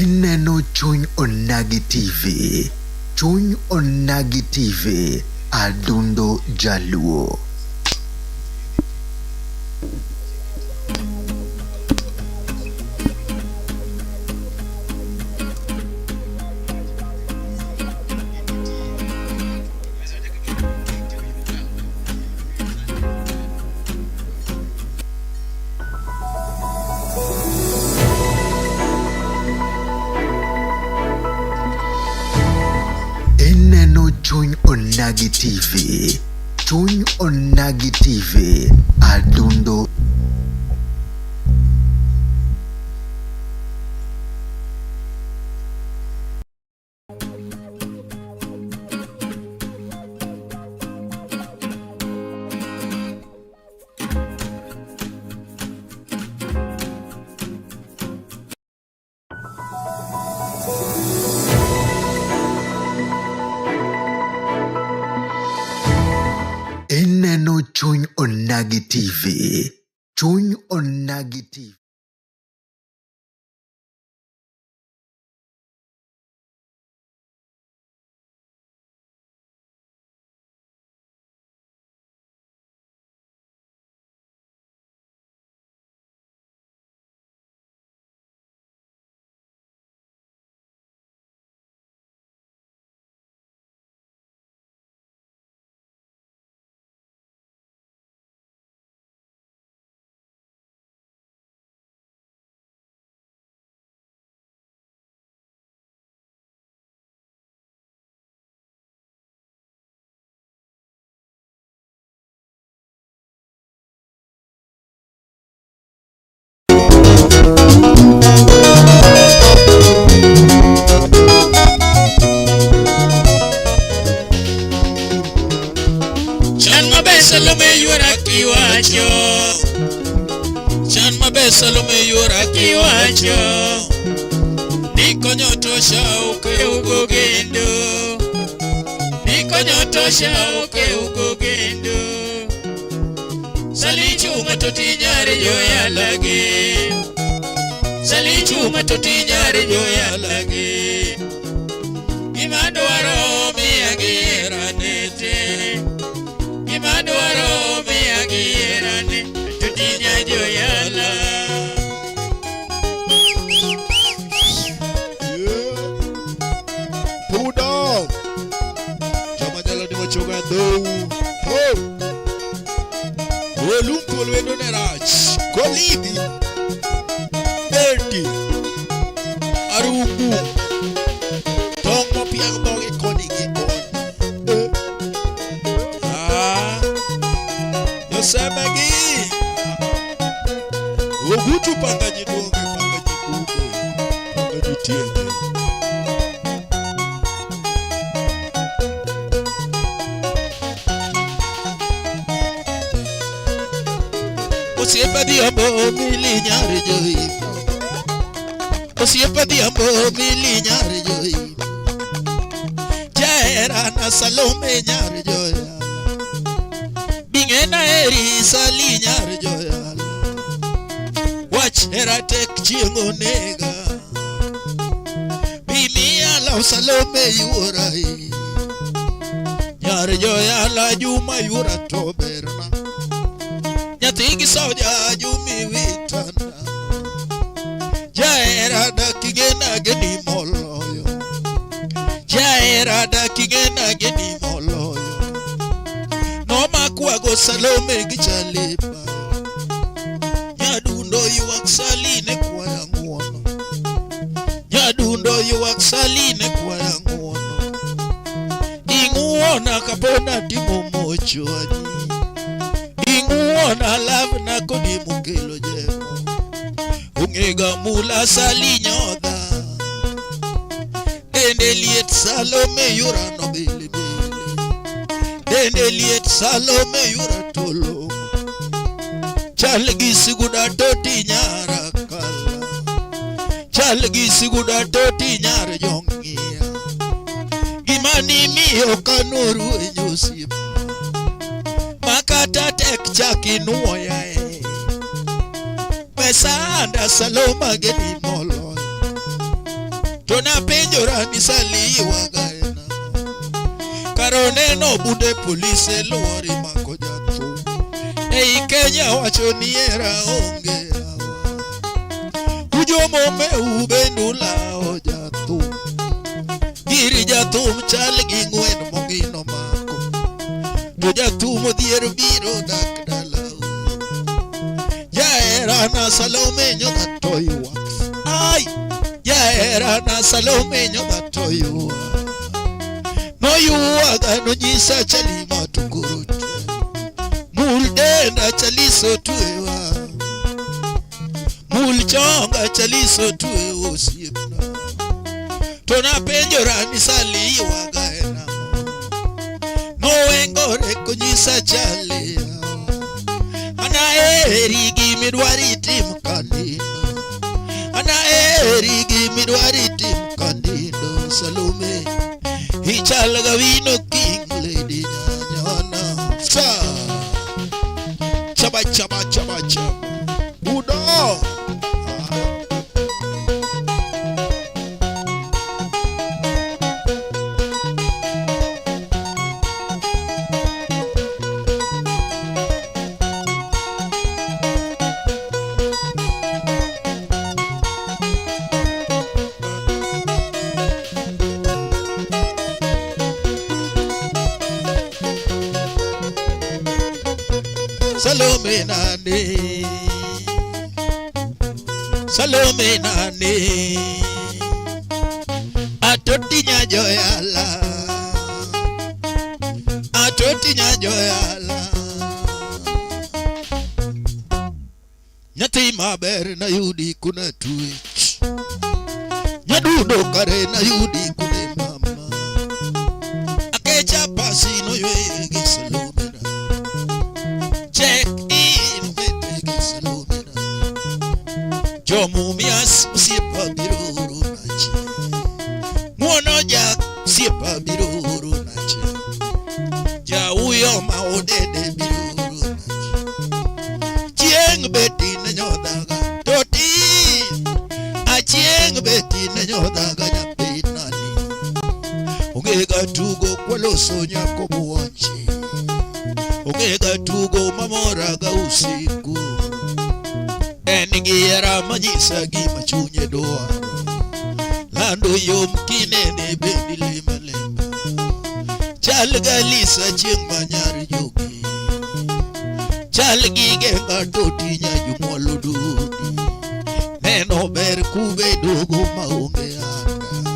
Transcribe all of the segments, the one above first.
Ineno chuny onagi TV. Chuny onagi TV. Adundo Jaluo. Ineno chuny onagi TV. Chuny onagi TV. Adundo. Ineno chuny onagi TV. Chuny onagi TV. Chan mabe Salome yura kiwacho Niko nyotosha uke ugo gendo Niko nyotosha uke ugo gendo Salichu matoti nyari joya lagi Salichu matoti nyari joya lagi Imadwaro miyagira nete Imadwaro miyagira nete Tutinya joyala Put down Chama jala ni machoga do Olumpo lwendo nerach Kolidi Berti Arubu Tongo piang bonge koni gikon Yosemagi Ogutu pangaji donge pangaji kube Pangaji tiende Osiepa diambo mili nyari joi Osiepa diambo mili nyari joi Jaera na Salome nyari joi Bingena eri sali nyari joi Wachera tek chiengo nega Bimia la Salome yurai Nyari joi la Juma yura toberna Nyatigi soja jumi vitana Jaera da kigena geni moloyo Jaera da kigena geni moloyo Noma kuago Salome gichalipa Nyadundo yuwak saline kwa yanguono Nyadundo yuwak saline kwa yanguono Inguona kapona timo mochwani Inguona love na kodi mukelo jemo Ungega mula sali nyodha Dende liet Salome yura no bili bili Dende liet Salome yura tolo Chalgi siguda toti nyara kala Chalgi siguda toti nyara jongia Gimani miyo kanuru enyosima Makata tek chaki nuoya Pesa anda Saloma geni molo to napenjora ni Saliwa gaena karoneno bude polise lori mako jathu ei Kenya wacho ni era onge ujomo me ubendula o jathu giri jathu mchal gi ngwen mongino mako to jathu modhier biro dak dala ya era na Salome nyoda toywa ai ya era na Salome nyoda toywa no yuaga no nyisa chali matunguru mulde na chaliso tuewa mulchonga chaliso tuewa osiepna to napenjora ni Saliwa gaena no wengore konyisa chali ana eri gi midwari tim kandino ana eri gi midwari tim kandino Salome hichal gavino king lady nyanyana sa chaba chaba chaba chaba budo Salome nane Salome nane atotinya joyala nyathi maber na yudi kuna twitch nyadudo kare na yudi kuna mama akecha pasi no ywe gi Salome check in with Salome Jomumias sipa biruru nache Mwono jak sipa biruru nache Ja uyo maodede biruru nache Chieng beti na nyodaga Toti Achieng beti na nyodaga Nyapi nani Ongega tugo kwa loso nyako buwanchi Ongega tugo mamoraga usiku Enigera manyisa gima chunye doa Lando yom kinene bendile malemba Chal galisa chieng manyar jogi Chal gigenga toti nyajumolo dudi Neno ber kube dogo maunge anda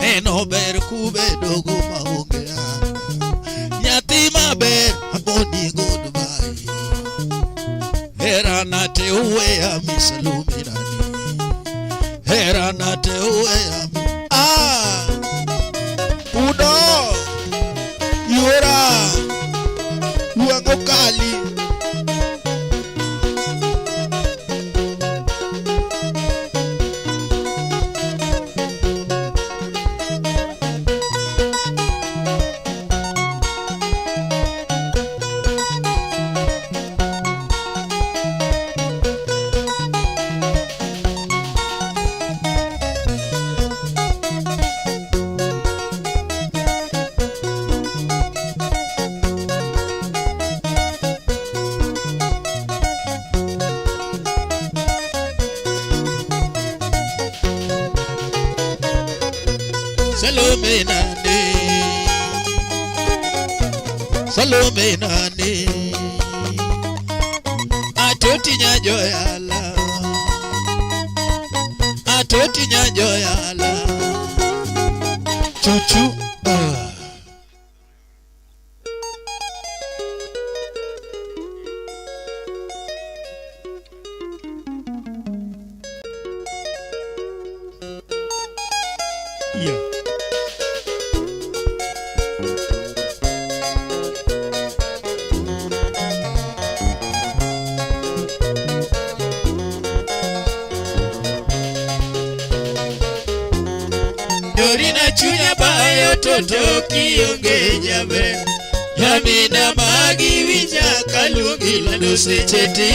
Neno ber kube dogo maunge anda Nyati maber aboni goodbye Hera na te uwe ami Salome nani Hera na te uwe ami Udo Yura Uango kali Salome nani Salome nani Atotinya joyala Atotinya joyala Chuchu Yeah. Dorina chunya bayo toto kionge jabe Yamina magi winja kalungi lando secheti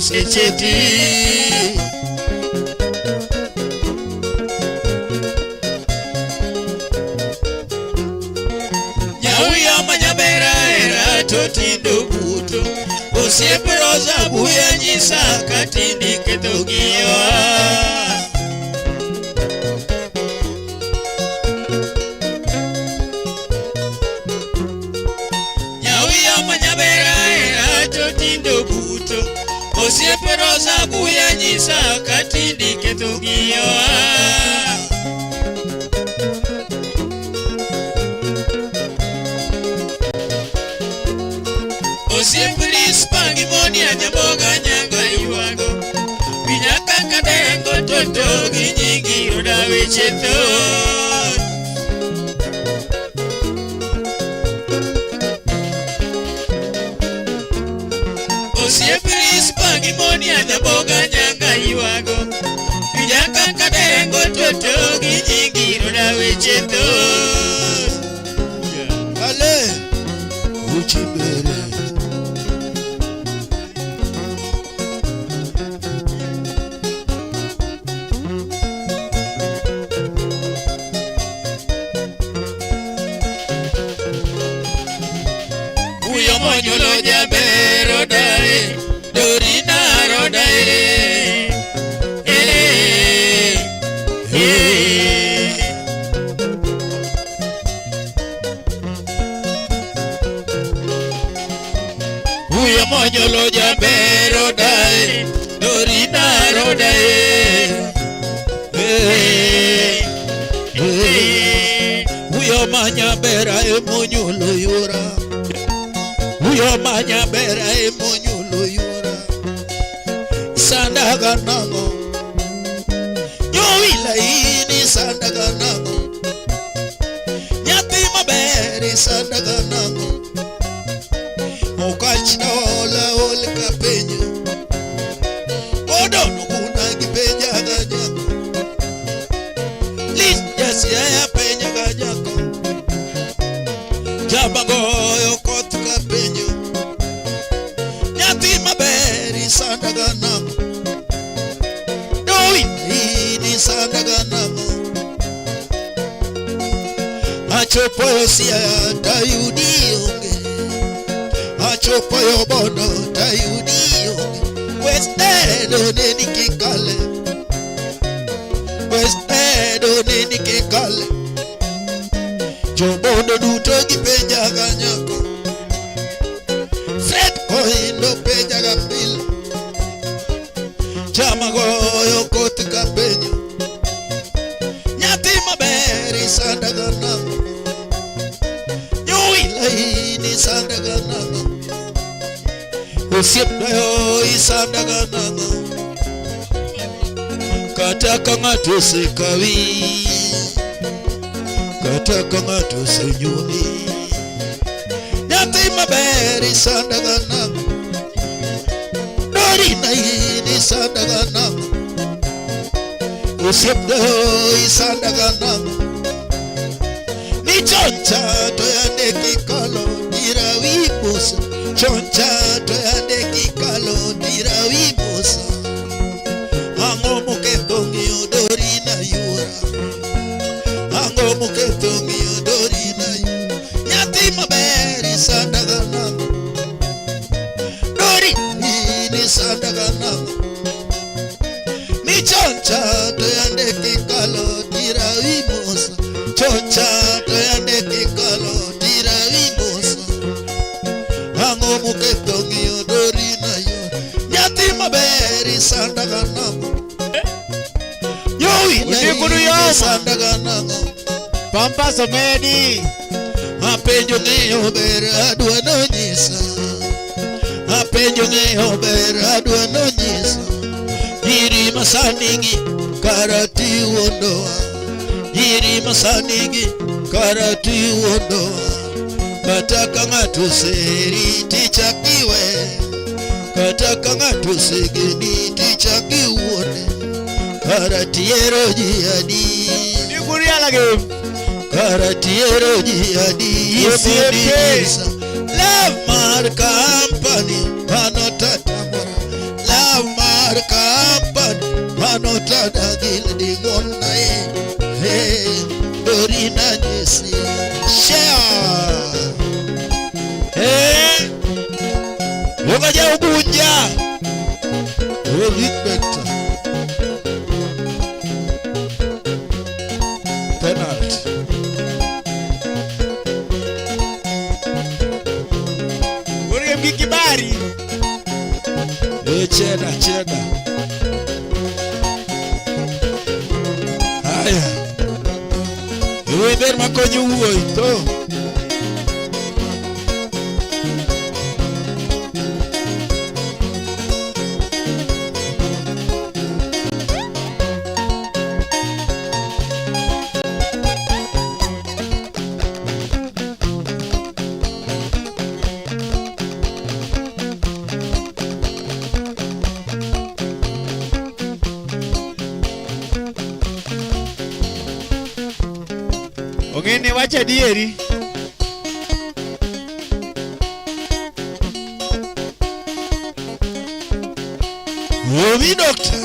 secheti Nyauya manyabera era totindo buto Osiepe rosa buya nyisa katindi ketogio Osiepe rosa buya nyisa katindi ketugio Osiepe lispangi moni anyaboga nyanga yuago Binyaka kadengo toto ginyingi udawe cheto Osiepe lispangi moni anyaboga nyanga yuago Binyaka kadengo toto ginyingi udawe cheto Ale uchibere Uyo monyolo jabero dae Dorina rodae Uyo monyolo jabero dae Dorina rodae Uyo manyabera emonyolo yura Uyo manyabera emonyolo yura Sandaga nango Nyowila ini sandaga nango Nyati mabere sandaga nango Mokachina ola olika penyo Odo nukuna kipenja ganyako Lis jasia ya penja ganyako Jabagoyo kotuka penyo Nyati maberi sandaga namo Doi ini sandaga namo Achopoyo siya tayudi onge Achopoyo bono tayudi onge Westedo neni kikale Westedo neni kikale Jobodo duto kipenja ganyako Fred koindo penja gapila Chamagoyo kotika penyo Nyati maberi sandaga namo Nyuila ini sandaga namo Osiepdayo isandaga namo Kataka ngatu sekawi Kataka ngatu senyumi Nyati maberi sandaga namo Dorina ini sandaga namo Osiepdayo isandaga namo Ni choncha toyande kikalo Dirawi musa Choncha toyande kikalo Dirawi musa Ango muketongi Dorina yura Ango muketongi Dorina yura Nyati maberi sandaga namo Dorina ini sandaga namo Ni choncha toyande kikalo Dirawi musa Choncha toyande kikalo Dirawi musa Ango muketongi Dorina yura Nyati maberi sandaga namo Sandaga namo Pampa somedi Apenjo ng'eyo ber adwa nonyisa Apenjo ng'eyo ber adwa nonyisa Nyiri masanigi karati wondoa Nyiri masanigi karati wondoa Kataka ng'ato seri tichakiwe Kataka ng'ato segeni tichakiwone Karatiero jiadi Nikuria lagi Karatiero jiadi Yefundisa Love Mar Company Pano tatamora Love ja Ubunja. Victor. Penalty. Uri mkibari. Cheda. Haya. Iwe ber makonyo wuoi to. Ogene wacha dieri. Obi doctor.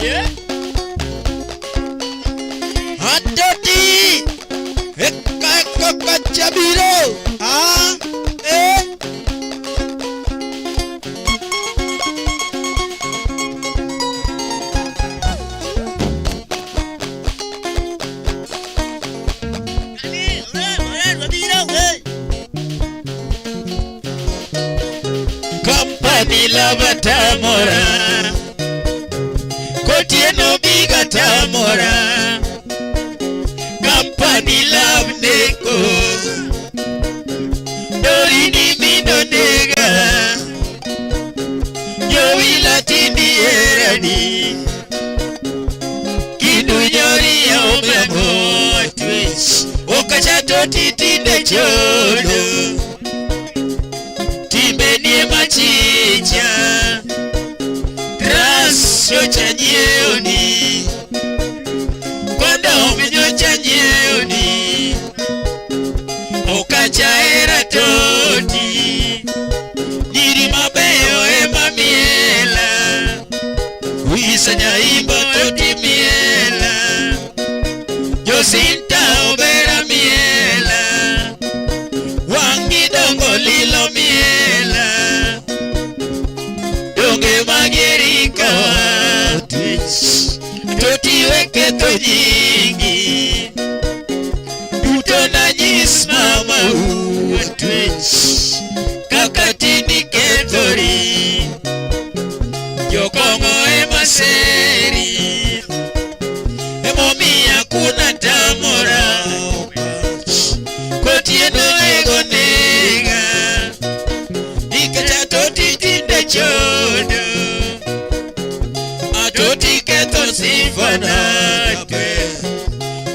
Yeah. Atoti. Eka kachabiro. Company love tamora. Kotieno biga tamora. Company love neko. Dorini mindo nega. Yo ilatini erani. Kidu nyori ya omemo twitch. Okachato titinde chodo. Timbeni machicha. Raso chanyeoni. Kwanda omenyo chanyeoni. Okachaera toti. Niri mabeyo ema miela. Wisanya imbo toti miela. Josinta obera miela. Wangi dongo lilo miela. Donge magirika twitch. Toti weke to nyingi. Duto na nyis mama twitch. Kakatini kethori. Jokongo ema seri. Emomiya kuna tamora. Kotieno ego nega. Ikata toti tinde chodo. Atoti keto sifana ke.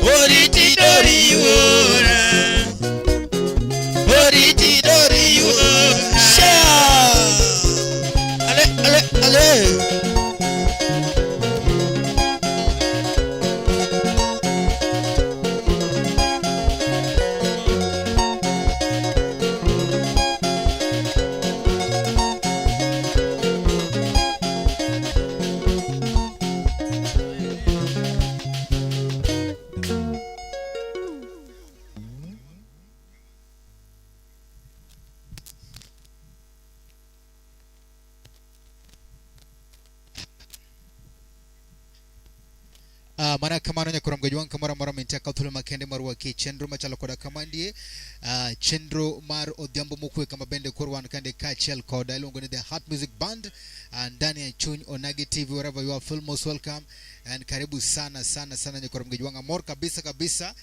Oriti dori ora. Oriti dori ora. Ale. Mana kamano nya kuram gajwan kamara mara minta kauthulu makende marwa ki chendro machala koda kamandie chendro mar odhiambo mukwe kama bende kurwan kande kachel koda ilongo ni the Heart Music Band and ndani ya Chuny Onagi TV wherever you are, feel most welcome and karibu sana nya kuram gajwan amor kabisa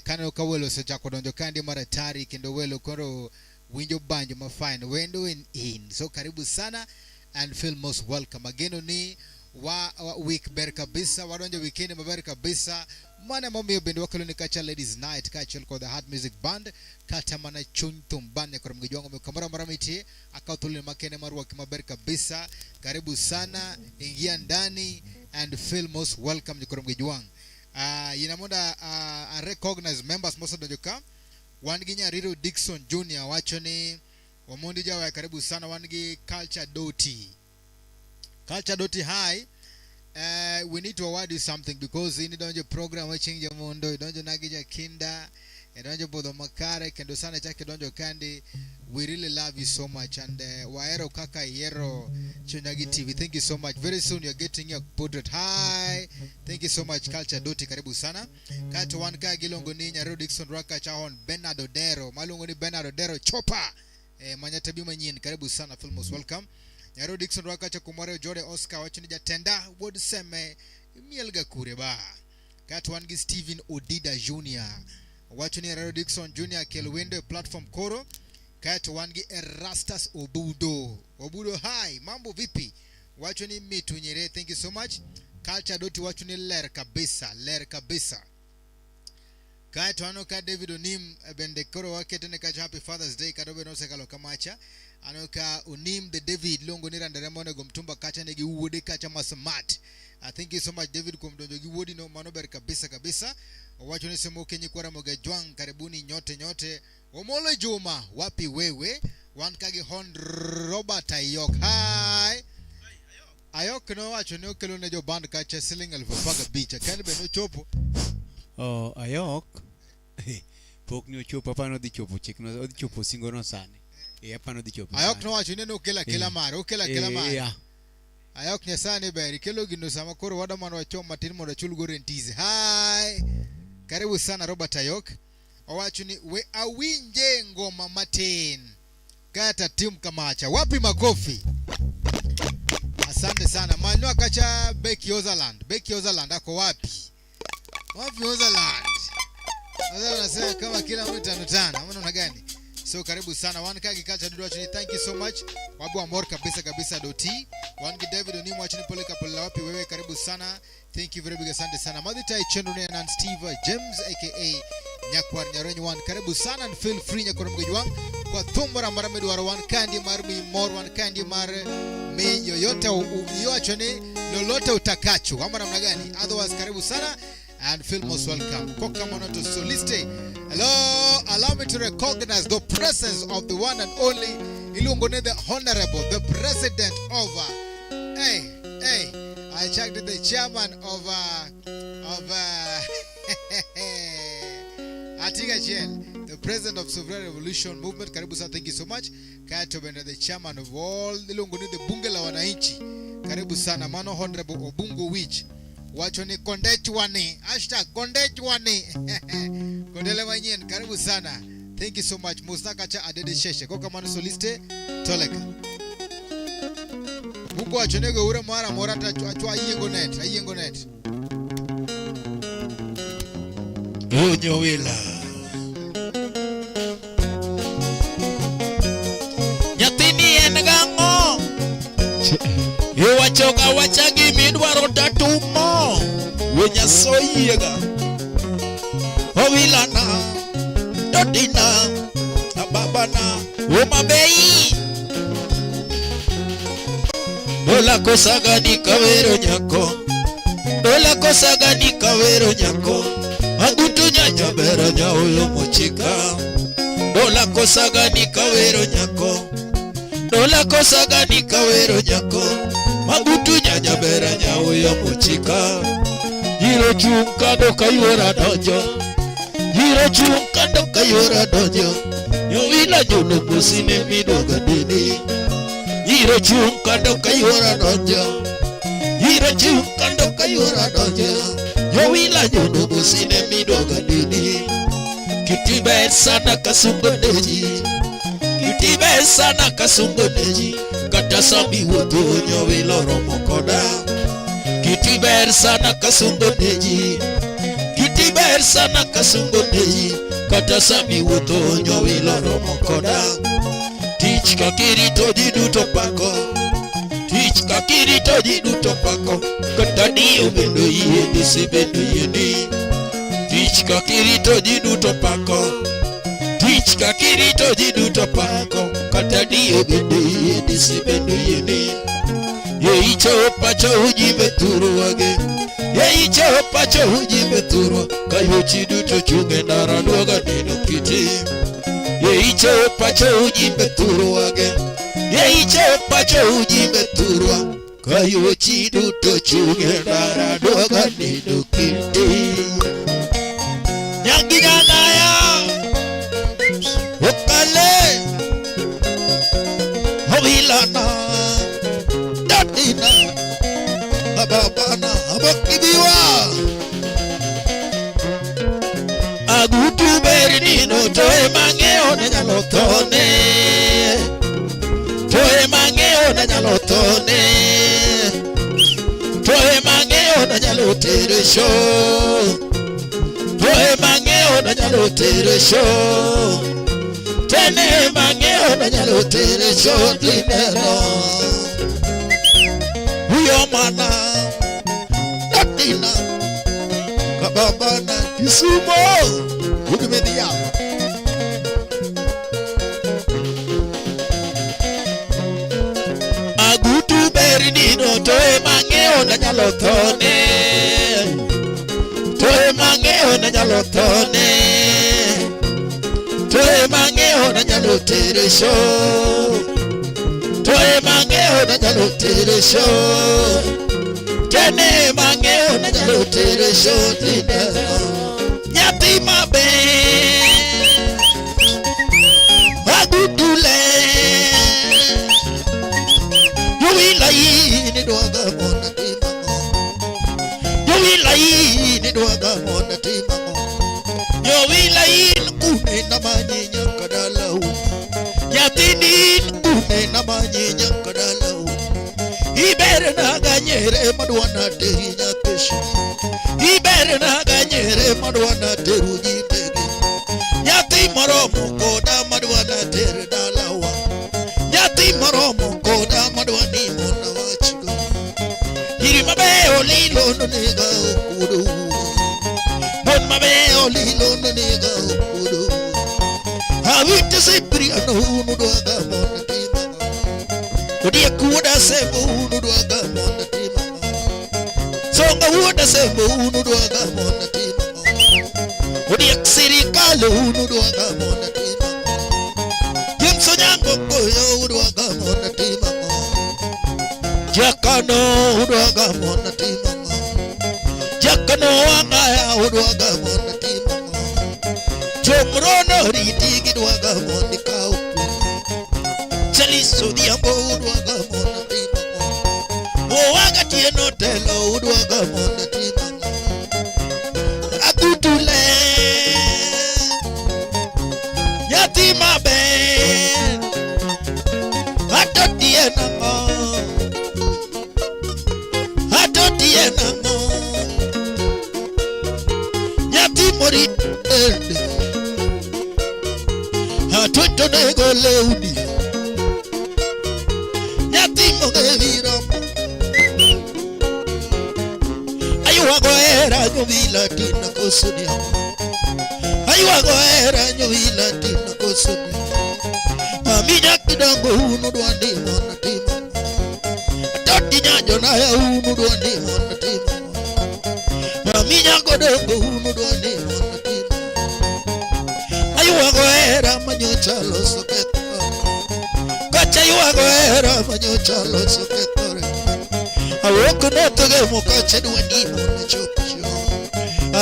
kana ukawelo sejako donjo kandi mara tari kendo welo koro winjo banjo mafine wendo in so karibu sana and feel most welcome again ni wa week ber kabisa wadonja weekend maber kabisa mana momio bende wakalo ni kacha ladies night kacha ko the Heart Music Band kata mana Chuny tumbane kwa mgijwango mkamara maramiti akautule makene marwa kimaber kabisa karibu sana ingia ndani and feel most welcome kwa mgijwang yinamonda recognize members most donjoka wanginya Riro Dixon Jr. wachoni wamondi jawa karibu sana wangi Culture Doti High we need to award you something because in the program watching the mundo donjo nagija kinda donjo bodo makare kendo sana chake donjo kandi. We really love you so much and waero kaka yero Chonyagi TV. Thank you so much. Very soon you're getting your portrait. Hi, thank you so much. Culture Doti karibu sana kato wanka gilongo ni Nyaro Dickson Raka Chahon Bernardo Dero malungo ni Bernardo Dero Chopa manyatabi manyin karibu sana. Feel most welcome. Nyaro Dickson Raka Chakumare Jode Oscar wachuni jatenda would seme mielga kureba kato wangi Steven Odida Jr. wachuni Nyaro Dickson Jr. Kelwendo platform Koro kato wangi Erastus Obudo hi mambo vipi wachuni Mitu Nyere. Thank you so much. Culture Doti wachuni ler kabisa kato anoka David Onim bendekoro wake tene kacho happy Father's Day kadobe no sekalo kamacha anoka Onim the David longo ni randaremone gomtumba kacha negi uwode kacha masamat. Thank you so much David kumdonjo giwodi no manober kabisa wachuni semo kenyi kwara mogajwang karibuni nyote Omolo Juma wapi wewe wankagi hon Robert Ayok hi Ayok no wachuni okelo nejo band kacha siling alfafaga beach akani beno chopo Ayok pok ni ochopo pano di chopo chik no odi chopo singo no sane pano di chopo Ayok no wachuni no kela mare yeah. Ayok nyasane beri kelo gino sama koro wada mano wachom matin mondo chul gore ntizi hi karibu sana Robert Ayok owachuni we awinje ngoma matin kata team kamacha wapi makofi. Asante sana manyo akacha Becky Ozaland ako wapi Ozaland nasema kama kila mtu tanutana ama namna gani. So karibu sana wankagi culture dudu wachuni. Thank you so much wabu amor kabisa Doti wangi David Onimu wachuni pole kapola wapi wewe karibu sana. Thank you very big asante sana Madita Chendune and Steve James aka Nyakwar Nyaronyi wan karibu sana and feel free Nyakwar mgejwang kwa thumbara maramedu warawan kandi marmi mor wan kandi mar me yoyote uyoachone lolote utakacho ama namna gani. Otherwise karibu sana and feel most welcome. Koka Monoto Soliste. Hello, allow me to recognize the presence of the one and only Ilungone the Honorable, the President of I checked the chairman of Atiga Chen, the President of Sovereign Revolution Movement. Karibu sana, thank you so much. Kato Benda, the chairman of all Ilungone the Bungela Wananchi. Karibu sana, Mano Honorable Obungo Witch. Wachoni kondechwani #kondechwani kondele manyen karibu sana. Thank you so much Mustaka cha adede sheshe koka mano soliste toleka Mungu wachonego ure mara morata achwa ayengo net Unyo wila Nyatini enagango Yo wachagi midwaro tatumo Wenya soyega Ovilana Dodina Ababana Umabei Dola kosaga ni kawero nyako Agutu nyanya bera nyaoyo mochika Dola kosaga ni kawero nyako Magutu nyanya bera nyaoyo mochika Jiro chungkado kayora dojo Nyowila jono bosine midoga dini Jiro chungkado kayora dojo Nyowila jono bosine midoga dini Kitibe sana kasungo deji Kata sambi woto nyowila romokoda Kitiber sana kasungo deji Kata sami wuto nyowilo romokoda Tich kakirito jiduto pako Kata diyo bendo yedi si bendo yedi Tich kakirito jiduto pako Kata diyo bendo yedi si bendo yedi Yeicho pacho ujibe turu wage Kayochi duto chunge naranuaga nino kiti Yeicho pacho ujibe turu wage kayo chidu to chunge dara doga ni dukiti nyangi nyanaya okale hobilana datina ababana abakibiwa agutu bernino toe mangeo na nyalotone toe mangeo na nyalotone toe mangeo na nyalotere show toe mangeo na nyalotere show tene mangeo na nyalotere show dinero huyo mana datina kababana Kisumo ukimedia agutu bernino toe mangeo na nyalotone toe mangeo na nyalotone toe mangeo na nyalotere show toe mangeo na nyalotere show tene mangeo na nyalotere show dinero nyati mabe agudule yuwilai ni doga mona timamo yuwilai ni doga mona timamo yuwilai kune na manyinya kadalau nyati ni kune na manyinya kadalau ibere na ganyere madwana terinya kesho ibere na ganyere madwana teruji tege nyati moromo koda madwana ter dalawa nyati moromo koda madwani mona wachigo iri mabe olilo nega okudu mon mabe olilo nega okudu habite sipri anu nudwaga mona tima kodi kuda sebo nudwaga mona tima songa uda sembo unudwaga mona tima odi serikali unudwaga mona tima jemso nyango koyo udwaga mona tima jakano udwaga mona tima jakano angaya udwaga mona tima jomrono riti gidwaga mona kaupu chaliso diambo udwaga mona tima owaga tieno telo udwaga mona tima agutule yatima ben atotiena mo yatimori atoto nego leudi yatimo geviramo ayuagoera nyovila tina kosudia ayuagoera nyovila tina kosudia aminya kidango unu dwandi mona tima atoti nyanjo na ya unu dwandi mona tima aminya godongo unu dwandi mona tima ayuagoera manyocha losoketa kacha ayuagoera manyocha losoketa awoko notoge mokache dwani mona chopicho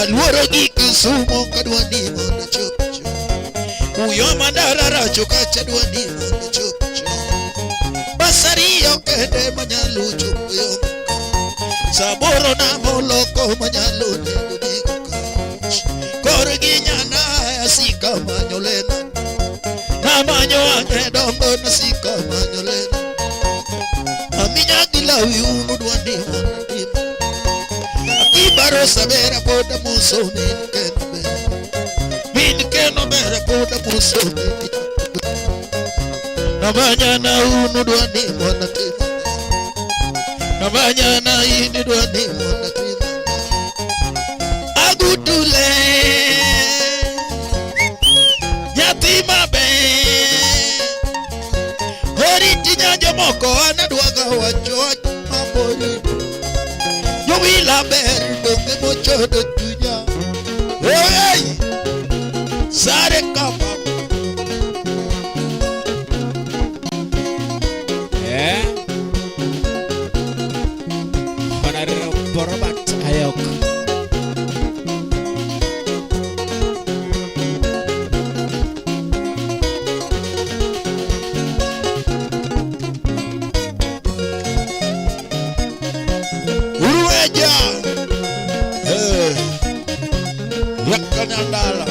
alworo gikisumo kadwani mona chopicho uyo mandara racho kache dwani mona chopicho basariyo kende manyalo chopiyo saboro na moloko manyalo nedubika korgi nyana asika manyolena na manyo ange dongo nasika manyolena aminya gilawi unu dwani mona tima akibaro sabera poda muso min keno bere poda muso na banyana unu dwani mona tima na banyana ini dwani mona tima agutule yatima horiti nyanjo moko anadwaga wacho mabori yowila ber donge mochodo tunya hey sare kapa yakanyandala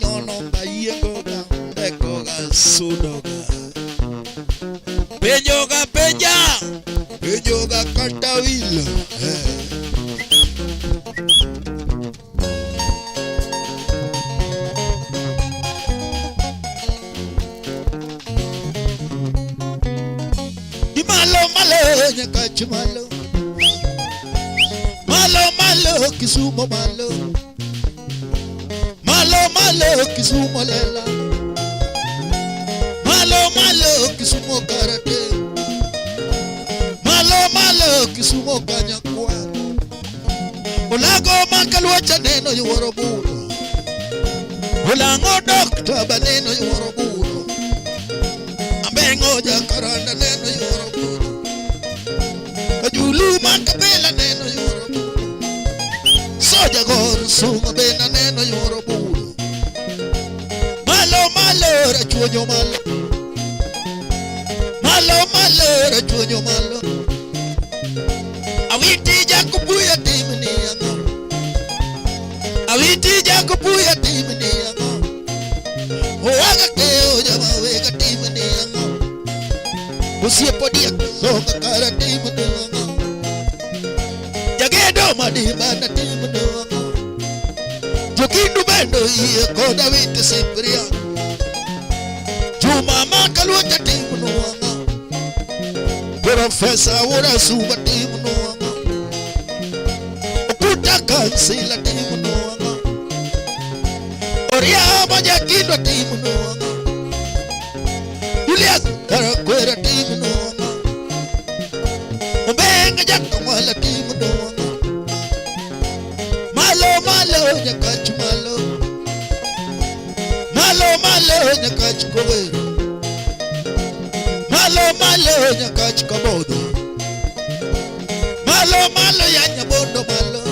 nyonoga yengoga ndekoga sudoga penjoga katawilo malo nyakachi malo kisumo malo kisumo lela malo kisumo karate malo kisumo kanyakwa ulago makalwacha neno yuworobulo ulango dokta baneno yuworobulo ambengo jakaranda neno yuworobulo ajulu makabela neno yuworobulo soja gor sunga bena neno yuworobulo malo rachuonyo malo rachuonyo malo awiti jakubuya timni yango owaga keo jama wega timni yango usiepo dia songa kara timni yango jagedo madima na timni yango jokindu bendo iye koda witi simpria Jumama kaluja timu nuanga Profesa ura suba timu nuanga Okuta kansila timu nuanga Oria majakindo timu nuanga Julius karakwera timu nuanga Mbenga jakamala timu nuanga Malo nyakachu malo nyakachi kowero malo nyakachi kabodo malo ya nyabondo malo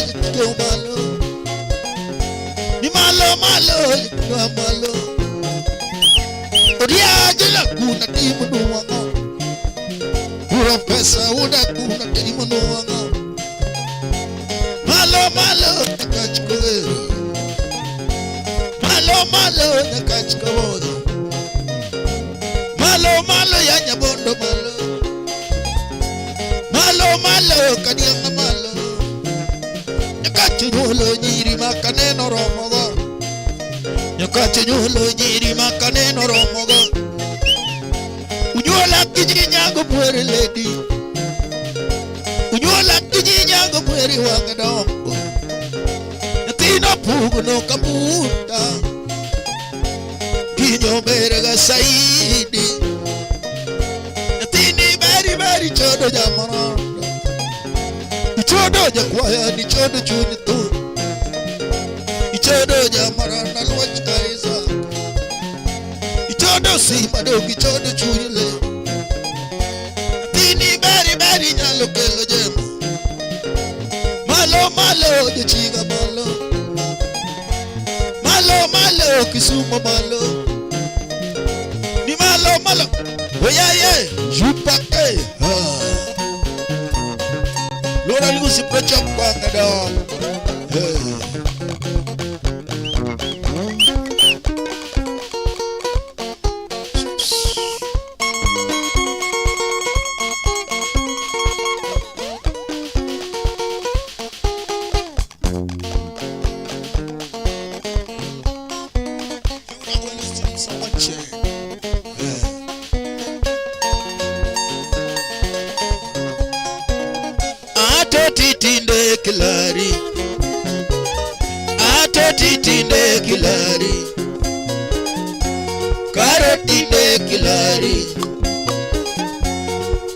nyakio malo ni malo nyakio malo oria jela kuna timu nuwango Profesa uda kuna timu nuwango malo nyakachi kowero malo nyakachi kabodo malo ya nyabondo malo kadianga malo nyakachi nyulo nyiri makaneno romogo nyakachi nyulo nyiri makaneno romogo unyola kijinyago mwere lady unyola kijinyago mwere wangadongo natina pugu no kamuta Kinyo berega saidi Natini bari chodo jamaranda Ichodo jakwaya ni chodo chunitu Ichodo jamaranda lwach kaisa Ichodo simba dogi chodo chunile Natini bari nyalo kelo jemo Malo jechiga malo kisumo malo ni malo oyaye jupake lora lusi pecha kwanga do kilari, atoti tinde kilari, karotinde kilari,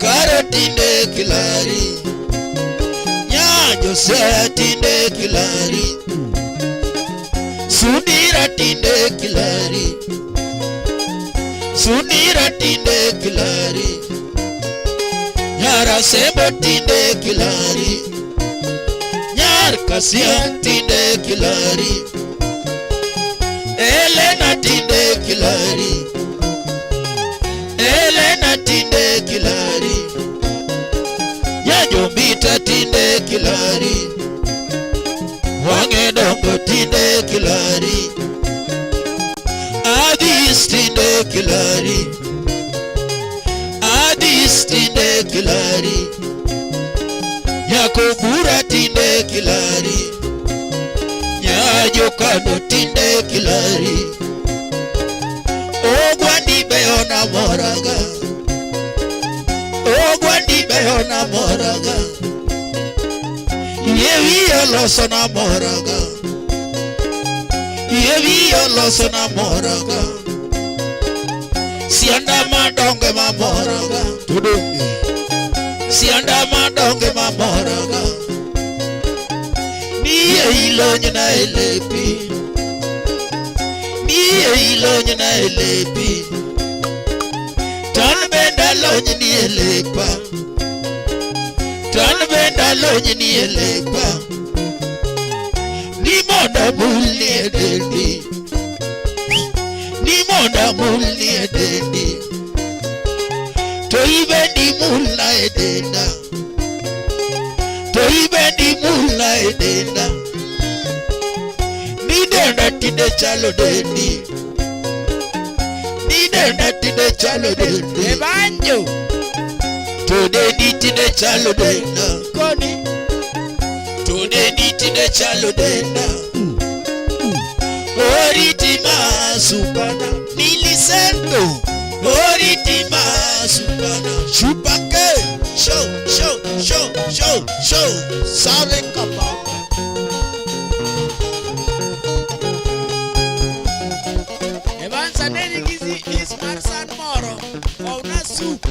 karotinde kilari, nyajo se tinde kilari, sunira tinde kilari, sunira tinde kilari, nyara sebo tinde kilari, nyar kasia tinde kilari, Elena tinde kilari, Elena tinde kilari, nyajo mbita tinde kilari, wange dongo tinde kilari, Adis tinde kilari, Adis tinde kilari, Yakobura tinde kilari, Nyajo kano tinde kilari, Ogwandi beona moraga, Ogwandi beona moraga, Yevi oloso na moraga, Yevi oloso na moraga, Sianda madonge ma moraga, Tudungi, Sianda madonge ma moraga, Niye ilonye na elepi, Niye ilonye na elepi, Tan benda lonye ni elepa, Tan benda lonye ni elepa, Ni monda muli edendi, Ni monda muli edendi, To ibendi mula edenda, To ibendi mula edenda, Ni denda tinde chalo dendi, Ni denda tinde chalo dendi, Ebanjo. To dendi tinde chalo denda, Koni. To dendi tinde chalo denda, Oritima supana, Milicento, Oritima supana, Chupake, show, Sare kapapa. Ebansa neni gizi is marsan moro. Fauna soup.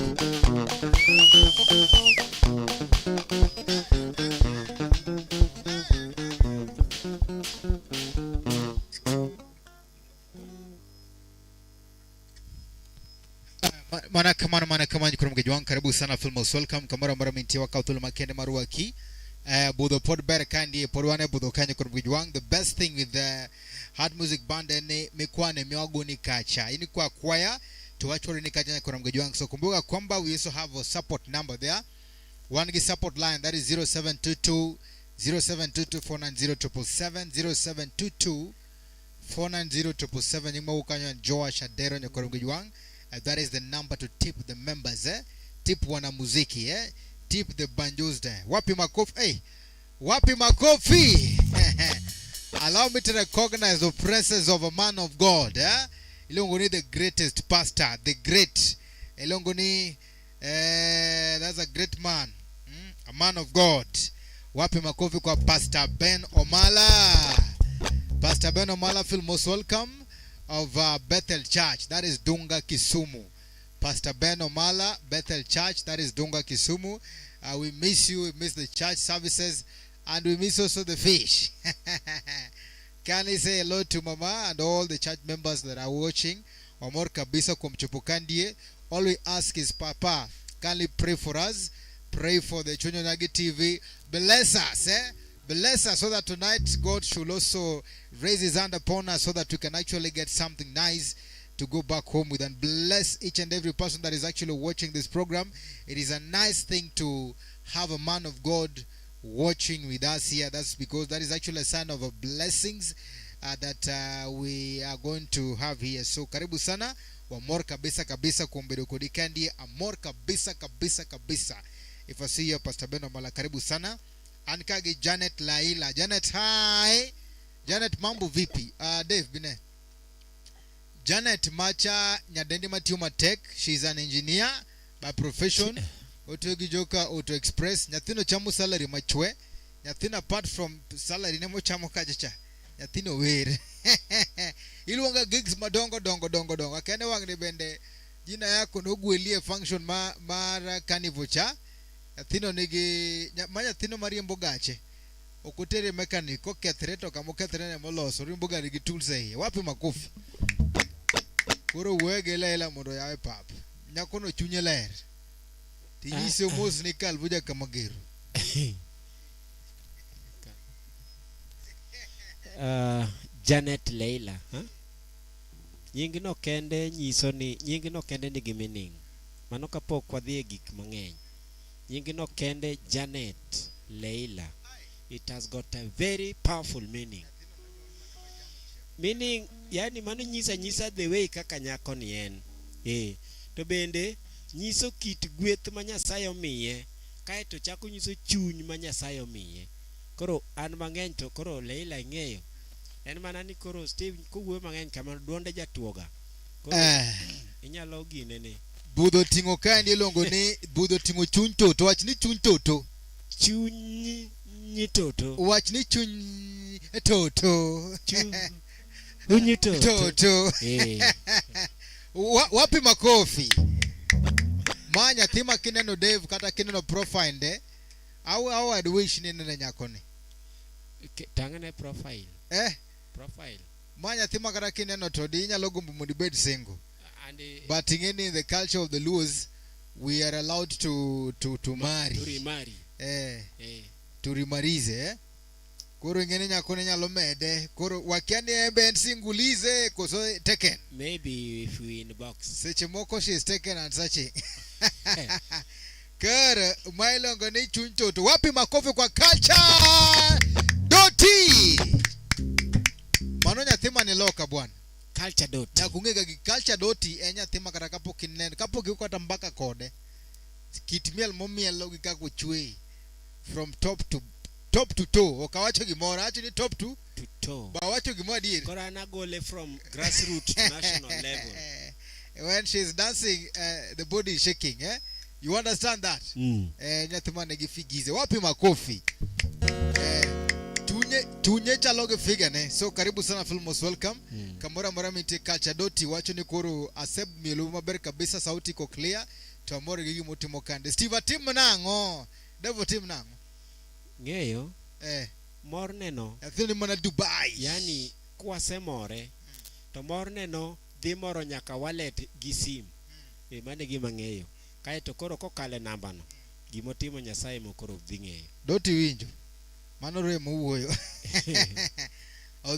Mana kama kuna mgeji wangu karibu sana Filmos welcome kamara mara minti waka utulu makende maruwa ki budo pod ber kandi podwane budo kanya kuna mgeji wangu. The best thing with the hard music band ni mekwane miwago ni kacha ini kwa kwaya to actually ni kacha kuna mgeji wangu. So kumbuka kwamba we also have a support number there, one support line, that is 0722 0722 490 nyuma ukanywa Joa Shadero nyakoro mgeji wangu. That is the number to tip the members, tip wana muziki, tip the banjos there. Wapi makofi, wapi makofi. Allow me to recognize the presence of a man of God, Ilongoni the greatest pastor, the great Ilongoni, that's a great man, a man of God. Wapi makofi kwa Pastor Ben Omala. Pastor Ben Omala, feel most welcome, of Bethel Church, that is Dunga Kisumu. Pastor Ben Omala, Bethel Church, that is Dunga Kisumu. We miss you, we miss the church services, and we miss also the fish. Can I say hello to Mama and all the church members that are watching? Wamor kabisa kumchupukandie. All we ask is, Papa, kindly pray for us, pray for the Chonyo Nagi TV. Bless us, bless us so that tonight God should also raise his hand upon us so that we can actually get something nice to go back home with, and bless each and every person that is actually watching this program. It is a nice thing to have a man of God watching with us here. That's because that is actually a sign of a blessings that we are going to have here. So karibu sana wamor kabisa kabisa kuombedo kodikandi amor kabisa kabisa kabisa. If I see you, Pastor Ben Omala, karibu sana. Ankagi Janet Laila. Janet, hi. Janet, mambo vipi? Dave bine. Janet Macha Nyadendi Matiuma Tech. She's an engineer by profession. Auto Gijoka Auto Express. Nyathino chamu salary machwe. nyathino apart from salary ne mochamo kacha cha nyathino wer iluonga gigs madongo dongo akene wang'ni bende jina yako nogwelie function mar carnival cha nyathino nigi nyathino mariembo gache okotere mechanic okethre to kama okethre ne moloso riembo gari gi tools e wapi makofi koro wege lela mondo yawe pap nyakono chunye ler tinyise mos ni kalbuja kama gero Janet Leila, nying no kende nyiso ni nying no kende nigi meaning. Mano kapok wadhi e gik mang'eny. Nying no kende Janet Leila. It has got a very powerful meaning. Meaning, yani mano nyisa the way kaka nyako ni en. To bende nyiso kit gweth ma Nyasaye omiye, kae to chako nyiso chuny ma Nyasaye omiye. Koro an mang'eny to koro Leila ng'eyo. En mana ni koro Steve kuwuoyo mang'eny kama duonde jatuoga. Koro inyalo gine ne. Budho tingo kae ni longo ni budho tingo chuny toto, wach ni chuny toto. Chuny toto. Wach ni chuny toto. Chuny toto. Toto. Wapi makofi? Manya thima kineno Dave kata kineno profile de. Au I'd wish ni nene nyakoni. Tangane profile. Profile. Manya thima kata kineno to di inyalo gombo mondo ibed single. But in the culture of the Luos, we are allowed to marry. To remarry. To remarize. Koro ingene nyakoni nyalo mede. Koro wakiani ben singulize koso taken. Maybe if we in the box. Seche moko she is taken and such. Kara mailongo ni chuny toto. Wapi makofi kwa culture doti. Mano nyathima ni loka bwana. Culture doti. Na kungega gi culture doti nyathima kata kapok ineno. Kapok iko kata mbaka kode. Kit miel momielo gi kako chwe. From top to toe. Okawacho gimoro. Acho ni top to toe. Ba wacho gimoro adier. Kora nagole from grassroots to national level. When she's dancing, the body is shaking. You understand that? Nyathima negi figize. Wapi makofi? Tunye chaloge figa ne. So karibu sana film most welcome. Kamora mora mite culture doti. Wacho ni koro aseb mielu maber kabisa sauti ko clear. Tuamore gigi motimo kande. Steve team nango. Devo team nango. Ngeyo. Mor neno. Athini mana Dubai. Yani kwase more. To mor neno dhi moro nyaka wallet gi sim. Mane gima ng'eyo. Kae to koro kokale namba no. Gimotimo Nyasaye mokoro dhi ng'eyo. Doti winjo. Mano remo wuoyo.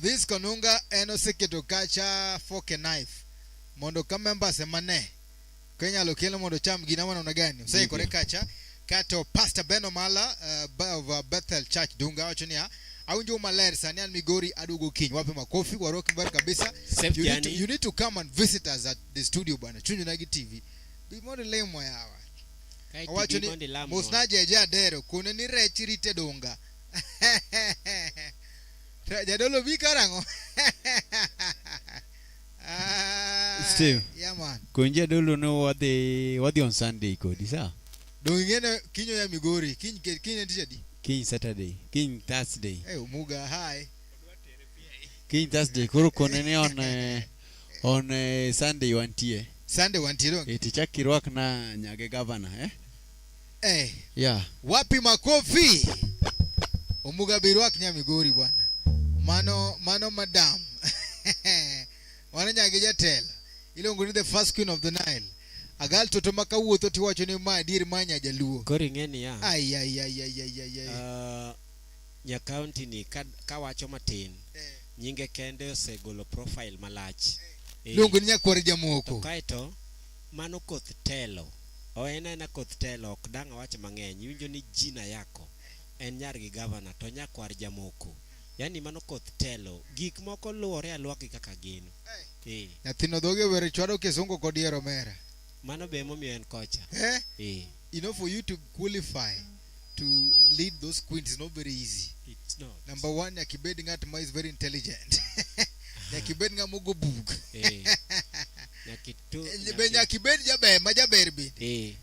This konunga eno seketo kacha fork and knife. Mondo ka members emane. Kenya lokelo mondo cham gina wana unagani. Usai kore kacha. Kato Pastor Beno Mala of Bethel Church Dunga wachonia. Aunjo maler sanian Migori adugo kiny. Wapi makofi waroki mbari kabisa. You need to come and visit us at the studio bwana. Chunju Nagi TV. Bimode lemo yawa. Wachoni musnaje eja dero kune ni rechi rite dunga. Jadolo bi karango. Steve. Yeah man. Kunja dolo no wadi on Sunday kodi sa. Dongene kinyo ya Migori. Kinyo tijadi. King Saturday, King Thursday. Umuga hi. King Thursday kuro konene on Sunday wantie. Sunday wantie dong. Tichakirwak na nyage governor Yeah. Wapi makofi? Umuga birwak nya Migori bwana. Mano madam. Wana nyage jatela. Ilongo ni the first queen of the Nile. Agal toto maka wuotho tiwacho ni ma dir manya jaluo. Kori ngeni ya. Ai. Nya county ni kawacho matin. Nyinge kende osegolo profile malach. Lungu ni nyakwar jamoko. Kaito mano koth telo. Ena koth telo ok danga wacho mang'eny. Winjo ni jina yako en nyar gi governor to nyakwar jamoko. Yani mano koth telo. Gik moko luore alwaki kaka gino. Nyathino dhoge were chwado kisungo kod yero mera. Mano be momiyo en kocha. You know, for you to qualify to lead those queens is not very easy. It's not. Number one, Nyakibedi Ngatma is very intelligent. Nyakibedi Ngamogo bug. Nyakitu. Nyakibedi jaber bi.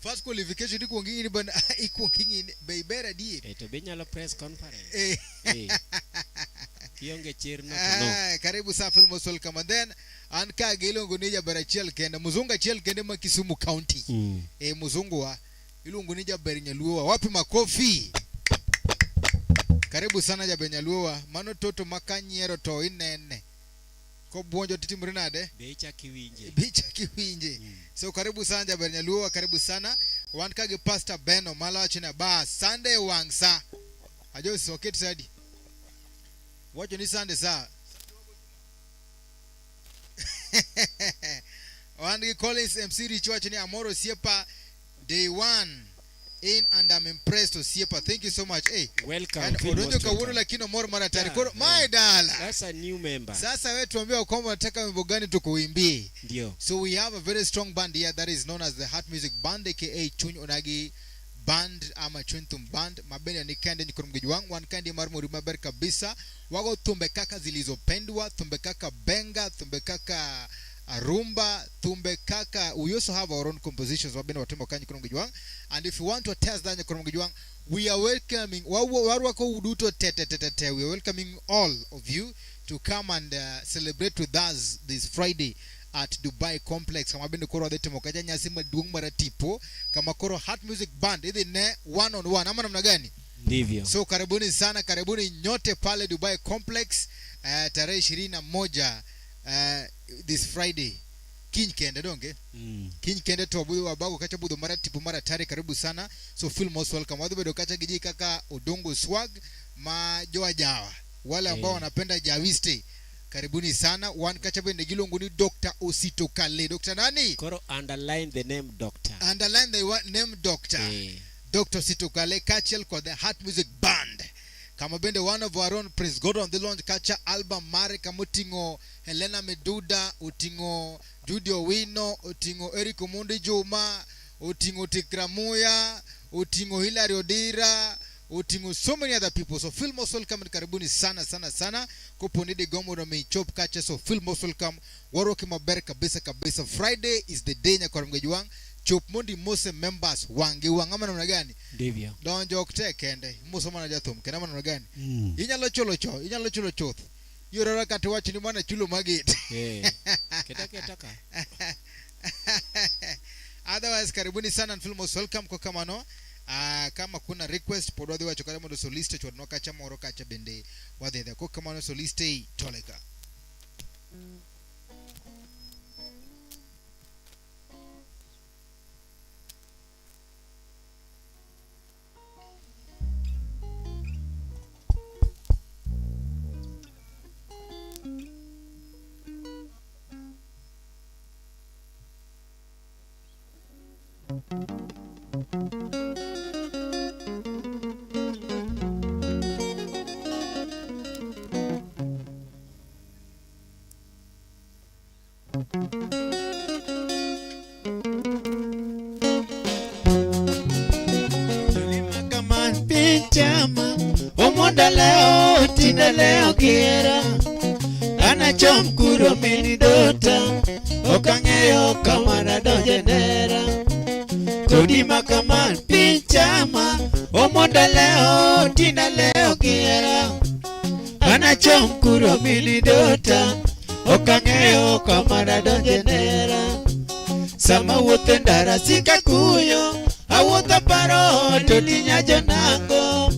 first qualification ikuongi ngini ban ikuongi ngini be bera di to be nyalo press conference kionge chir no karibu sa film Mosol kama then an ka gilongo ni jabara chiel kende muzunga chiel kende ma Kisumu County muzungu wa ilungu ni jabari Nyaluo wapi makofi karibu sana jabe Nyaluo mano toto makanyiero to inene ko buonjo titimre nade bicha kiwinje so karibu sana jabe Nyaluo karibu sana wan ka gi Pastor Beno malachina ba Sunday wangsa ajo soket sadi wacho ni Sunday sa wan gi Collins MC Richwach ni Amoro Siepa day 1 in and I'm impressed to Siepa. Thank you so much. Hey, welcome. Odonjo kawuno lakini more mara tari. My dala. That's a new member. Sasa wewe tuambie kwamba nataka wimbo gani tukuimbie. Ndio. So we have a very strong band here that is known as the Heart Music Band aka Chuny Onagi Band ama Chuntum Band. Mabeni ni kende ni kurumgeji wangu wan kandi marmuri maber kabisa. Wago tumbe kaka zilizopendwa, tumbe kaka benga, tumbe kaka rumba, tumbe kaka. We also have our own compositions wabena watembo kanyi kurumgeji wangu. And if you want to test that kurumgeji wangu, we are welcoming warwako uduto tete. We are welcoming all of you to come and celebrate with us this Friday at Dubai Complex. Kama bende koro adete mokaja nyasi maduong maratipo kama koro Heart Music Band hivi ne one on one ama namna gani? Ndivyo. So karibuni sana, karibuni nyote pale Dubai Complex tarehe 21 this Friday. Kiny kende donge? Kiny kende to abudu wabago kacha budu maratipo maratari karibu sana. So feel most welcome. Wadu bedo kacha giji kaka Odongo Swag majoa jawa. Wale ambao wanapenda Jawiste karibuni sana. One kacha bende gilongo ni Dr. Osito Kale. Dr. nani? Koro underline the name doctor. Underline the name doctor. Dr. Osito Kale Kachel kwa the Heart Music Band. Kama bende one of our own, praise God on the launch kacha album mare kamutingo Helena Meduda, utingo Judy Owino, utingo Eric Omondi Juma, utingo Tikramuya, utingo Hilary Odira, utingo so many other people. So feel most welcome and karibuni sana kuponide gomo na meichop kacha. So feel most welcome waroke maber kabisa. Friday is the day nyakorumgeji wang chop mondi mose members wangi wangama namna gani? Ndivyo. Donjo ktekende muso mana jathum kena namna gani? Inyalo chulo choth. Yorora kati wachi ni mana chulo magit. Ketaka. Otherwise karibuni sana and feel most welcome kwa kama no. Kama kuna request podwadhi wacho kale mondo soliste chodno kacha moro kacha bende wadhe kwa kama no soliste toleka. Omonda leo tina leo kiera anachom kuro mini dota okangeyo kama na dojenera kodima kama pinchama omonda leo tina leo kiera anachom kuro mini dota okangeyo kama na dojenera sama wote ndara sika kuyo awota paro tolinya jonango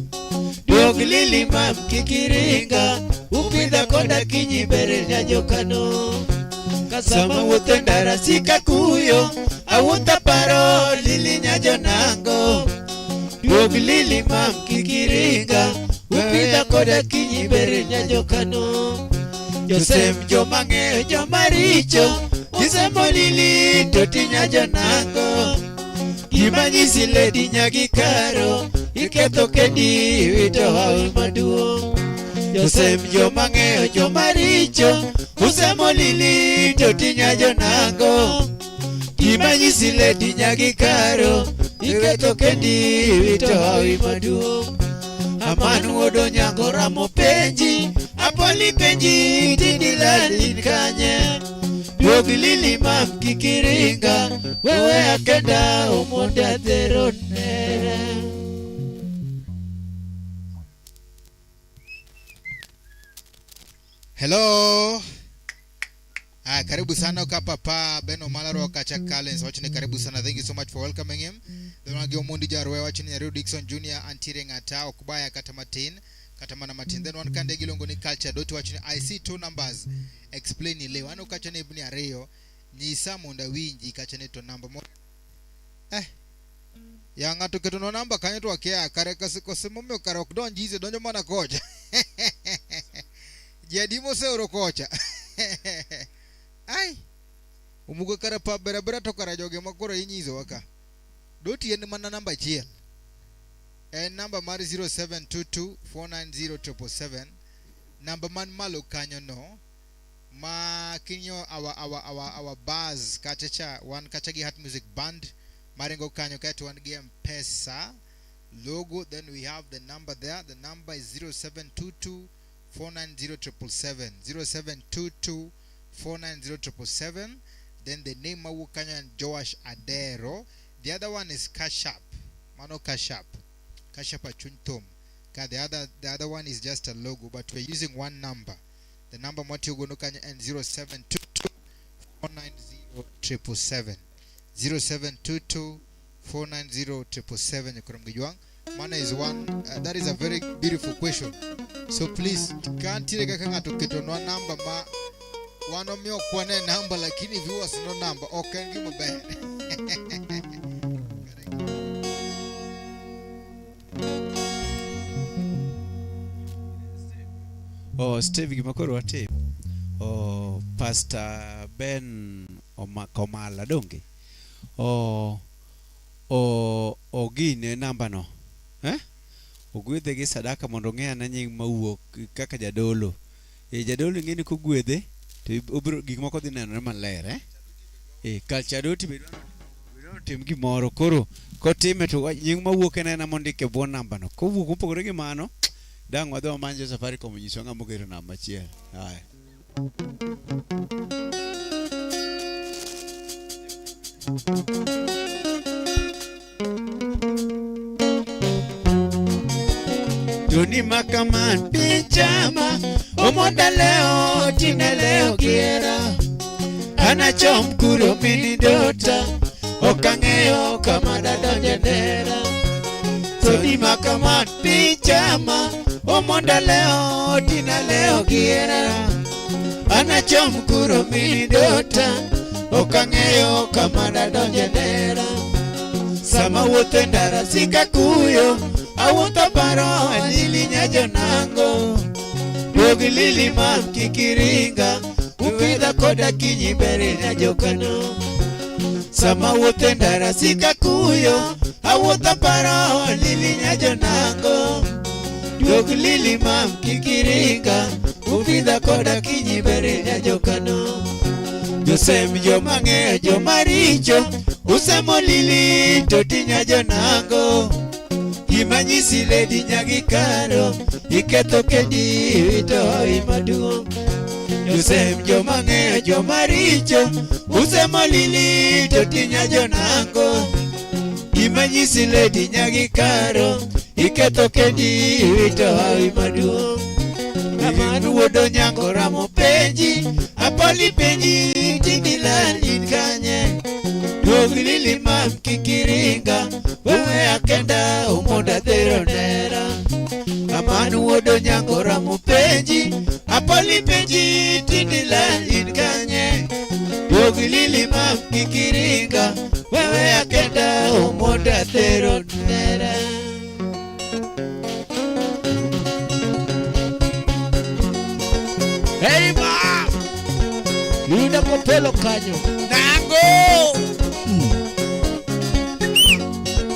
Doglili mam kikiringa upida koda kinyibere nyajokano kasama wote ndara sika kuyo awota paro lili nyajonango Doglili mam kikiringa upida koda kinyibere nyajokano Josem jomange jomaricho Jisemo lili toti nyajonango Kimanyisi ledi nyagikaro Iketo kendi wito hawe maduo Josem jomangeyo jomaricho Usemo lili totinya jonango Kimanyisi ledi nyagikaro Iketo kendi wito hawe maduo Amanu odo nyango ramo penji Apoli penji tindilali kanye Dogilili mam kikiringa wewe akenda umonda dheronera. Hello. Karibu sana ukapapa Beno Malaro Kacha Collins watching karibu sana. Thank you so much for welcoming him. Then wagio Mundi Jarwe watching Rio Dixon Jr. Antiring Ata Okubaya Katamatin Katamana Martin. Then one Kande Gilongo ni culture dot watching. I see two numbers explain leo. Ano kacha ne ibuni areo ni Samunda winji kacha ne to number mo. Ya ngato keto no number kanya to akia kare kosimume karok don jize donjo mana koja. Jadimo se urokocha. Ai umugo kara pa berabera to kara joge makoro inyizo waka doti yen mana namba chiel en namba mar 0722490777 namba man malo kanyo no ma kinyo our buzz kachacha one kachagi hat music band marengo kanyo kati one game pesa logo. Then we have the number there. The number is 0722490777 0722490777. Then the name Mawukanya and Joash Adero. The other one is Kashap. Mano Kashap. Kashap Achuntom. The other one is just a logo, but we're using one number. The number Matiugonokanya and 0722490777. 0722490777. Mana is one. That is a very beautiful question. So please, can't take a number ma. One of me kwane number lakini viewers no number. Okay, give me back. Steve Gimakoro ate. Pastor Ben Omakomala donge. Gine number no. Ogwedhe gi sadaka mondo ng'e na nying mawuok kaka jadolo. Jadolo ng'eni kogwedhe to obro gik moko dhi nenore maler culture doti bedo tim gimoro koro kotime to nying mawuok en mondike bwo namba no kowuok mopogore gi mano dang wadho manjo Safaricom nyiso ng'ama ogero namba achiel. Haya Doni makaman pijama omoda leo tine leo kiera anachom kuro mini dota okang'eyo kama dadonje dera. Doni makaman pijama omoda leo tine leo kiera anachom kuro mini dota okang'eyo kama dadonje dera. Sama wuotho ndara sika kuyo awuotho paro alili nyajo nango Dogilili mam kikiringa upidha koda kinyi beri nyajo kano. Sama wuotho ndara sika kuyo awuotho paro alili nyajo nango Dogilili mam kikiringa upidha koda kinyi beri nyajo kano. Josem jomang'eyo jomaricho usemo lili totinya jonango Imanyisi lady nyagi karo iketho kedi wito imaduong. Josem jomang'eyo jomaricho usemo lili totinya jonango Imanyisi lady nyagi karo iketho kedi wito imaduong. Amanu wodo nyango ramo penji apoli penji tinilal inkanye Dogilili mam kikiringa wewe akenda umonda dheronera. Amanu wodo nyango ramo penji apoli penji tinilal inkanye Dogilili mam kikiringa wewe akenda umonda dheronera. Hey ma Yuda kopelo kanyo Nango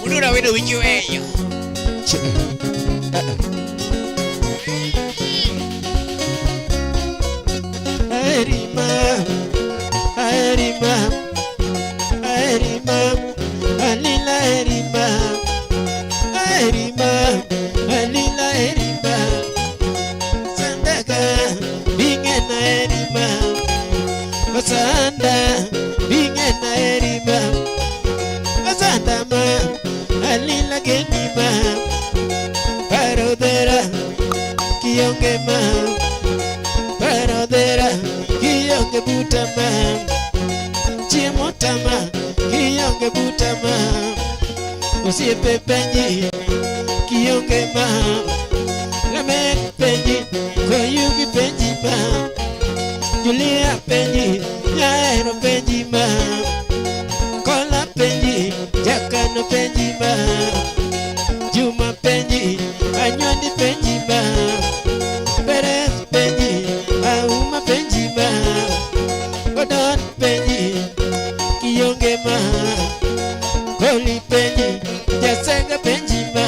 Unura wedo winyo eyo Aerima Aerima Aerima Alila Aerima Aerima Alila Aerima Sandaka Bingena Aerima Masanda ma chiemo tama kionge buta ma osiepe penji kionge ma Lamek penji koyugi penji ma Julia penji Yaero penji ma Kola penji Jakano penji ma Juma penji Anywani penji ma Perez penji Auma penji ma Godon penji Kiyonge ma Koli penji Jasenga penji ma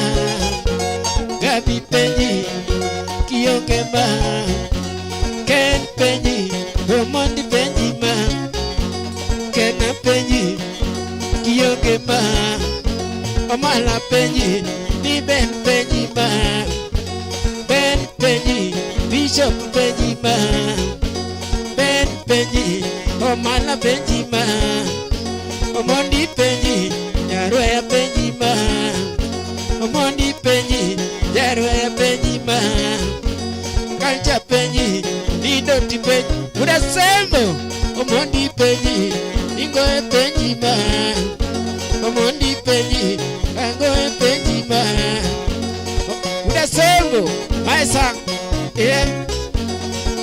Gabi penji Kiyonge ma Ken penji Omondi penji ma Kena penji Kiyonge ma Omala penji Ni Ben penji ma Ben penji Bishop penji ma Ben penji Omala penji ma Omondi penji Nyaroya penji ma Omondi penji Nyaroya penji ma Kalcha penji Nidoti penji Udasembo Omondi penji Ingoe penji ma Omondi penji Angoe penji ma Udasembo Maisa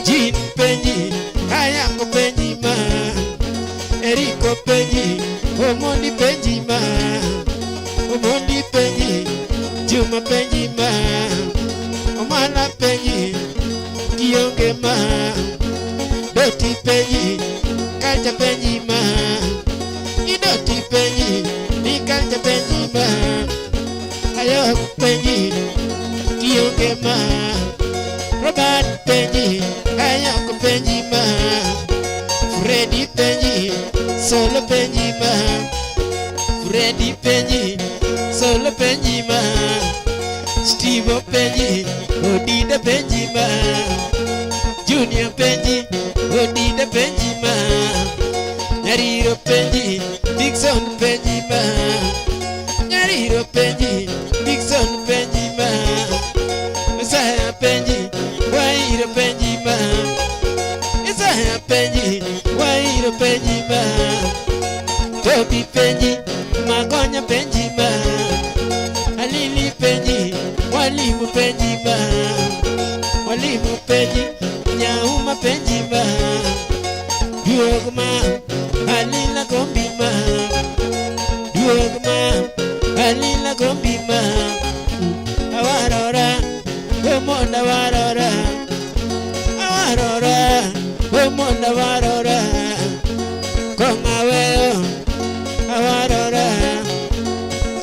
Jin penji Ayango penji ma Eriko penji Omondi penji ma Omondi penji Juma penji ma Omala penji Kiyonge ma Doti penji Kalcha penji ma Idoti penji Ni kalcha penji ma Ayok penji Kiyonge ma Robert penji Ayok penji ma Freddy penji Solo penji ma Freddy penji Solo penji ma Steve penji Odida penji ma Junior penji Odida penji ma Nyariro penji Dixon penji ma Nyariro penji Dixon penji ma Isaiah penji Wairo penji ma Isaiah penji Wairo penji ma Toby penji Magonya penji ma Alili penji Walimu penji ma Walimu penji Nyauma penji ma Duogma Alila gombi ma Duogma Alila gombi ma Awarora Omonda warora Awarora Omonda warora Konga weo Awarora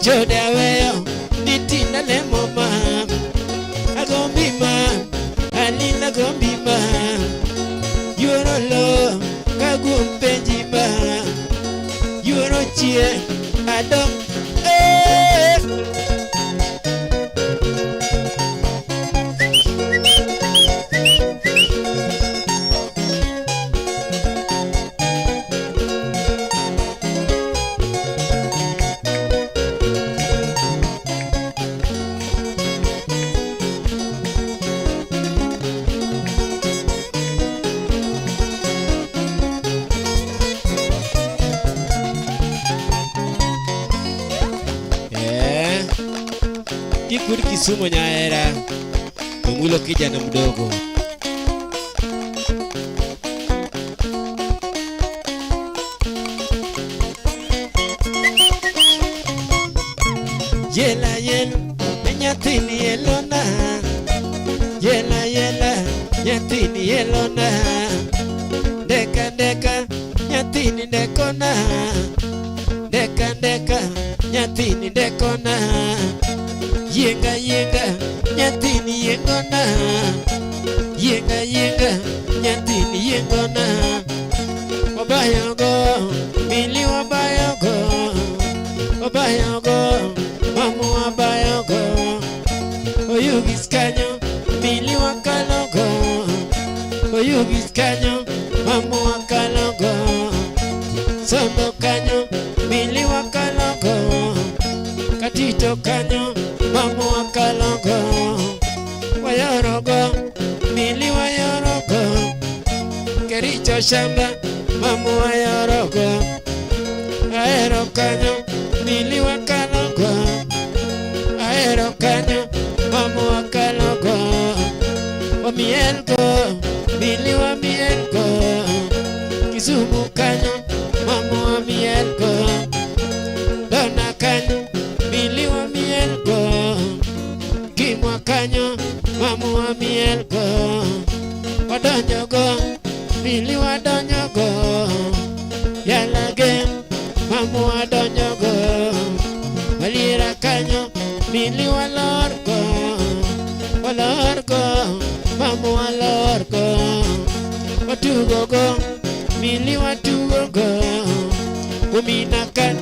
Jode weo Nitina lemo ma Agombi ma Alila gombi ma Yorolo Kagum penji ma Yoro chie Adom Kikuri Kisumu Nyaera Mumulo kijana mdogo Yela yela Nyatini yelona Yela yela Nyatini yelona Deka deka Nyatini dekona Deka deka Nyatini dekona Yenga yenga Nyatini yengona Yenga yenga Nyatini yengona Wabayogo Mili wabayogo Wabayogo Mamu wabayogo Oyugis kanyo Mili wakalogo Oyugis kanyo Mamu wakalogo Sondo kanyo Mili wakalogo Katito kanyo Mamu wakalogo Wayorogo Mili wayorogo Kericho shamba mamua yorogo aero kanyo miliwa kalogo aero kanyo mamua kalogo wamielgo miliwa mielgo Kisumu kanyo mamua mielgo dona kanyo miliwa mielgo Kimwa kanyo mamua mielgo wadonjogo miliwa donjogo Yalage mamua donjogo Walira kanyo miliwa lorgo Walorgo mamua lorgo Watugogo miliwa tugogo Uminakan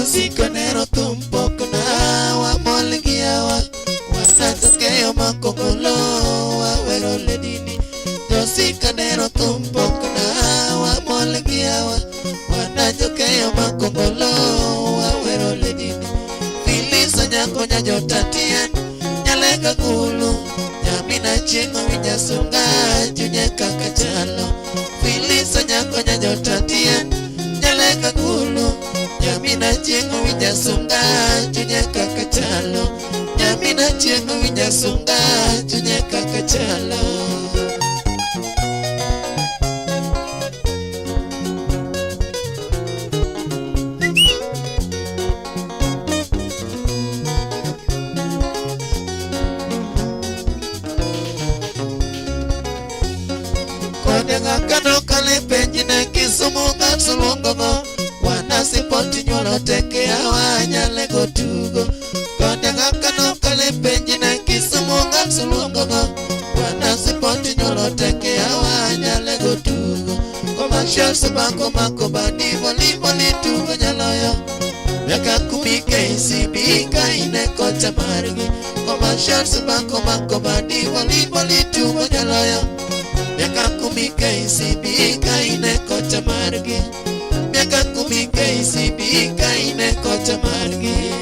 Sikonero tumpok na wa molgiawa wanatokeo makongolo wa wero ledini Sikonero tumpok na wa molgiawa wanatokeo makongolo wa wero ledini Filisa nyako nyajotatian nyalega gulu nyamina chingo winyasunga junye kakachalo Filisa nyako nyajotatian nyalega gulu Nyamina chengo winyasunga junye kakachalo Nyamina chengo winyasunga junye kakachalo Kode ngakano kale penji na Kisumu ngapsulungogo Wanasipoti nyolo teke awanyale gotugo Kode ngakano kale penji na Kisumu ngapsulungogo Wanasipoti nyolo teke awanyale gotugo Commercial sabako mako badi volleyball tugo nyaloyo Miaka 10 KCB kaine kocha marigi Commercial sabako mako badi volleyball tugo nyaloyo Miaka 10 KCB kaine kocha marigi Miaka 10 KCB kaine kocha marigi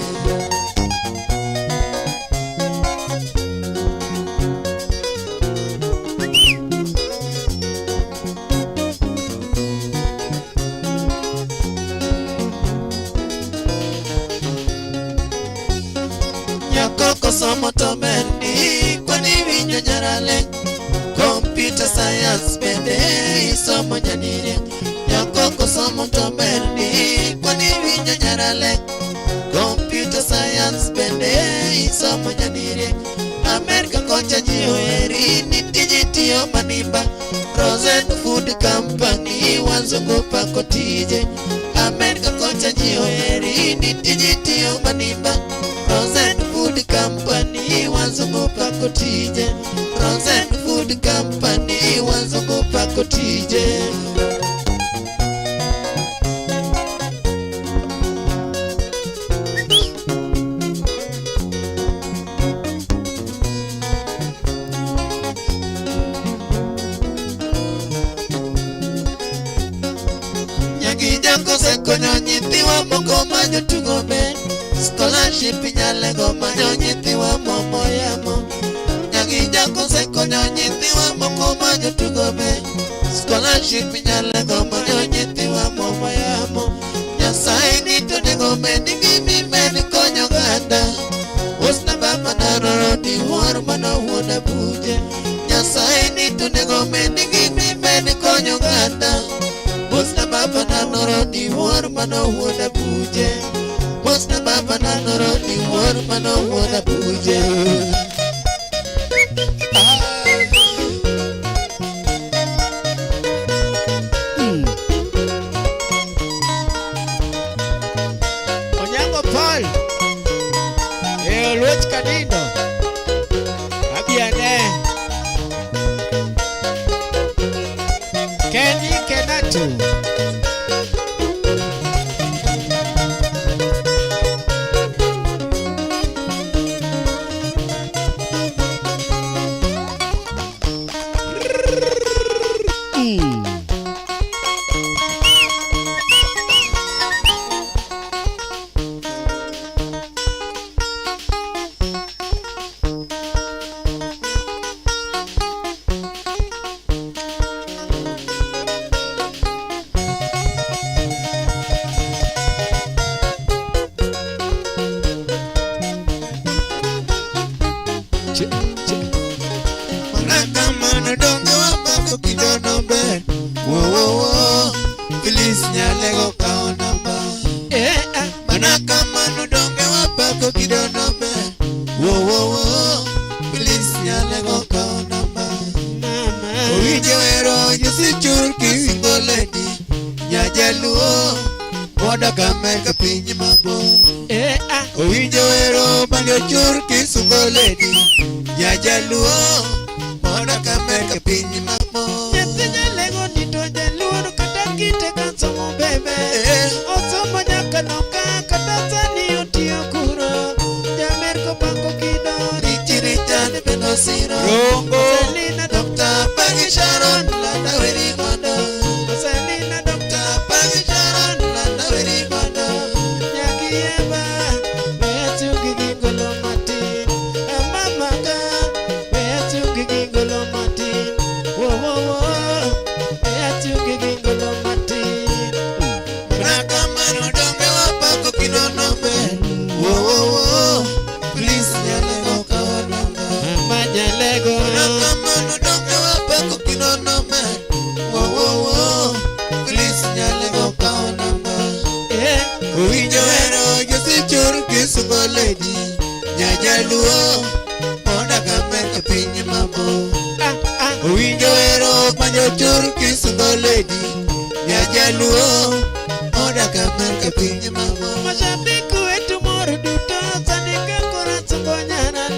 Nyako kosomo tomendi kwani winyo nyarale Computer science bende isomo nyanire Nyako kosomo tomendi kwani winyo nyarale Computer science bende isomo nyanire America kocha jioeri nitijitio manimba Rosen Food Company wanzungu pako tije America kocha jioeri nitijitio manimba Rosen Food Company wanzungu pako tije Rosen Food Company wanzungu pako tije Nyako sekonyo nyithiwa moko manyo tugo ben Scholarship nyalego manyo nyithiwa momo yamo Nyako sekonyo nyithiwa moko manyo tugo ben Scholarship nyalego manyo nyithiwa momo yamo Nyasaye nito nego meni gimi meni konyo ganda Usna baba naroro di war mano wona buje Nyasaye nito nego meni gimi meni konyo ganda Usna baba naroro nanoro ni wuor mano wuoda buje. Mosna baba nanoro ni wuor mano wuoda buje. Onyango Paul Oluoch Kadindo Abiane Kenny Kenatu Manakamano donge wapako kidono ben. Wo please nyalego kao namba. Manakamano donge wapako kidono ben. Wo please nyalego kao namba. Owinjo ero nyisi churki wingo lady. Nyajaluo moda kameka pinyi mabor. Owinjo ero banjo churki sungo lady. Nyajaluo moda kameka pinyi mabor. Nyathinya lego nito jaluo kata kite kansomo bebe. Osomo nyaka noka kata sani otiyo kuro. Jamerko pango kido Richard Benosiro Selina Dr. Pagi Sharon Landa Weri Gondo Selina Dr. Pagi Sharon Landa Weri Gondo Nyaki eba Betu gigingolo matin Amamaga Betu gigingolo matin Wo Betu gigingolo matin Manakamano donge wapako kinono ben. Wo please nyalego kao namba. Majalego Manakamano donge wapako kinono ben. Wo please nyalego kao namba. Owinjo ero nyisi churki sungo lady. Nyajaluo moda kameka pinyi mabor. Owinjo ero panjo churki sungo lady. Nyajaluo moda kameka pinyi mabor. Mashabiki wetu moro duto sani kakora sungo nyana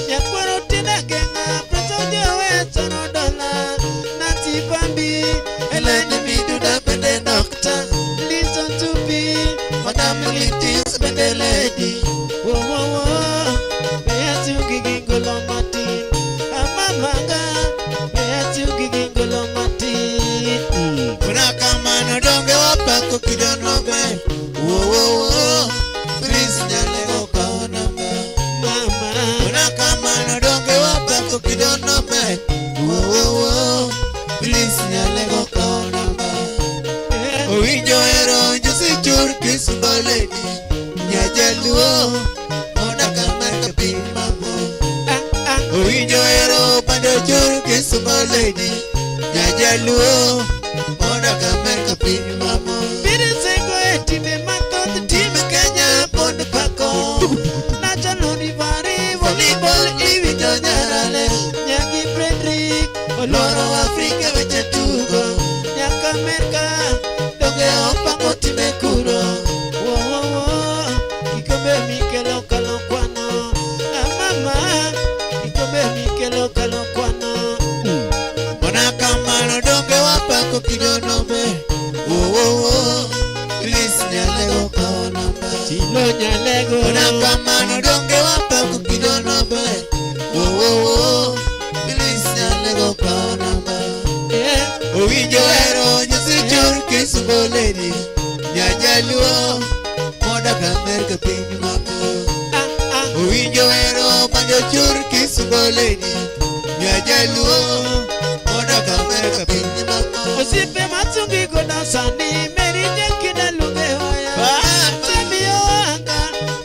Nyakwaro tina genga preso jowe sono dola Nancy Bambi Eleni Miduda bende doctor. Listen to me Madam Litis bende lady. Wo Beatu gigingolo matin Amamaga Beatu gigingolo matin Manakamano donge wapako kidono ben. Wo please nyalego kao namba. Mama Manakamano donge wapako kidono ben. Wo please nyalego kao namba. Owinjo ero nyisi churki sungo lady. Nyajaluo moda kameka pinyi mabor. Owinjo ero panjo churki sungo lady. Nyajaluo moda kameka pinyi mabor. Biri sego etime mathoth time Kenya pod pako National Rivalry Volleyball Iwinjo nyarale Nyaki Frederick Oloro Afrika weche tugo. Nyaka Amerika Donge opango time kuro. Wo Kikombe mikelo kalo kwano Mama Kikombe mikelo kalo kwano Manakamano donge wapako kidono ben. Wo please nyalego kao namba. Chilo nyalego Manakamano donge wapako kidono ben. Wo please nyalego kao namba. Owinjo ero nyisi churki sungo lady. Nyajaluo moda kameka pinyi mabor. Owinjo ero panjo churki sungo lady. Nyajaluo moda kameka pinyi mabor. Osipe matungi goda sani Meri nyakina lunge hoya Chimio anga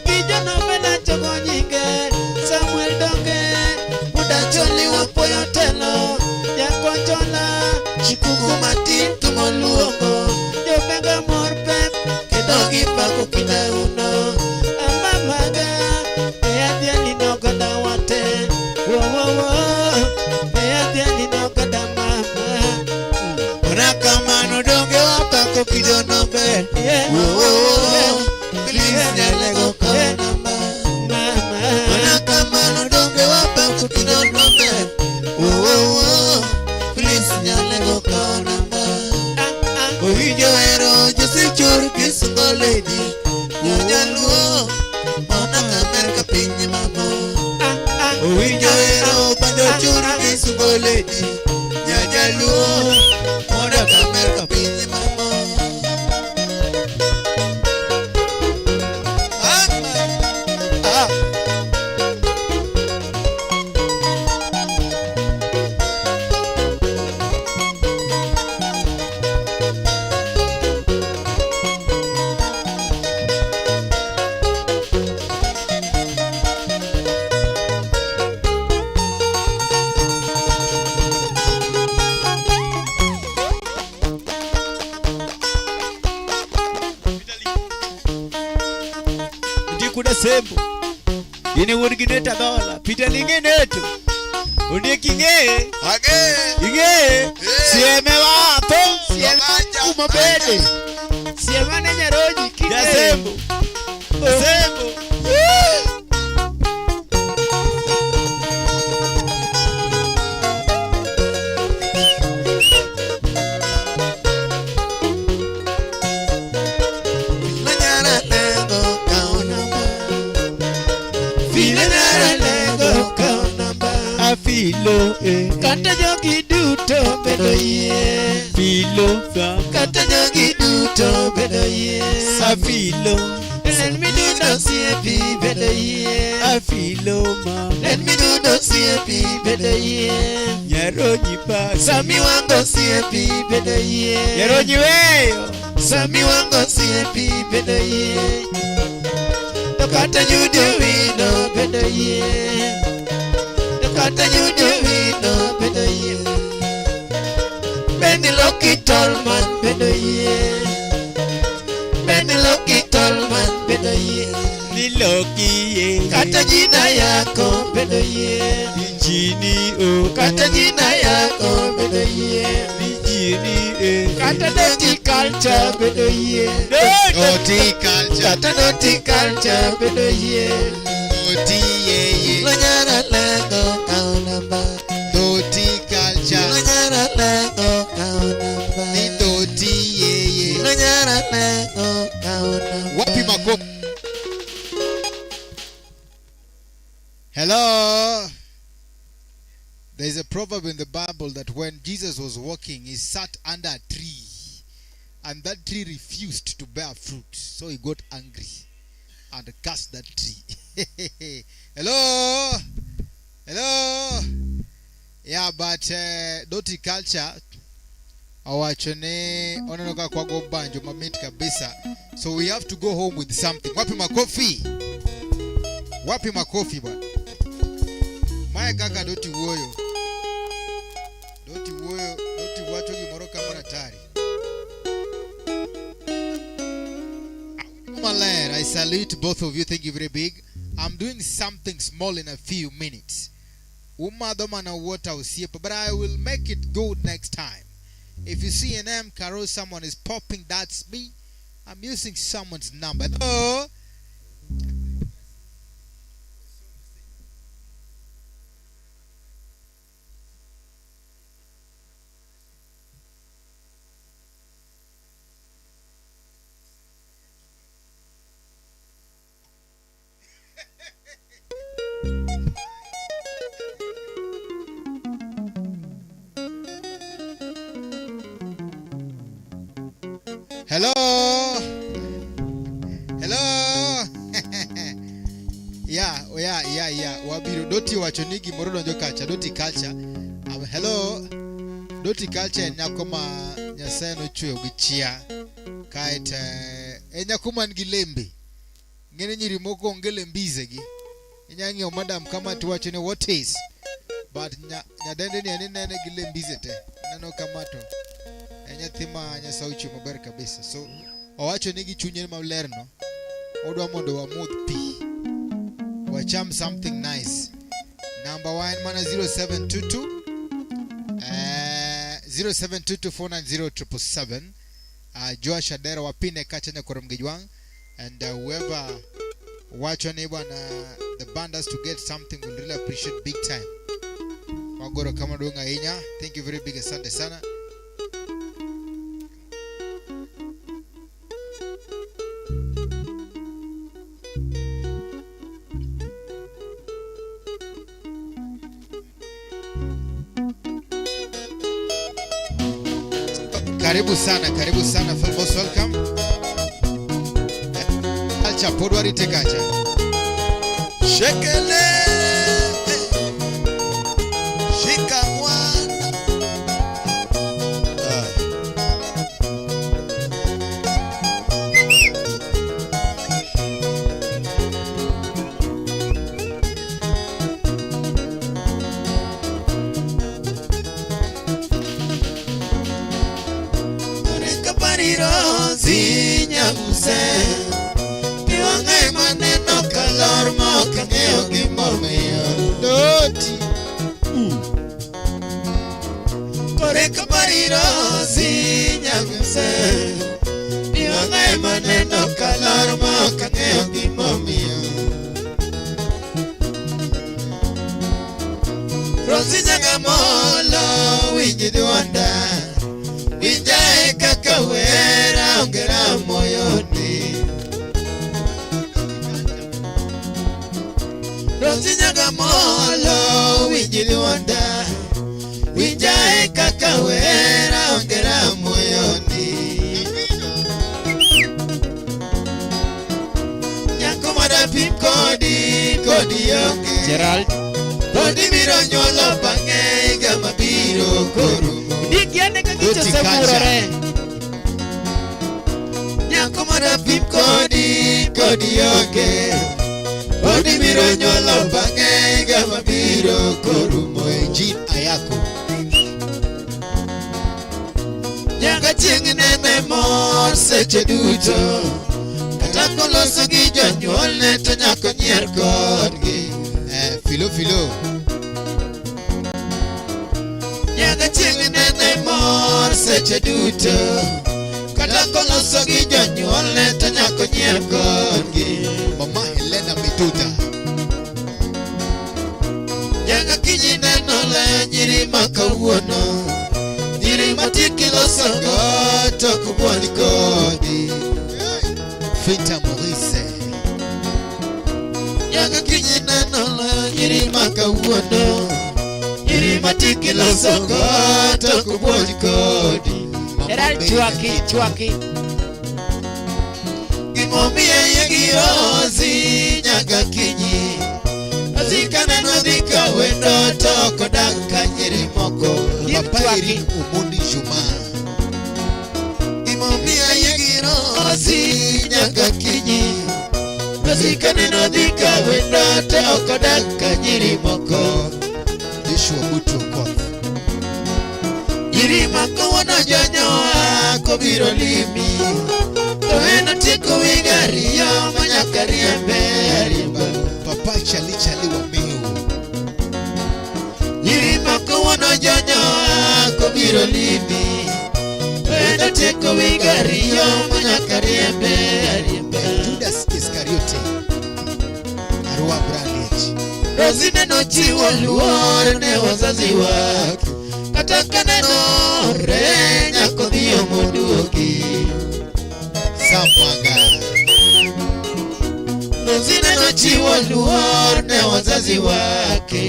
Kijano mena chogo nyinge Samuel Donge Muda choli wapoyo telo Yako chola Chikuku matin tumoluongo. Jobenga kamano donge wapako kidono ber. Please nyale go kaw namba. Mana kamano donge wapako kidono ber. Please nyale go kaw namba. Owinjo hero Jose chor kisungo lady. Nyaluo mana kamer ka pinye mamo. Owinjo hero bando chor kisungo lady. Nyaluo mana kamer ka pinye mamo. Kuda sembo ini wurgineta dola Peter lingeneto Unie kinge Inge Sieme wapo Sieme umabede Sieme na nyaroji kinge Ya sembo Sembo Filo kata jogi duto bedo yie. Filo kata jogi duto bedo yie. Afilo let me do the CP bedo yie. Afilo ma let me do the CP bedo yie. Nyaronyi pa Sami wango CP bedo yie. Nyaronyi weyo Sami wango CP bedo yie. Kata judo wino bedo yie. Kata judo wino bedo yie. Benny Loki Tolman bedo yie. Benny Loki Tolman bedo yie. Ni Loki ye. Kata jina yako bedo yie. Ni jini o. Kata jina yako bedo yie. Ni jini kata dirty culture bedo yie. Dirty culture. Kata dirty culture bedo yie. Dirty ye. Lanyara lego kaunamba. Dirty culture. Lanyara lego kaunamba. Ni dirty ye. Lanyara lego kaunamba. Wapi makofi? Hello. There is a proverb in the Bible that when Jesus was walking, he sat under a tree, and that tree refused to bear fruit, so he got angry and cursed that tree. Hello. Hello. Yeah, but dirty culture awachone ononoka kwa go banjo mamit kabisa. So we have to go home with something. Wapi makofi? Wapi makofi bwana? Mae kaka doti woyo. Doti woyo, doti wacho gimoro kamora tari. Malay, I salute both of you. Thank you very big. I'm doing something small in a few minutes. Umadomana water usiepa, but I will make it good next time. If you see an M Carol, someone is popping, that's me. I'm using someone's number. Oh. Hello. Hello. Yeah. Wabiro doti wachonigi morodo njo kacha doti culture. Hello. Doti culture nyakoma nyaseno chwe ugichia. Kaita nyakoma ngilembe. Ngene nyiri moko ngelembize gi. Nyangi o madam kama tuwachone what is. But nyadende ni anene gilembize te. Nano kamato. Nyathima nyasauchi maber kabisa. So owacho nigi chunye malerno. Odwa mondo wamuth pi. Wacham something nice. Number 1 mana 0722 0722490777. Josh Adera wapine kachanya koromgejwang, and whoever watch on the banders to get something, will really appreciate big time. Wagoro kama dunga inya, thank you very big, asante sana. Karibu sana, most welcome. Acha podwari tekacha. Shekele shika mwana. Kureka pariro zinyaguse. Kiwangai maneno kalor mo kangeo gimomiyo doti. Koreka pariro zinyaguse. Kiwangai maneno kalor mo kangeo gimomiyo. Rosi nyagamolo winji duonda. Winjae kaka wera ongera moyoni. Rosi nyagamolo winji duonda. Winjae kaka wera ongera moyoni. Nyako madapim kodi yonge Gerald Kodi biro nyolo bange gama biro korumo. dikiane ka gicho semurore Nyako madapim kodi yonge Kodi biro nyolo bange gama biro korumo. Jin ayako. Nyaka chieng' nene mor seche duto. Kata koloso gi jonyuolne to nyako nyier kodgi. Filo. Nyaka chieng' nene mor seche duto. Kata koloso gi jonyuolne to nyako nyier kodgi. Mama Helena Mituta. Nyaka kinyi neno le nyiri makawuono. Nyiri matiki loso go to kubuoni kodi. Finta Maurice. Nyaka kinyi neno le nyiri makawuono. Nyiri matiki loso go to kubuoni kodi. Gerald chwaki Gimomiyo yegi ozi nyaka kinyi. Azika neno dhika wendo to kodak ka nyiri moko. Papa Irene Omondi Juma. Gimomiyo yegi ozi nyaka kinyi. Azika neno dhika wendo to kodak ka nyiri moko. Joshua Butu Okoth. Nyiri mako wana janyoa kobiro limi. To eno tieko wigariyo manyaka riembe riemba. Papa Chali wa Miu. Nyiri mako wana janyoa kobiro limi. To eno tieko wigariyo manyaka riembe riemba. Judas Iscariote. Arua Brandage. Rosine nochiwo luor ne wazazi wake. Kata kanenore nyako dhiyo moduoki. Samwanga. Rosine nochiwo luor ne wazazi wake.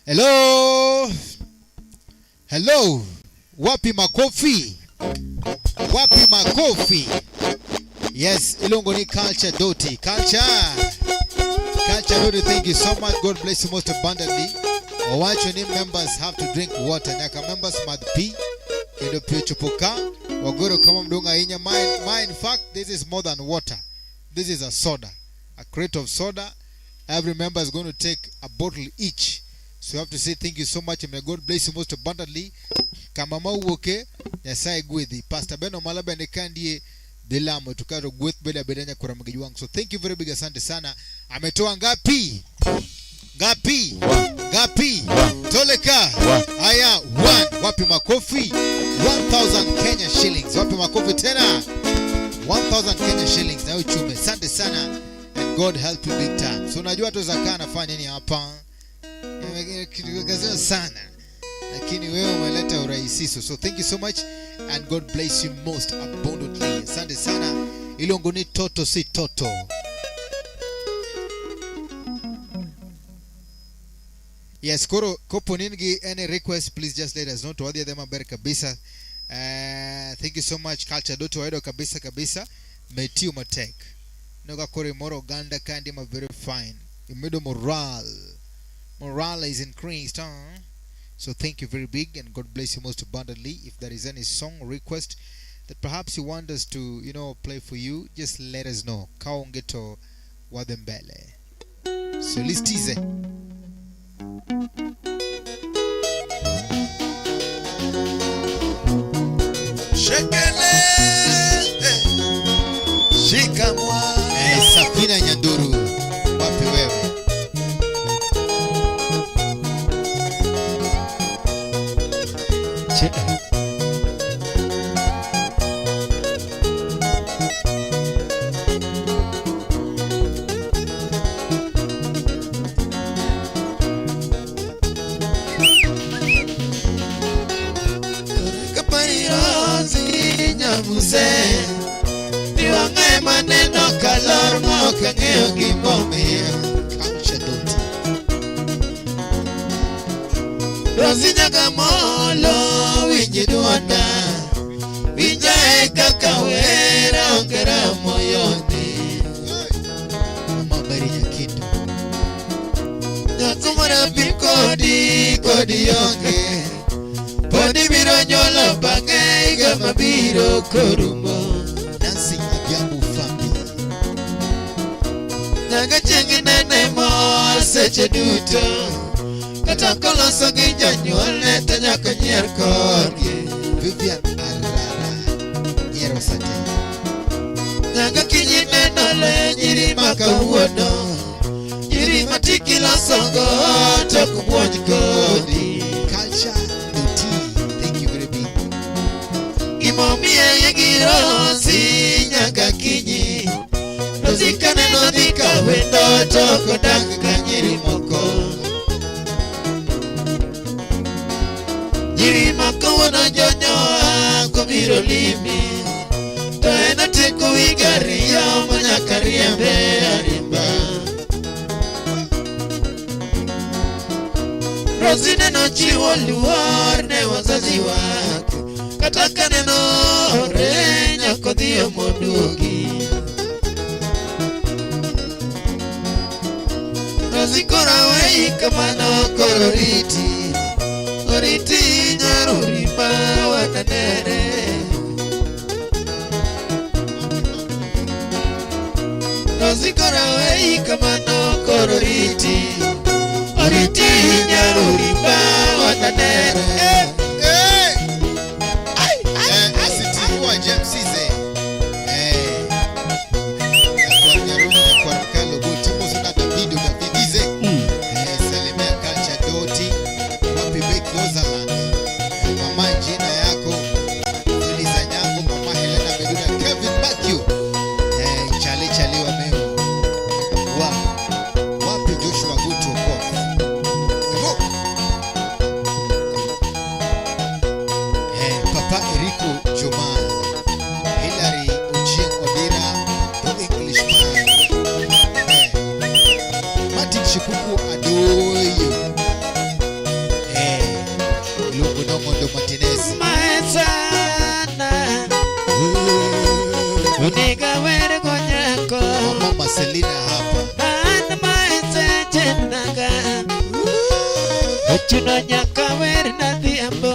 Hello. Wapi makofi? Yes, Ilongo ni culture doti. Culture doti, thank you so much. God bless you most abundantly. Owacho ni members have to drink water. Nyaka members must pee. Kendo pio chupoka. Wagoro kama mdunga inya. In fact, this is more than water. This is a soda. A crate of soda. Every member is going to take a bottle each. So you have to say thank you so much, and may God bless you most abundantly. Kama mauoke, Nyasaye gwedhi. Pastor Beno Malabe nekandie Dilamo tukaro gweth bela bedanya kwa Ramogi Jwang. So thank you very big, asante sana. Ametoa ngapi? Toleka. Haya, 1. Wapi makofi? 1000 Kenya shillings. Wapi makofi tena? 1000 Kenya shillings na uchume. Asante sana. And God help you big time. So unajua tu Zaka anafanya nini hapa? Kitu sana. Lakini wewe umeleta urahisisho. So thank you so much and God bless you most abundantly. Asante sana. Ilongo ni toto si toto. Yes, kopo ningi any request, please just let us know. Tuwadia them ambere kabisa. Thank you so much Culture Doto waedo kabisa. Metiu Matek. Noga kore moro Uganda kandi ma very fine. Imedo morale is increased, huh? So thank you very big and God bless you most abundantly. If there is any song request that perhaps you want us to, play for you, just let us know. Kaongeto wadembele. So listize. Shekele Shikamwa Safina Nyanduru. Wapi wewe? Niwangae maneno kalor moka ngeo gimomia Culture Doto. Rosi nyaga molo winji duonda Winjae kaka wera ongera moyoni Mambari Nyakindo. Nyakumara kodi yonge Podi biro nyolo bange iga mabiro korumo Nancy Abiambu family. Naga chengi nene mor seche duto Kata koloso gi janyuolne to nyaka nyier korgi Vivian Arara. Nyero sate. Naga kinyi neno le nyiri makawuono Nyiri matiki losogo to kumwony kodi Culture Doto. Thank you very big. Gimomiye yegirosi nyaka kinyi Rosi kaneno dhika wendo to kodak ka nyiri moko Nyiri makawuono jonyoa kubiro limi To ena teko wigariyo manyaka riembe arimba Rosi neno chiwo luor ne wazazi wake Kata kaneno re nyako dhiyo moduogi Rosi kora wei kamano koro Oriti nyaruri ma wananere Rosi kora wei kamano koro Oriti nyaruri ma wananere Asitiwa James Size. Kwa Nyaruni kwa Mkalo Goti Musu na Davido Davidize. Salimia Culture Doti. Wapi Becky Ozaland. Mama jina yako. Filiza Nyango. Mama Helena Beduna. Kevin Bakio. Chali wa meo. Wapi Joshua Guto kwa. Papa Eriko Joma. Hilary Ochieng Odira. The Englishman. Martin Shikuku Adoyo. Lungu Nomondo Martinez. Maesana Uniga were gonyako Mama Marcelina hapa. An maese chenaga Ochuno nyaka were na dhiambo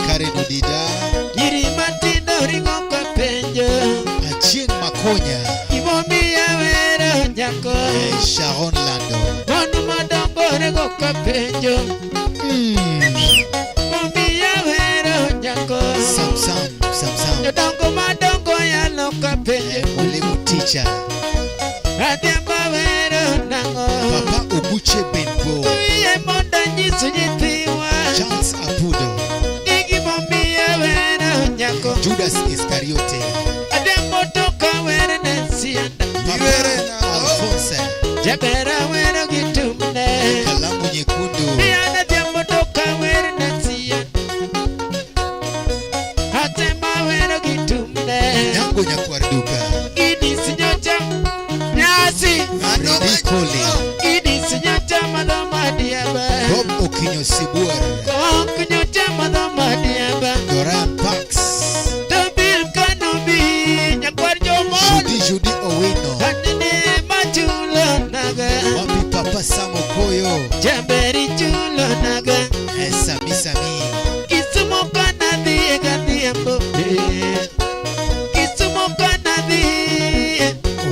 Karen Odida. Nyiri matindo ringo kwa penjo Achieng Makonya. Imomiya were nyako Sharon Lando. Monu madongo ringo kwa penjo Imomiya were nyako Samsam. Jodongo madongo yalo kwa penjo Ogucha. Adhiambo wero nango. Papa Oguche Benbo. Kuye monda nyisu nyithiwa. Charles Apudo. Igi momiye wero nyako. Judas Iscariote. Adhiambo toka wero nesianda. Papa Alphonse. Jabera wero gitumne. Kalamu nyekundu. Diana Adhiambo toka wero nesianda. Atema wero gitumne. Nyango Nyakwarduka. Idi sinyocha nyasi. Freddy Cole. Idi sinyocha maloma diaba. Bob Okinyo Sibuar. Kunyocha maloma diaba. Doran Parks. Tobil kanobi nyakwar jomon. Judy Owino. Anene machulo naga. Wapi Papa Samokoyo. Jamberi chulo naga. Sami. Kisumo kanadhi Adhiambo. Kisumo kanadhi.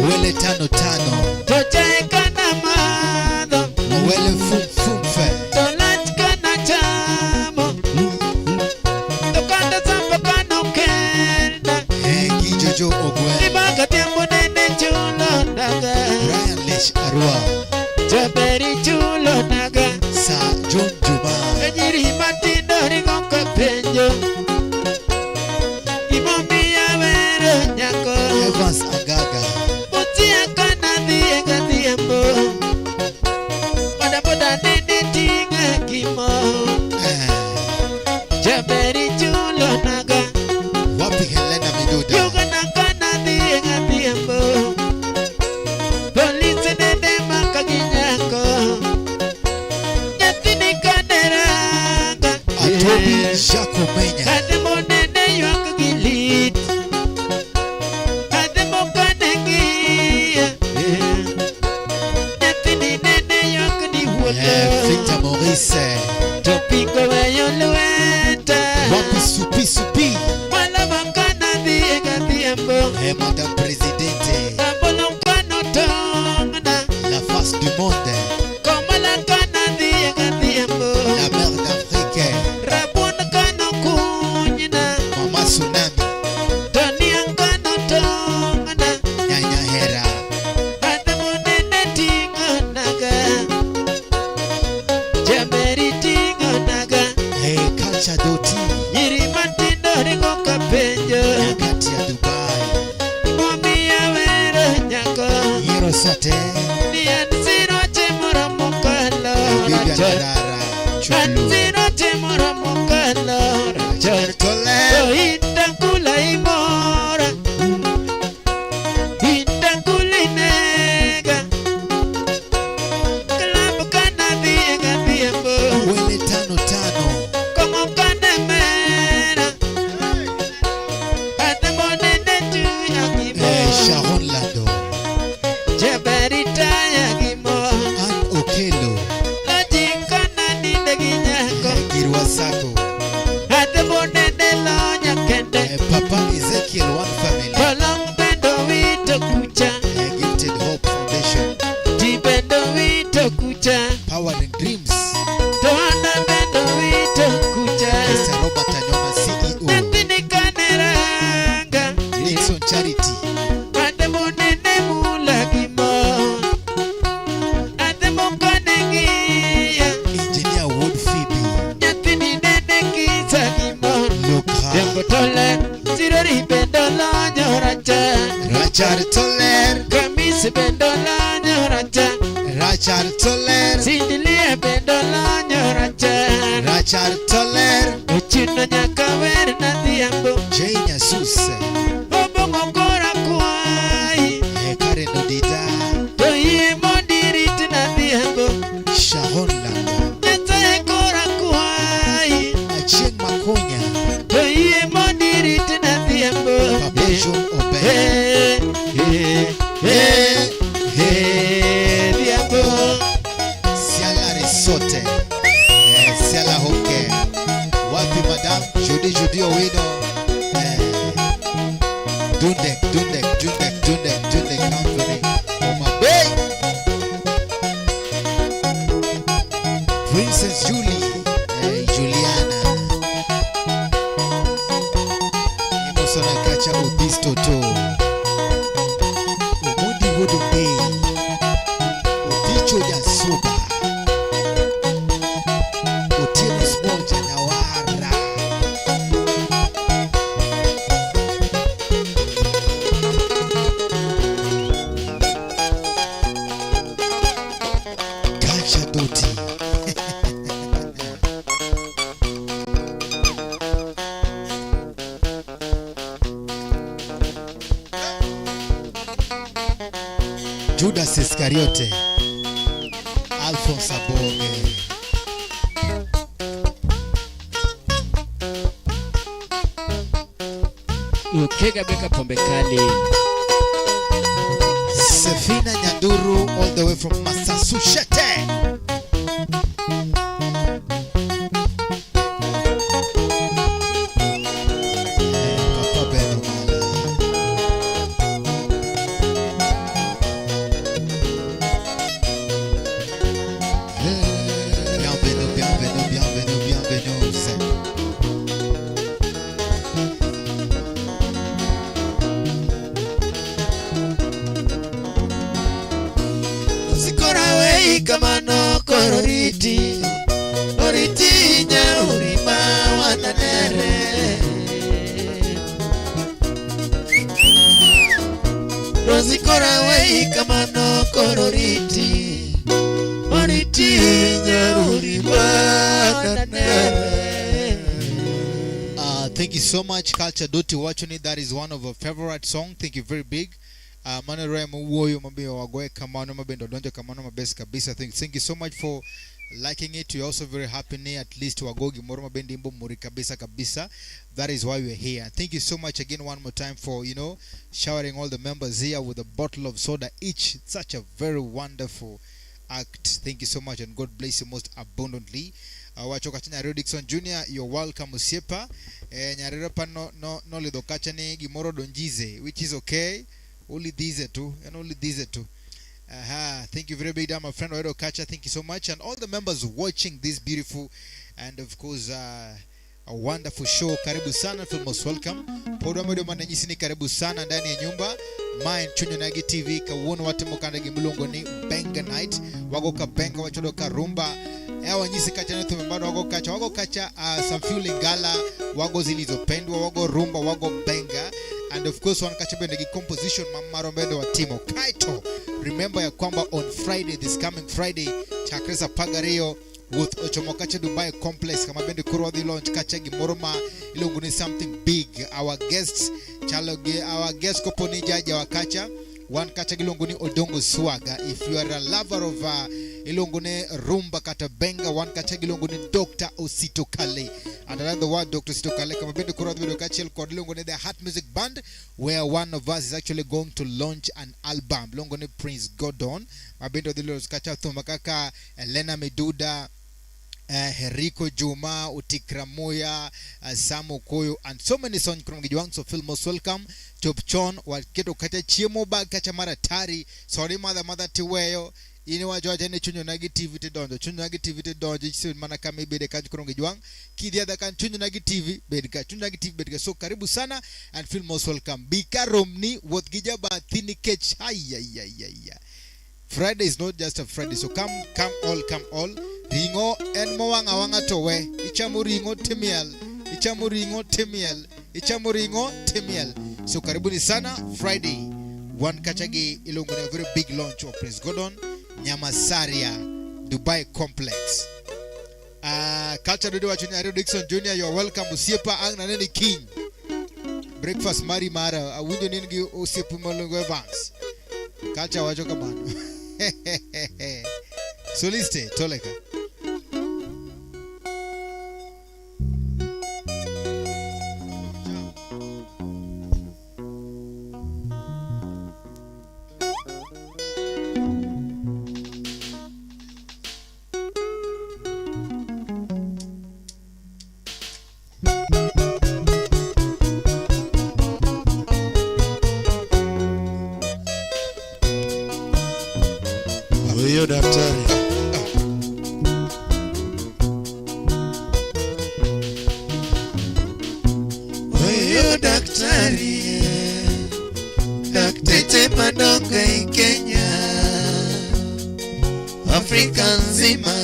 Wele 5-5. Tocha ekana madho. Wele Fumfe. Tolach kana chamo. Tokanda sampo kano kenda. Gijojo Ogwe. Ibaga Adhiambo nene chulo naga. Brian Lech Arua. Jaberi chulo naga. Sa John Juma. Ejiri matindo ringo ka penjo. Imomiya wero nyako. Evans Agaga. Mutia kanadhi Adhiambo. Boda nene tinga kimo. Jaberi chulo naga. Wapi Helena Midoda. Yugana kanadhi Adhiambo. Polisi nene makaginyako. Nyathini kaderanga. Atobi Jaco Menya. Adhiambo nene ywak gi lit. Adhiambo kanengiya. Nyathini nene ywak ni wuotho. Victor Maurice. To pingo weyo lweta. Wapi Supi. Malama kanadhi Adhiambo. Madame Presidente. Rabolo kano tongna. La face du monde. Komala kanadhi Adhiambo. La mère d'Afrique. Rabon kano kunyna. Mama Tsunami. Tania kano tongna. Nyanya Hera. Adhiambo nene tingo naga. Jamberi tingo naga. Culture Doti. Nyiri matindo ringo ka penjo. Nyakati ya Dubai. Momiya wero nyako. Hiro Sate. Nian siro temora mokalo. Bibi Rachor. Andarara. An Chulu. siro temora mokalo. Rachor. Tole. To itakula imora. Itakula inega. Klabu kanadhi Adhiambo. Wele 5-5. Como kanemera. Adhiambo nene tuya gimo. Sharon Lando. Jaberi taya gimo. Ann Okelo. Lojikana ninde ginyako. Girwasako. Adhiambo nene lonya kende. Papa Ezekiel One Family. Kolong bendo wito kucha. Gifted Hope Foundation. Ti bendo wito kucha. Powering Dreams. Toana bendo wito kucha. Mr. Robert Anyona CEO. Nyathini kaneranga. Nixon Charity. Adhiambo nene mula gimo. Adhiambo kanengiya. Engineer Wood Phoebe. Nyathini nene kisa gimo. Lokha. Dembo tole. Sirori bendo lonyo rachar. Rachar Toler. Kamisi bendo lonyo rachar. Rachar Toler. Sindilia bendo lonyo rachar. Rachar Toler. Uchino nyaka wer na Adhiambo. Jane Asuse. Obongo kora kwai. Karen Odida. To yie mondirit na Adhiambo. Sharon Lando. Nyasaye kora kwai. Achieng Makonya. To yie mondirit na Adhiambo. Papa John Obey. Adhiambo. Siala Resote. Siala Hoke. Wapi Madame Judy Owino. Dundek Company. Oma Bay. Princess Juliana. Imosona kacha Ubisto to. Judas Iscariote, Alphonse Aboge. Ukega beka pombe kali. Sefina Nyanduru all the way from Massachusetts. Kamano kororiti oriti nya urima wananere Rosi korawe kamano kororiti oriti nya urima wananere. Thank you so much, Culture Doti watching it. That is one of our favorite song. Thank you very big. Manero Muwoyo Mabio Wagoe Kamano Mabendo Donjo Kamano Mabes Kabisa. Thank you so much for liking it. We're also very happy at least to Wagogi Moroma Bendimbo Muri Kabisa Kabisa. That is why we're here. Thank you so much again one more time for showering all the members here with a bottle of soda each. It's such a very wonderful act. Thank you so much and God bless you most abundantly. Wachoka Nyariro Dixon Jr. You're welcome Usiepa. Nyariro pa no lido kacha ni Gimoro Donjize, which is okay. Only these two and only these two. Thank you very big, my friend Waido Kacha. Thank you so much, and all the members watching this beautiful and of course a wonderful show. Karibu sana, feel most welcome. Podo modo mananyisini karibu sana ndani ya nyumba. Mind Chunyonagi TV kawuono wate mokanda gimulongo ni Benga Night. Wago ka benga wachodo ka rumba. Ewa nyisi kacha netu mbado wago kacha some fueling gala. Wago zilizopendwa, wago rumba, wago benga. And of course one kachibendegi composition mamaro mbendo wa timo Kaito. Remember ya kwamba on Friday, this coming Friday, Chakresa Pagario with Ochomokacha Dubai Complex kama bendi kurwa the launch kacha gimoroma ilunguni something big. Our guests koponi jaja wakacha one kacha gilunguni Odongo Swaga. If you are a lover of ilunguni rumba kata benga, one kacha gilunguni Dr. Osito Kale. And another one, Dr. Osito Kale kama bendi kurwa the kacha ilunguni the Heart Music Band, where one of us is actually going to launch an album. Lunguni Prince Gordon mabendo the Lord kacha thumakaka Elena Meduda, Heriko Juma, Utikra Moya, Samu Koyo, and so many songs from Gijuang. So feel most welcome. Chopchon, Waketo Kacha Chiemo Bag Kacha Maratari, sorry mother tiweyo. Inewa Georgia ne Chunyonagi TV te donjo. Chunyonagi TV te donjo. Chisi manaka maybe de kaji kurongi juang. Kidi ada kan Chunyonagi TV bedika. Chunyonagi TV bedika. So karibu sana and feel most welcome. Bika Romni what gijaba thini kech. Friday is not just a Friday. So come all. Ringo en wanga towe. Ichamu ringo temiel. So karibuni sana Friday. One kachagi ilongone a very big launch of Prince Gordon Nyamasaria Dubai Complex. Culture Dudu Nyariro Dixon Jr. You're welcome. Usiepa ang naneni king. Breakfast Mari Mara. Awinjo ningi usiepu molongo Evans. Culture wajoka mano. Soliste Toleka. Huyo daktari daktete madonga Kenya, Afrika nzima,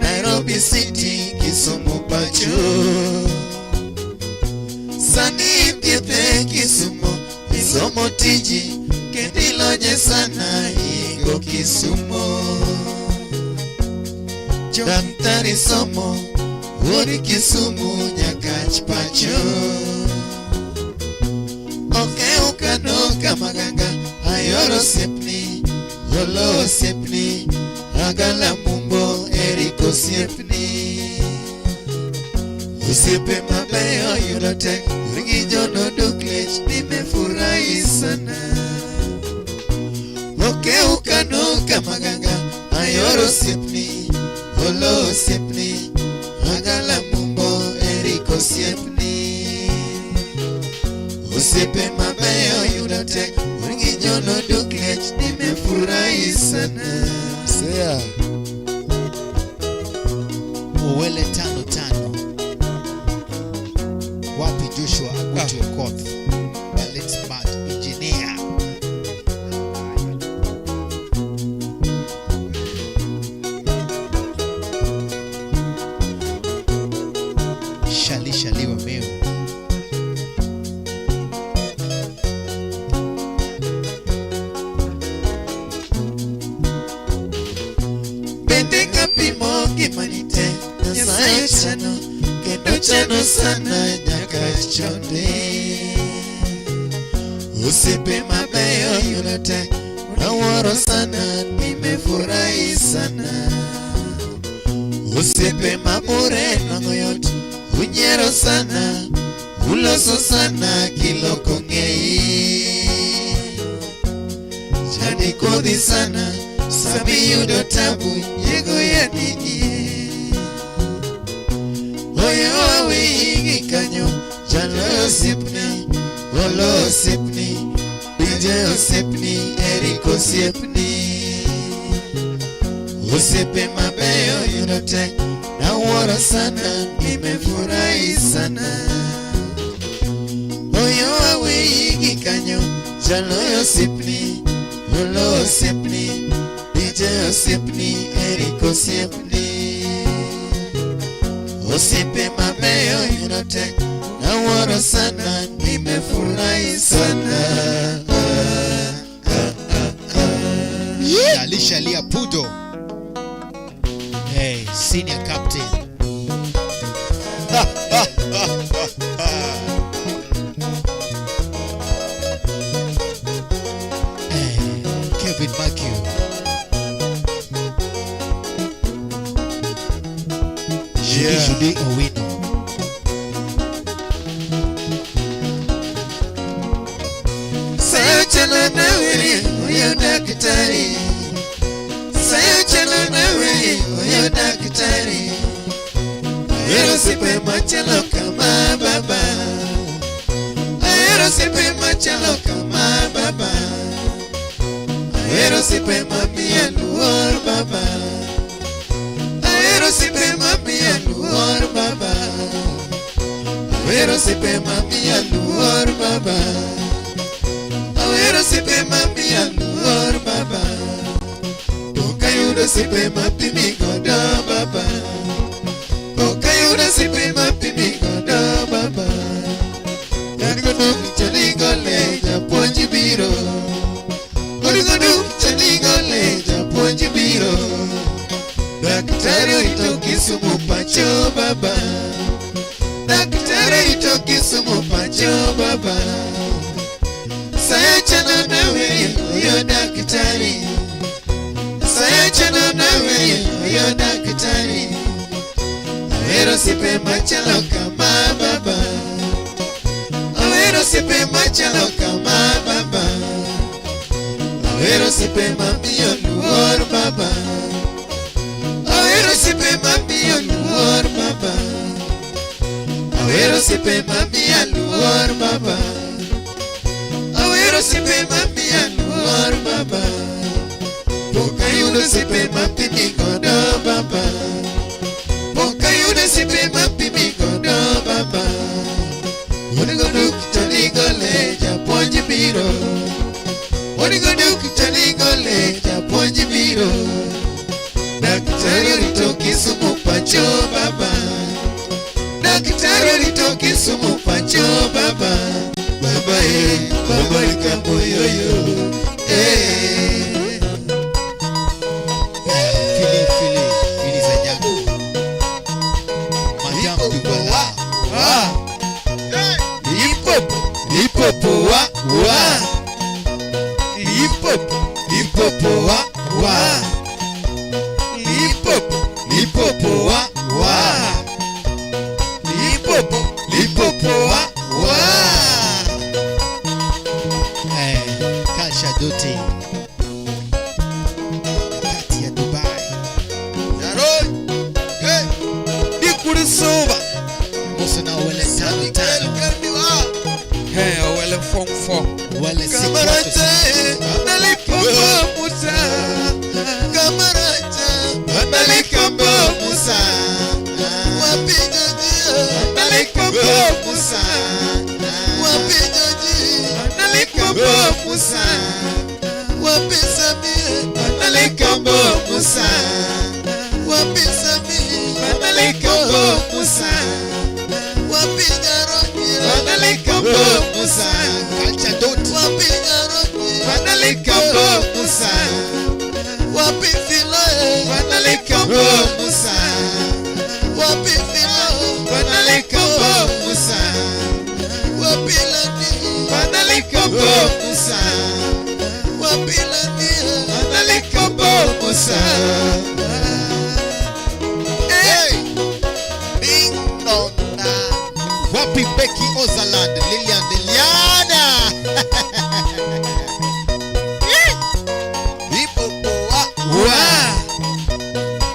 Nairobi City, Kisumu Pacho, Sani Piepe Kisumu, Isomo Tiji, Kendiloje sana Igo Kisumu, daktari somo, Uri Kisumu Nyakach Pacho, Oke ukano kamaganga, Ayoro Sepni, olo osiepni agala mumbo eriko osiepni osiepe mabeyo yudo tek ringi jono duklech nimefurahi sana okeukanuka maganga ayoro osiepni olo osiepni agala mumbo eriko osiepni osiepe mabeyo yudo tek ringi jono duklech nimefurahi sana sea Owele 5-5. Wapi Joshua Agutu Okoth. Ballet Smart Engineer. Shali wa meo. Bende kapimo gimanite Nyasaye chano kendo chano sana nyaka chonde osiepe mabeyo yudo tek nawuoro sana nimefurahi sana osiepe mabure nwang'o yot unyiero sana uloso sana kiloko ng'eyi chadi kodhi sana sami yudo tabu yego ya nini oyo awingi kanyo chalo osiepni olo osiepni bije osiepni eriko osiepni osiepe mabeyo yudo tek nawuoro sana nimefurahi sana oyo awingi kanyo chalo osiepni olo osiepni bije osiepni eriko osiepni osiepe mabeyo yudo tek nawuoro sana nimefurahi sana Shali Apudo. Hey, senior captain. Hey, Kevin Makiu. Judy Owino. sayo chalo na wiri oyo daktari sayo chalo na wiri oyo daktari ayero sipe machalo kama baba ayero sipe machalo kama baba ayero sipe mamiya luor baba ayero sipe mamiya luor baba ayero sipe mamiya luor baba awero sipe mamiya luor baba okayudo sipe mapimi godo baba okayudo sipe mapimi godo baba yangoduk chaligole japuonj biro odgoduk chaligole japuonj biro daktari orito Kisumu pacho baba daktari orito Kisumu pacho baba saya chano na wiri oyo daktari saya chano na wiri oyo daktari awero sipe machalo kama baba awero sipe machalo kama baba awero sipe mamiyo luor baba awero sipe mamiyo luor baba awero sipe mamiya luor baba awero sipe mamiya luor baba pokayudo sipe mapimi godo baba pokayudo sipe mapimi godo baba onigoduk chaligole japuonj biro onigoduk chaligole japuonj biro daktari orito Kisumu pacho baba daktari orito Kisumu pacho baba baba baba ikamoyoyo Fili Zanyago. Madam Dubala. hip hop wa hip hop wa Koso na wele tano tano. Wele fong fong. Wele si Kamarata Analikamba Musa. Kamarata Analikamba Musa. Wapiga jia Analikamba Musa. Wapiga jia Analikamba Musa. Wapisa mie Analikamba Musa. Wapisa mie Analikamba Musa. Wapiga roki Analikamba Musa. Kalchadot. Wapiga roki Analikamba Musa. Wapifilo Analikamba Musa. Wapifilo Analikamba Musa. Wapilani Analikamba Musa. Wapilani Analikamba Musa. Hey! Ding dong na. Wapi Becky Ozaland, Lilian Deliana. Lipopo wa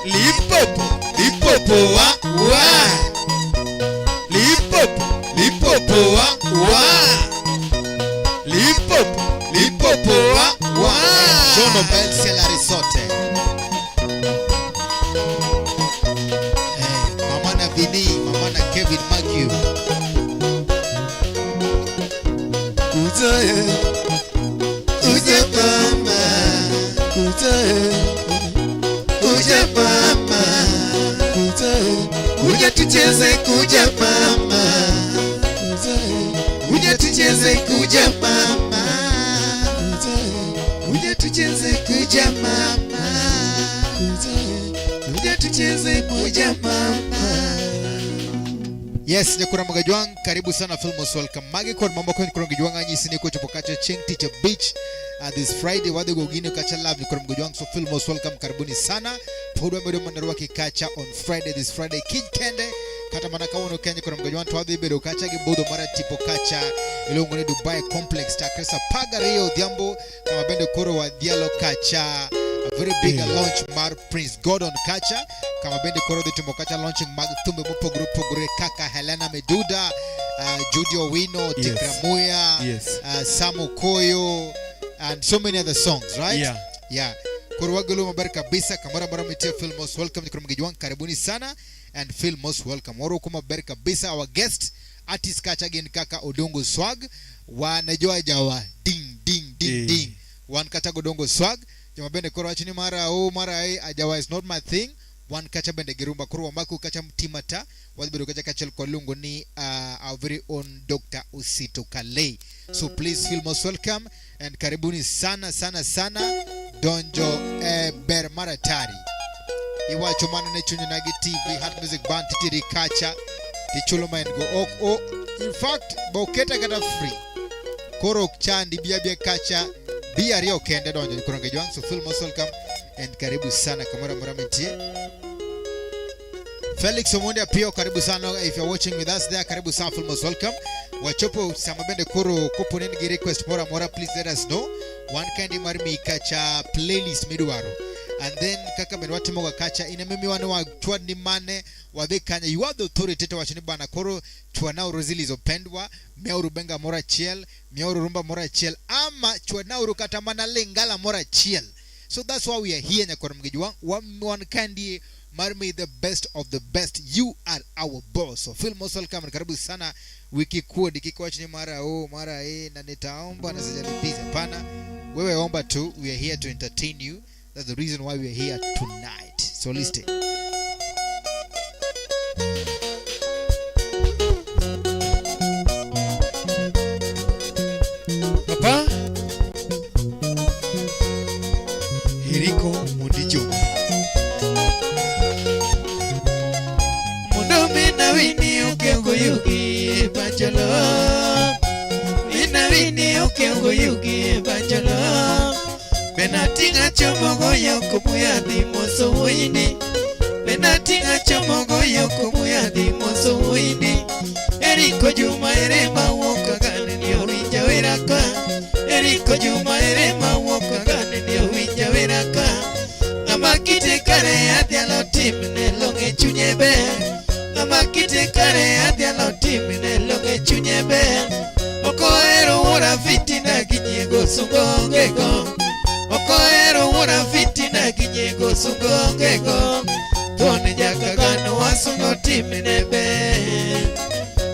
Lipopo Lipopo wa Lipopo Lipopo wa Lipopo Lipopo wa Jono Belsela Risote. Hey, Mama na Vini, Mama na Kevin Magu. Uje mama Uje mama Uje tucheze kuja mama Uje tucheze kuja mama Uje tucheze kuja mama Uje tucheze kuja mama. Yes, Nyakura Magajwang, karibu sana Filmos welcome. Magi kwa mambo kwa Nyakura Magajwang anyi sini kwa chupokacha Ching Teacher Beach this Friday wade gogine kacha love Nyakura Magajwang, so Filmos welcome, karibuni sana. Podwa medo mandarua kikacha on Friday, this Friday King Kende kata manaka wono Kenya Nyakura Magajwang tuwadhi bedo kacha gibodo mara tipo kacha ilungu ni Dubai Complex takresa paga rio dhiambo kama bende koro wa dialo kacha. A very big launch mar Prince Gordon Kacha kama bendi koro de tumokacha launching mag tumbe mopo grupo gure kaka Helena Meduda, Judy Owino, Tikramuya, Samu Koyo and so many other songs, right? Yeah. Koro wagulu mabar kabisa kamara mara metia Filmos welcome Nyakura Magajwang, karibuni sana and Filmos welcome. Waro kuma mabar kabisa our guest artist Kacha again kaka Odongo Swag wanajua jawa ding one Kacha Odongo Swag jama bende koro achini mara ajawa is not my thing. One Kacha bende girumba koro wambaku Kacha mtimata wazibedo Kacha kachel kwa lungo ni our very own Dr. Usito Kalei. So please Filmos welcome and karibuni sana Donjo ber maratari iwa chomana ne chunyo nagi TV Heart Music Band titiri Kacha tichuloma and go in fact boketa gata free koro chandi bia Kacha Bia Rio Kende Donjo Nyakura Magajwang, so Filmos welcome and karibu sana kamara marametie. Felix Omondia Pio karibu sana, if you're watching with us there karibu sana Filmos welcome. Wachopo samabende koro kopo nengi request mora please let us know. One kind marmi Kacha playlist miduaro and then kaka menwati moga Kacha ina mimi wane wa chwad ni mane wadhe kanya you are the authority to wachini bana koro chwanao rozili zopendwa miauru benga mora chiel miauru rumba mora chiel ama chwanao kata mana lengala mora chiel. So that's why we are here Nyakura Magajwang. One candy marmi the best of the best. You are our boss. So Filmos welcome and karibu sana wiki kuwa dikiko wachini mara na nitaomba na sijalipiza pana wewe omba tu. We are here to entertain you. That's the reason why we are here tonight. So listen. Papa Hiriko Mundijo Mundo mina wini ukengo yugi bachalo Mina wini ukengo yugi bachalo Benatinga chomogo yoko muyadi moso wini Benatinga chomogo yoko muyadi moso wini Eriko Juma erema woka gane ni owinja weraka Eriko Juma erema woka gane ni owinja weraka Ngama kite kare adhialo timne longe chunye ber ng'ama kite kare adhialo timne longe chunye ber. Okohero wuora fitina gi nyiego sungo ongego. Okohero wuora fitina gi nyiego sungo ongego. Tone nyaka gano wasungo timne ber.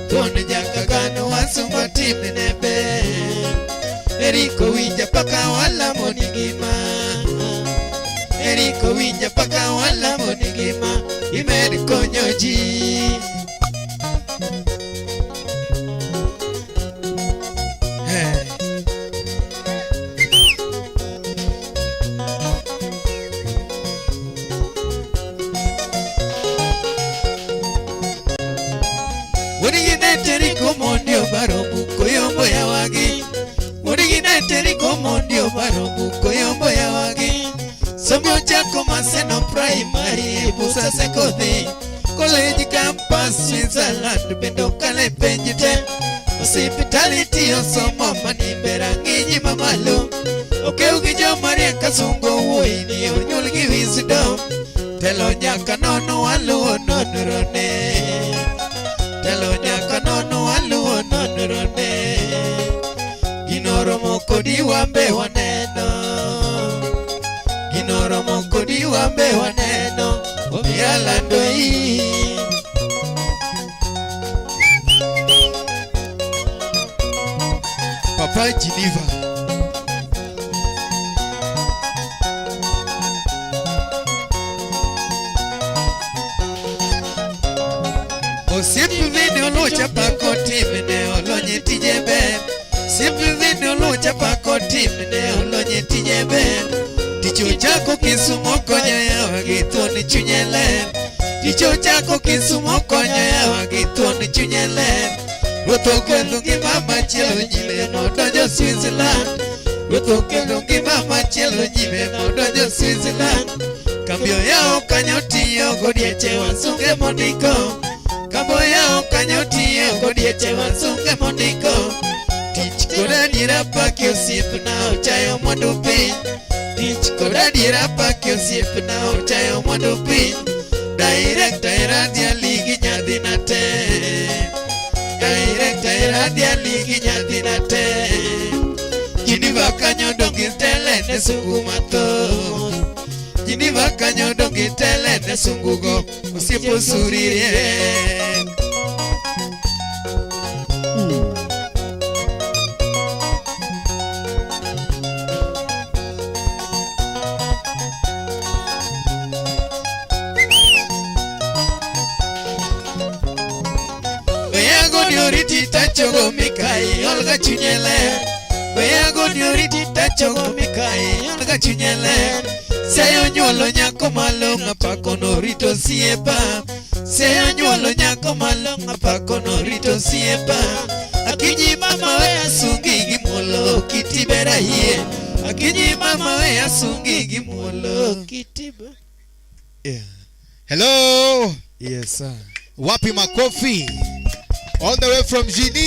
Tone nyaka gano wasungo timne ber. Eriko winja paka wala moni gima. Eriko winja paka wala moni gima. Imed konyo ji. Eriko mondio barobu koyombo ya wagi. Eriko mondio barobu koyombo ya wagi. Somo chako Maseno primary busa sekodhi. College campus Switzerland bendo kale penjite. Hospitality osomo manibera nginyi mamalo. Okeugi jomarie kasungo wuini onyul gi wisdom. Telo nyaka nono waluo nonrone. Telo nyaka nono waluo nonrone. Ginoromo kodi wambe waneno. Ginoromo kodi wambe waneno. Omialando hii. Papa Geneva. Simple video lo chapa ko timne olonye tijebe. Simple video lo chapa ko timne olonye tijebe. Ticho chako kisumo konyo ya wagitoni chunyele. Ticho chako kisumo konyo ya wagitoni chunyele. Ruto kendo ngima chelo nyime modonjo Switzerland. Ruto kendo ngima chelo nyime modonjo Switzerland. Kambio yao kanyotiyo godieche wasunge mondiko. Kambo yao kanyotiyo godieche wasunge mondiko. Tich koda dira paki osiep na ochayo mondo piny. Tich koda dira paki osiep na ochayo mondo piny. Director iradia ligi nyadhina te. Director iradia ligi nyadhina te. Geneva kanyo dongi tele ne sungu mathoth. Geneva kanyo dongi tele ne sungu go osiepo surire. Oriti tachogo mikai olga chunyele. Beyago ni oriti tachogo mikai olga chunyele. Seyo nyuolo nyako malonga pako norito siepa. Seyo nyuolo nyako malonga pako norito siepa. Akinyi mama we asungi gimuolo kitibera hie. Akinyi mama we asungi gimuolo kitibera. Yeah. Hello. Yes sir. Wapi makofi. All the way from Geneva.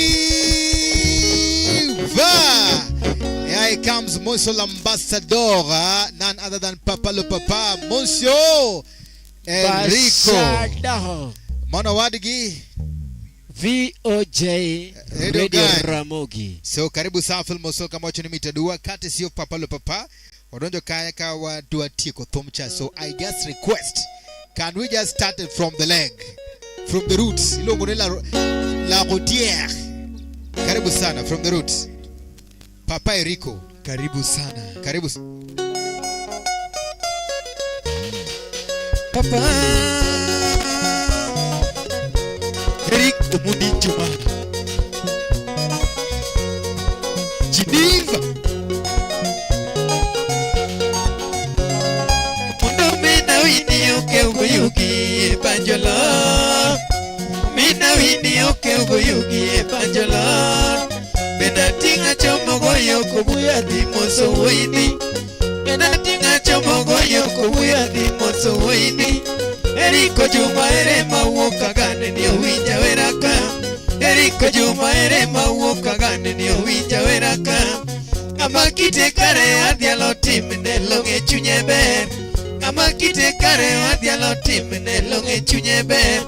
Here comes Monsieur l'ambassadeur, none other than Papa le Papa, Monsieur Enrico. Mono Wadigi. VOJ Radio Ramogi. So karibu sana filmo so kama wacho nimitadua kati sio Papa le Papa. Wadonjo kaya kawa dua tiko thomcha. So I just request, can we just start it from the leg? From the roots. Ilo monela la routière. Karibu sana from the roots. Papa Enrico. Karibu sana. Karibu. Papa Enrico Mudi Juma. Geneva. Mundo mena wini uke uyugi banjola. Mina wini oke ugoyogi banjola. Bena tinga chomo goyo kubuya di moso woini. Bena tinga chomo goyo kubuya di moso woini. Enrico Juma ere mawuoka gane ni owinja weraka. Enrico Juma ere mawuoka gane ni owinja weraka. Ng'ama kite kare adhialo timne longe chunye ber. Ng'ama kite kare adhialo timne longe chunye ber.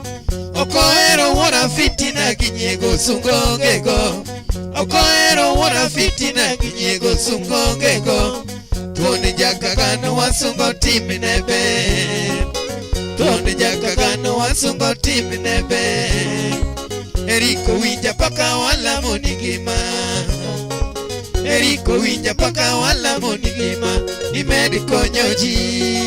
Okoero wona fitina ginyego sungongego. Okoero wona fitina ginyego sungongego. Tuone jakagano wasungo timine be. Tuone jakagano wasungo timine be. Eriko winja paka wala monigima. Eriko winja paka wala monigima. Imedi konyoji.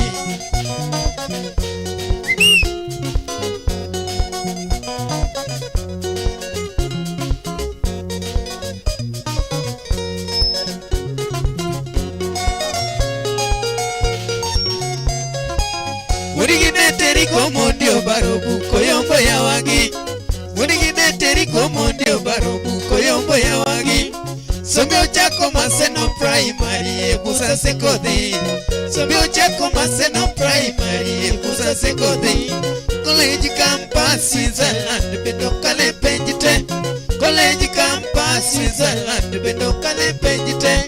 Murigine komondio barobu koyombo ya wagi. Murigine teri komondio barobu koyombo ya wagi. Sombio chako maseno primary ebusa sekodi. Sombio chako maseno primary ebusa sekodi. College campus Switzerland bendo kale penjite. College campus Switzerland bendo kale penjite.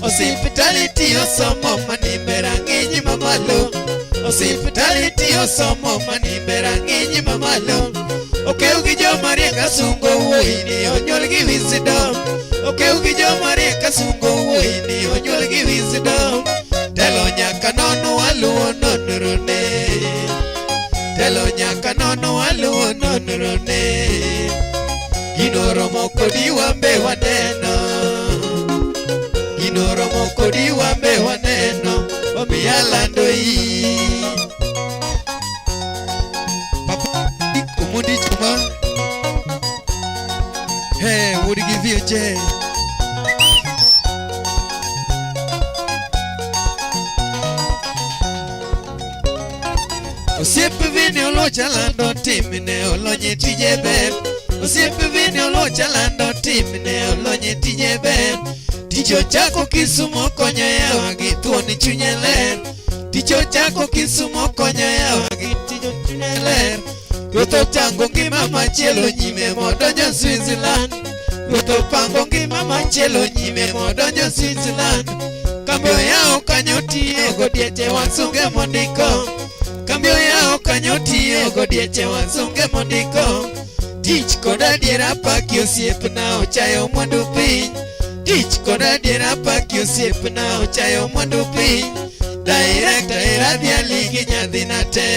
Hospitality osomo manimbera nginyi mamalo. Hospitality osomo manimbera nginyi mamalo. Okeugi jo Maria kasungo uini onyolgi wisdom. Okeugi jo Maria kasungo uini onyolgi wisdom. Telo nyaka nono waluo nonrone. Telo nyaka nono waluo nonrone. Ginoromo kodi wambe waneno. Ginoromo kodi wambe waneno. Omiyalando hii. Mundi chuma. Hey, would you give you a J? Osiepe vini olo chalando timine olonye tije ben. Osiepe vini olo chalando timine olonye tije ben. Ticho chako Kisumo konyo ya wagi tuoni chunye ler. Ticho chako Kisumo konyo ya wagi ticho chunye ler. Ruto chango ngima machielo nyime modonjo Switzerland. Ruto pango ngima machielo nyime modonjo Switzerland. Kambio yao kanyotie godieche wasunge mondiko. Kambio yao kanyotie godieche wasunge mondiko. Tich koda diera paki osiep na ochayo mwandu piny. Tich koda diera paki osiep na ochayo mwandu piny. Director eradia ligi nyadhina te.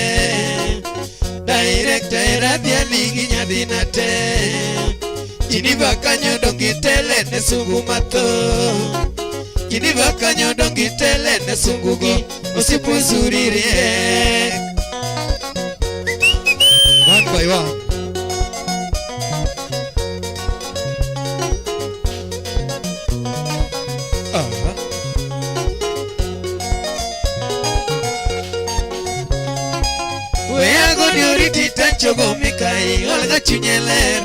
Director eradia ligi nyadhina te. Jiniva kanyo dongi tele ne sungu mato. Jiniva kanyo dongi tele ne sungu gi osipu zurire. One by one. Dioriti tachogo mikai olga chunyeler.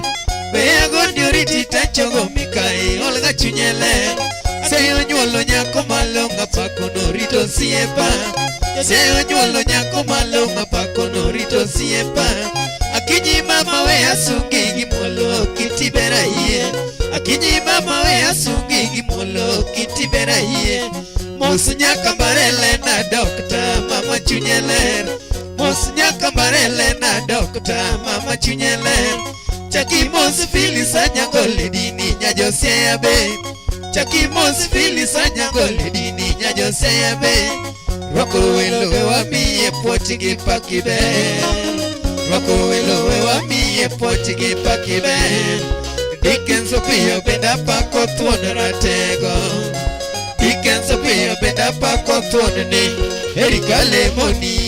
Beago dioriti tachogo mikai olga chunyeler. Seyo nyuolo nyako malonga pako norito siepa. Seyo nyuolo nyako malonga pako norito siepa. Akinyi mama we asungi gimolo kitibera iye. Akinyi mama we asungi gimolo kitibera iye. Mosu nyaka mbarele na dokta mama chunyeler. Mosu nyaka mbarele na dokta mama chunyeler. Chaki mosu filisa nyangole dini nyajose ya be. Chaki mosu filisa nyangole dini nyajose ya be. Roko welowe wa miye pochigi pakibe. Roko welowe wa miye pochigi pakibe. Dikenso piyo benda pako tuone ratego. Dikenso piyo benda pako tuone ni Erika Lemoni.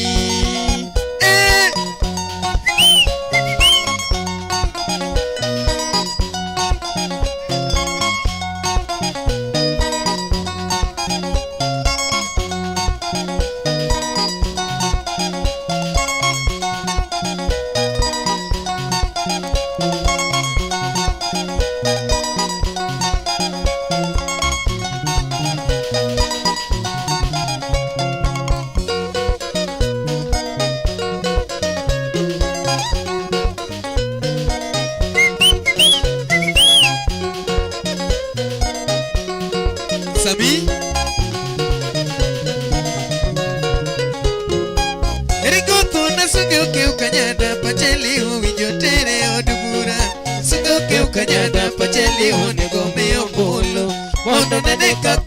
Sami Eriko tuna sugyo ke ukanyada pacheli uwinjo tere.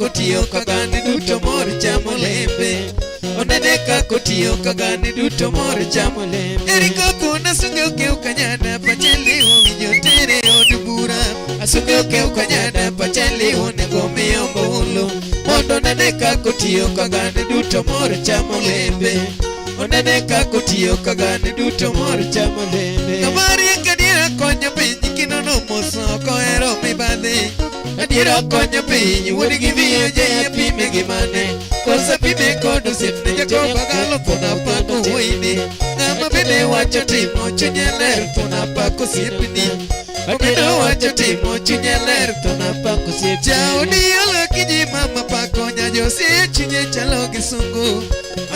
kotiyo kagani duto mor chamo lembe. Onene ka kotiyo kagani duto mor chamo lembe. Eriko kuna sunge okeo kanyana pachele winjo tere od bura. Asunge okeo kanyana pachele onego miyo mbulu. Mondo onene ka kotiyo kagani duto mor chamo lembe. Onene ka kotiyo kagani duto mor chamo lembe. Kamari kadiera konyo piny kinono moso kohero mibadhi. Adiera konyo piny wuod gi miyo jaya pime gi mane. Kosa pime kod osiepne Jakobo galo pona pako wuoyini. Ng'ama bende wacho timo chunye ler pona pako osiepni. Obedo wacho timo chunye ler pona pako osiepni. Jaodi olo kinyi mama pako nyajosi chunye chalo gi sungu.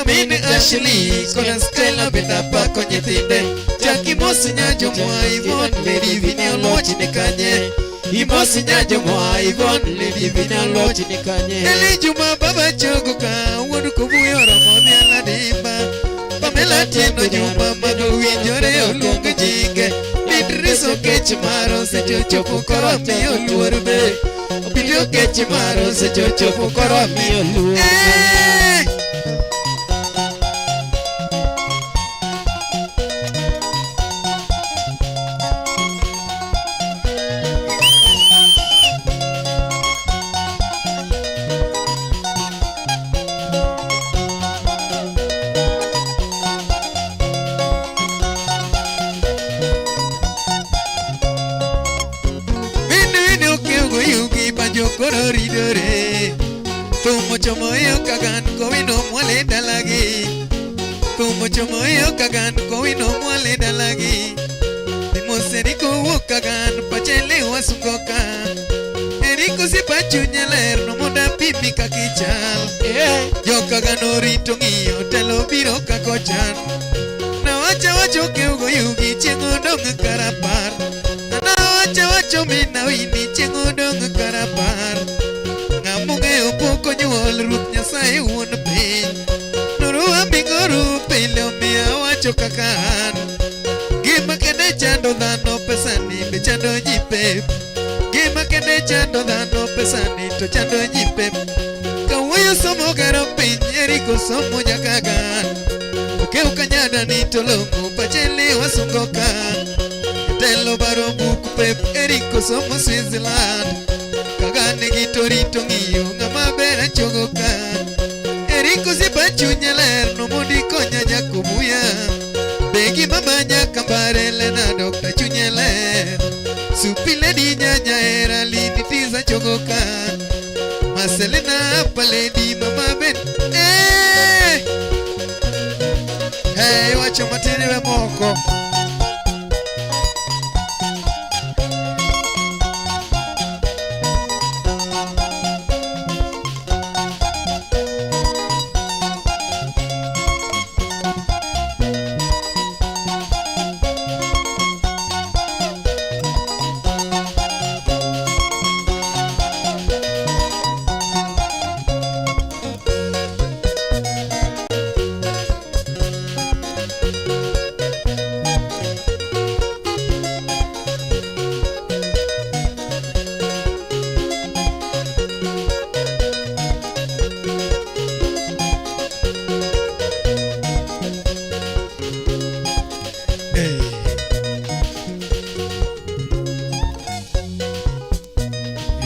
Amin Ashley koda Stella benda pako nyithinde. Chaki mosi nyajo mwa Ivon Lady Vini olochi ni kanye. Imosi nyajo mwa Ivon Lady Vini olochi ni kanye. Eli Juma baba chogo ka wuodu kubuyo romo miala dimba. Pamela tiendo Juma mago winjore olunga jinge. Bidriso kechi maro se chochopo koro miyo luor be. Bidio kechi maro se chochopo koro miyo luor be. Koro ridore Tumo chomoyo kagan kowino mwale dalagi Tumo chomoyo kagan kowino mwale dalagi Dimose riko wuok kagan pachele wasungoka Eriko si pachunya ler no moda pipi kakichal Jo kagan orito ng'iyo telo biro kakochan Na wacho keugo yugi chengo dong karapar Wacho mina wini chengo dong karapar Ngamunge opoko nyuol ruth nyasaye wuon piny Nuru ambingoru pile omiya wacho kakan Gima kende chando dhano pesani be chando jipep Gima kende chando dhano pesani to chando jipep Kawuoyo somo gero piny eriko somo nyakagan Okeu kanyada ni tolongo pachele wasungoka Telo baro buku pep eriko somo Switzerland Kagane gitorito ng'iyo ng'ama bera chogo ka Eriko sipa chunya ler no mondi konya Jakobuya Begi mama nyaka mbarele na dokta chunya ler Supile di nyanya era lini tiza chogo ka Maselena paledi mama ben Hey wacho matini we moko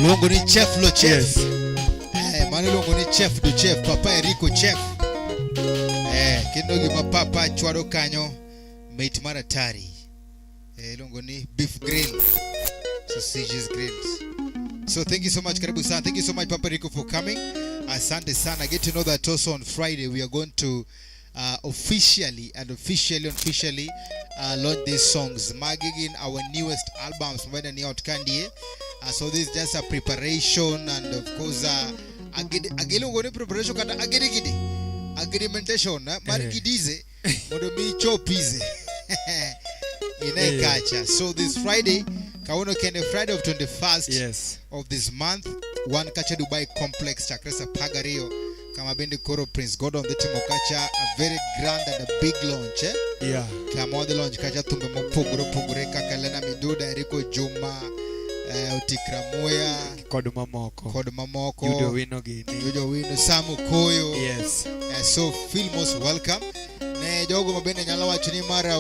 Longo ni chef lo chef. Mani longo ni chef do chef. Papa Eriko chef. Kinogi mapapa chwado kanyo. Mate maratari. Longo ni beef grill. Sausages grilled. So thank you so much Karibu sana. Thank you so much Papa Eriko for coming. Asante sana. Get to know that also on Friday we are going to officially launch these songs. Magigin our newest albums. So this is just a preparation and of course preparation kata agrementation marigidize modo mi chopize inekacha. So this Friday kawono kende Friday of 21st of this month one kacha Dubai complex chakresa pagario kama bendi koro Prince Gordon the Timokacha a very grand and a big launch kama the launch kacha tumbe mopogoro kaka Lena Miduda Eriko Juma Timothy Kramoya kod mamoko. kod mamoko Yudo wino gini. Yudo wino Samu Koyo. Yes. So feel most welcome. Ne jogo mabende nyalo wacho ni mara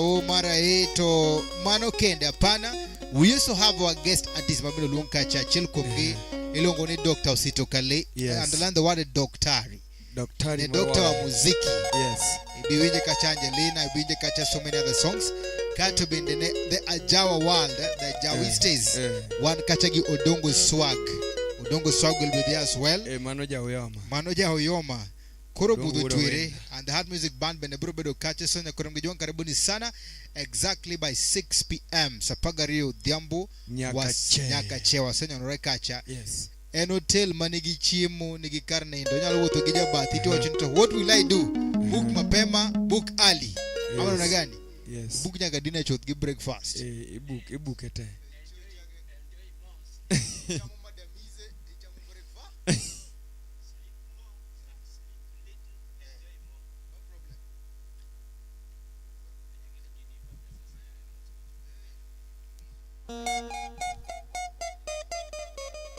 to mano kende hapana. We used to have our guest artist mabende luong kacha achiel kuomgi ilongo ni Dr. Osito Kale. Yes. Underline the word doctari. Daktari Ne doctor wa muziki. Yes. Ibiwinje kacha Angelina, ibiwinje kacha so many other songs. Kato bende ne the Ajawa world, the Jawistas. One kacha gi Odongo Swag. Odongo Swag will be there as well. Mano Jaoyoma. Mano Jaoyoma. Koro Dongo Budhu Uro Twire Wenda. and the Hard Music Band bende bro bedo kacha so nyakorem gijuan karibuni sana exactly by 6 p.m. Sapagario Dhiambo Nyakachewa senyo nore kacha. Yes. En hotel manigi chiemo nigi kar nindo nyalo wuotho gi jabathi to wacho to what will I do? Book mapema, book early. Ama na gani? Yes. Book nyaka dinner choth gi breakfast. Ibook ete.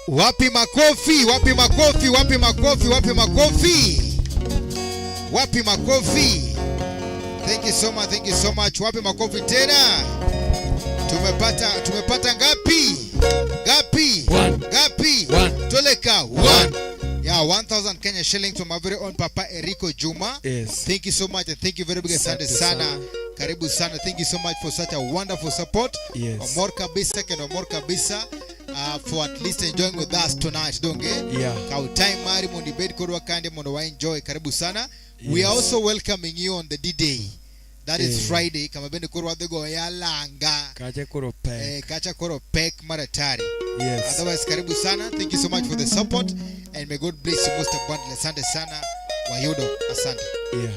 Wapi makofi, wapi makofi, wapi makofi, wapi makofi. Wapi makofi. Thank you so much, thank you so much. Wapi makofi tena. Tumepata ngapi? Gapi? Gapi? Toleka 1. Yeah, 1,000 Kenya shillings from our very own Papa Erico Juma. Yes. Thank you so much and thank you very big asante sana. Karibu sana. Thank you so much for such a wonderful support. Yes. Omor kabisa kendo omor kabisa for at least enjoying with us tonight, don't you? Yeah. Kau time mari mondi bed kodwa kande mondo wa enjoy. Karibu sana. Yes. We are also welcoming you on the D-Day. That is Yeah. Friday. Kama bende kodwa dhego ya langa. Kacha koro pek. Kacha koro pek maratari. Yes. Otherwise, karibu sana. Thank you so much for the support and may God bless you most abundantly. Asante sana. Wayudo, asante. Yeah.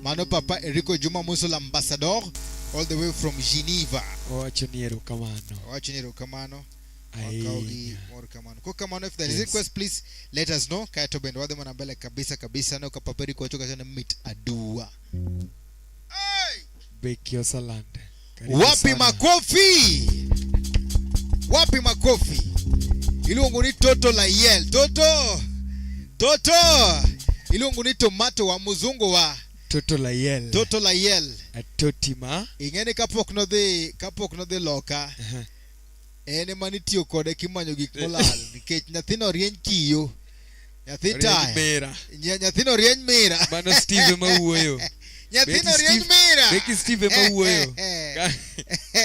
Mano Papa Erico Juma Musola Ambassador all the way from Geneva. Owacho ni erokamano. Wacho ni erokamano. Ahinya. Wakaugi erokamano. Kwa kamano, if there is Yes. request, please let us know. Kaya to bendo wadhe manambele kabisa no ka Papa Erico choka chana meet adua. Hey! Bekio Salande. Karibu Wapi sana. makofi? Wapi makofi? Ilungu ni Toto la Yel. Toto. Ilungu ni tomato wa muzungu wa Toto la Yel. Toto la Yel. Atotima. Ingene kapok no dhi loka. Ene manitiyo kode kimanyo gik molal nikech nyathino rieny kiyo. Nyathi taya. Mera. Nyathino rieny mira. Mano Steve mawuoyo. Nyathino rieny mira. Beki Steve mawuoyo.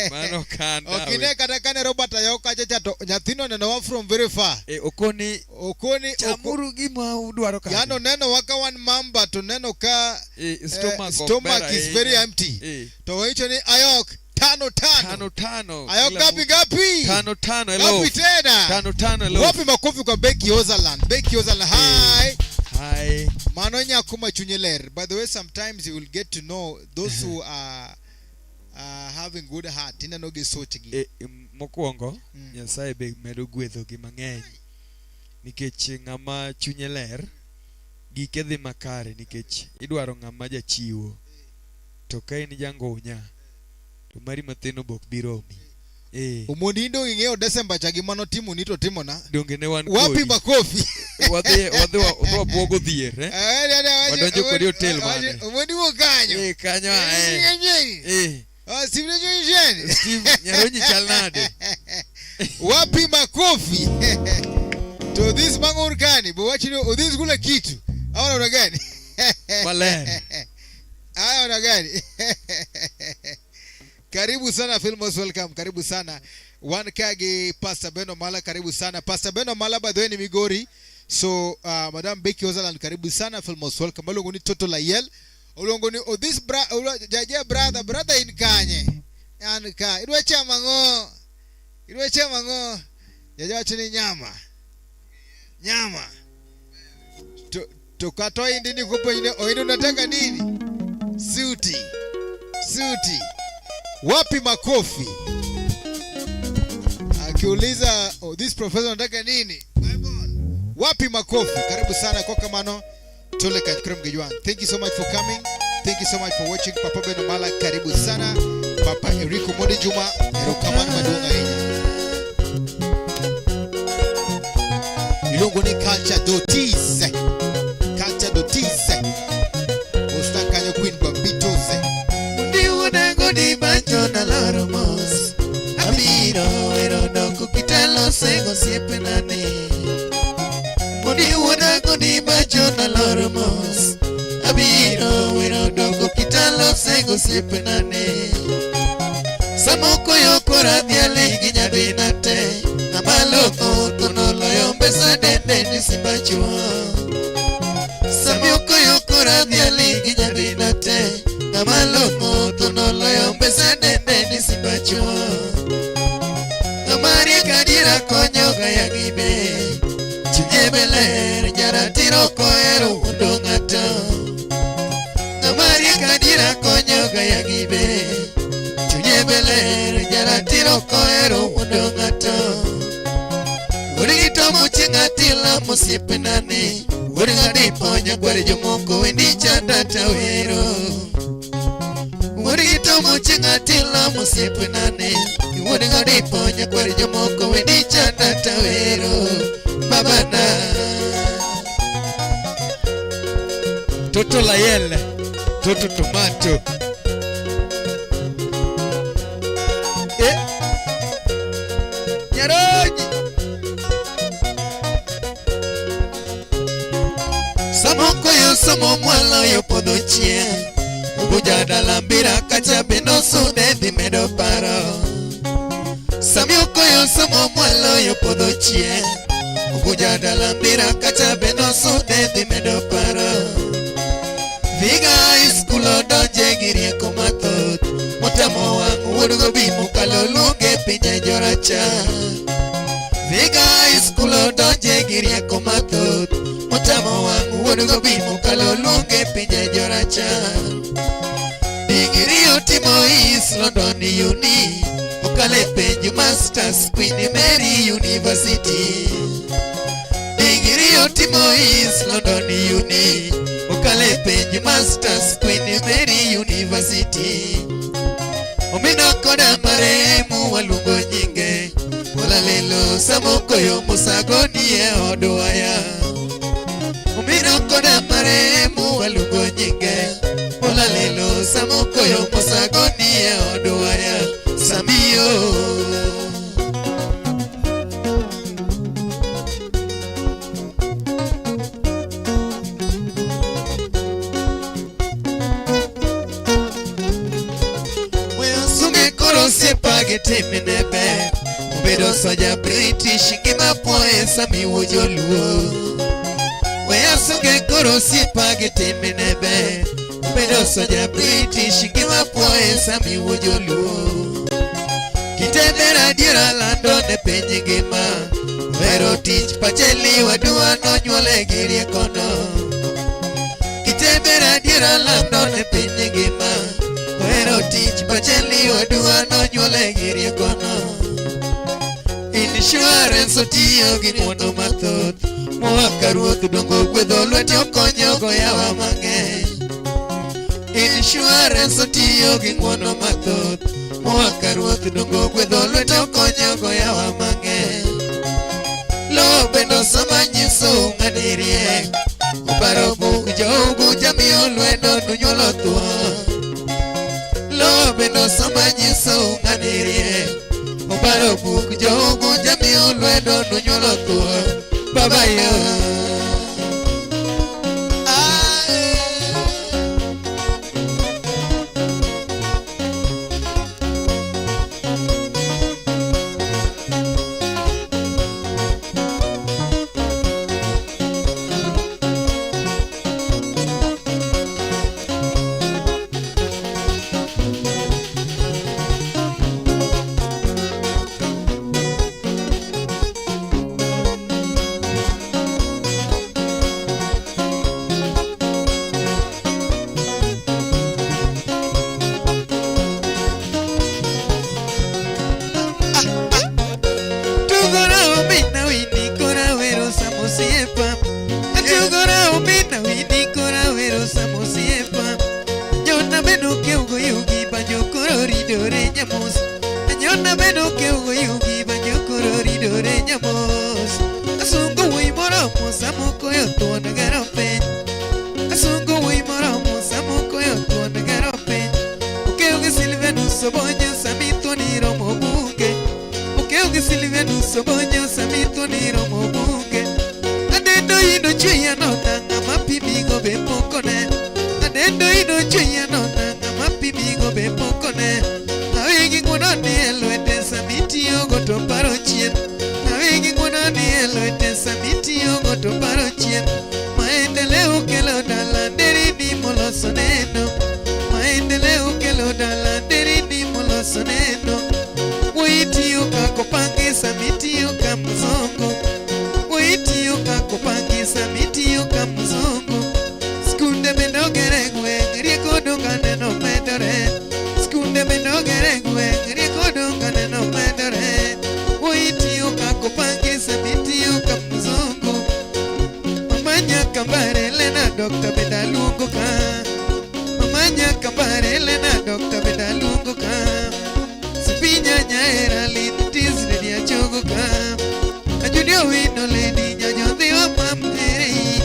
Mano kanda. Okine kata kane Robert ayo kacha chato nyathino neno wa from very far. Okoni chamuru gima udwaro ka. Yano neno waka one mamba to neno ka stomach is very empty. To wacho ni ayok tano. Ayok gapi. Tano hello. Gapi tena. Tano hello. Wapi makofi kwa Becky Ozaland. Hi. Hi. Mano nyakuma chunyeler. By the way, sometimes you will get to know those who are having good heart. Tina no gisochgi. Mokwongo Nyasaye be medo gwedho gi mang'eny nikech ng'ama chunye ler gike dhi makare nikech idwaro ng'ama jachiwo to ka in jangunya to mari mathino bok biromi. Omonindo ing'eyo December cha gima notimo ni to timona. Donge ne wan Wapi makofi? wadhi bwogo dhier wadonjo kodi hotel mane Omoni wo kanyo. Kanyo Steve Njojen. Steve Nyaronyi chal nade? Wapi makofi? To this mangur kani bo wachino this kule kitu. Haona una gani? Maler. Haona gani? Karibu sana Filmos, welcome. Karibu sana. One kagi Pastor Beno Mala, karibu sana. Pastor Beno Mala by the way ni Migori. So Madam Becky Ozaland, karibu sana Filmos, welcome. Malungu ni Toto la Yel. Ulongo ni this brother in Kanye. Anka idwecha mango. Jaja chini nyama. To kato indini kupo ine oindo nataka nini? Suti. Wapi makofi? Akiuliza this professor nataka nini? Bible. Wapi makofi? Karibu sana kwa kamano. Tole kajikrem gijuan. Thank you so much for coming. Thank you so much for watching. Papa Beno Mala, karibu sana. Papa Erico Modi Juma, erokamano madunga inya. losego osiepnani. Moni wuoda godi machona lor mos, abiro wiro dongo kitalo sego osiepnani. Samoko yo kora dhiale gi nyadina te, amaloko tunoloyo mbesa dende ni simbachua. Samoko yo kora dhiale gi nyadina te, amaloko tunoloyo mbesa dende ni simbachua. Amari kadira konyo gaya gibe, chunye beler jara tiro koero undongata. Amari kadira konyo gaya gibe, beler jara tiro koero undongata. Urigito muchinga tila musipinani, urigadi ponya kwari jomoko wendi chanda tawero. Urigito muchinga tila musipinani, urigadi ponya kwari jomoko wendi chanda tawero. Babana Toto Layel, Toto Tomato. Samoko yo samo mwalo yo podo chie, Ubujada lambira kacha beno sude di medo paro. Samoko yo samo mwalo yo podo chie, Ubujada lambira kacha beno sude di medo paro. Viga iskulo donje girie komatot, Motamo wangu urugo bimu kalo lunge pinye joracha. Viga iskulo donje girie komatot, Motamo wangu urugo bimu kalo lunge pinye joracha. Digirio timo is London Uni, Okale penju Masters Queen Mary University. Digirio timo is London Uni, Okale penju Masters Queen Mary University. Omina koda maremu walungo nyinge, Wala lelo samoko yo musagoni e odoaya. Omina koda maremu walungo nyinge, Wala lelo samoko yo musagoni e odoaya. Samio Timinebe, Ubedo soja British, Ngima poe sami wujoluo. Wea suge koro sipage timinebe, Ubedo soja British, Ngima poe sami wujoluo. Kitembera dira lando ne penye ngima, Vero tich pacheli wadua no nyuole girie kono. Kitembera dira lando ne penye ngima, Vero tich pacheli wadua no nyuole girie kono. Insurance otiyo gi mwono mathoth, Mwaka ruoth dongo gwedho lweti okonyo goyawa mang'eny. Insurance otiyo gi mwono mathoth, Mwaka ruoth dongo gwedho lweti okonyo goyawa mang'eny. Lo bendo sama nyiso ng'ani riek, Obaro bug jogu jamiyo lwedo nunyuolo thuon. Lo bendo sama nyiso ng'ani riek, Obaro bug jogu jamiyo lwedo nunyuolo thuon. Baba yo Silvanus Obonyo Samito ni romo bunge Adendo ino chuya no nanga mapi migo be pokone Adendo ino chuya no nanga mapi migo be pokone Awegi nguna ni elwete Samiti yogo to paro chien Awegi nguna ni elwete Samiti yogo to paro chien Maendeleo kelo dala deri ni moloso neno Maendeleo kelo dala deri ni moloso neno Witiyo kakopangisa mitiyo kamzongo Witiyo kakopangisa mitiyo kamzongo Skunde bendogere gweng rieko dongane no medore Skunde bendogere gweng rieko dongane no medore Witiyo kakopangisa mitiyo kamzongo Mamanya kambare lena dokta bedalungo ka Mamanya kambare lena dokta bedalungo ka Pinya nyaera lintis ni achogo ka Ajudio wino lady nyanyothi wa mamherei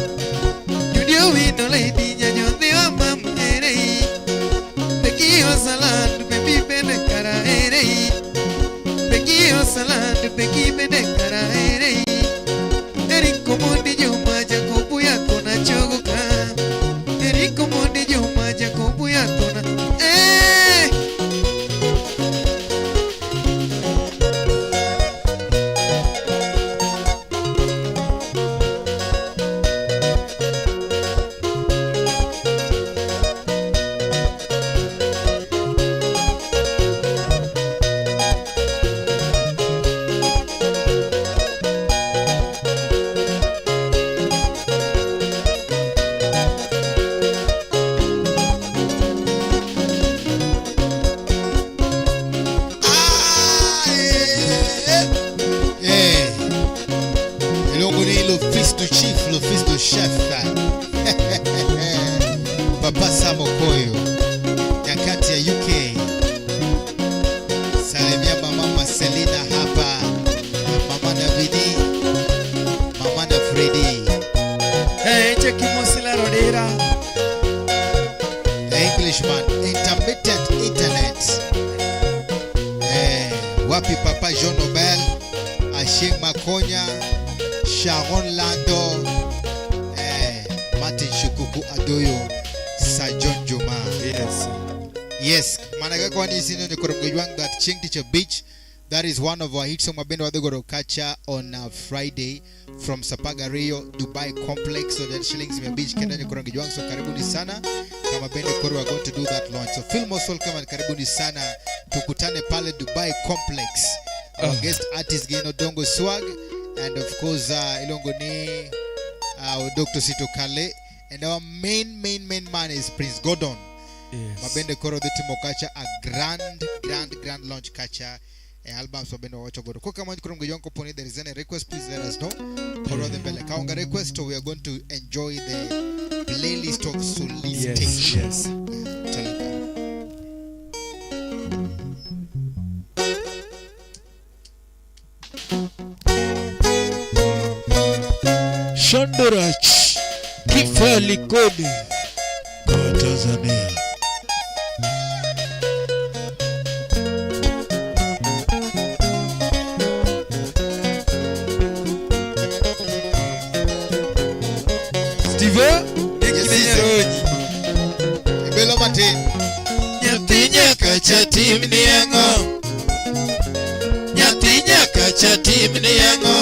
Judio wino lady nyanyothi wa mamherei Peki o salad baby bene kara herei Peki o salad peki bene kara herei Eriko mondi juma jakobu ya kona chogo ka Eriko mondi juma jakobu ya kona Papa Samokoyo Nyakati ya UK. Salimia mama Marcelina hapa, mama Navidi, mama na Freddy. Cheki Mosila Rodera Englishman, intermittent internet. Wapi Papa Jean Nobel, Ashing Makonya, Sharon Lando, Martin Shukuku Adoyo, Sajon Juma. Yes, Managakwa ni sino ni Korogejwang that Ching Teacher Beach. That is one of our hits on Mabendo Wadogoro Kacha on Friday from Sapaga Rio, Dubai Complex. So then Shillings Beach, Kenda ni Korogejwang. So karibuni sana. Kama Bende Koro are going to do that launch. So feel most welcome and karibuni sana. Tukutane pale Dubai Complex. Our guest artist Geno Dongo Swag. And of course, Ilongo ni Dr. Sito Kale. And our main man is Prince Gordon. Yes. Mabende Koro the Timo Kacha, a grand launch Kacha. Albums Mabende Wacho Goro. Koka Manj Kurum Guyonko Poni, there is any request, please let us know. Koro the Bele Kaunga request, so we are going to enjoy the playlist of solicitation. Yes. Yeah, tell them. Shandorach Kifaa Likoni kwa Tanzania. Steve Ebelo Martin. Nyatinya kacha tim ni yango. Nyatinya kacha tim ni yango.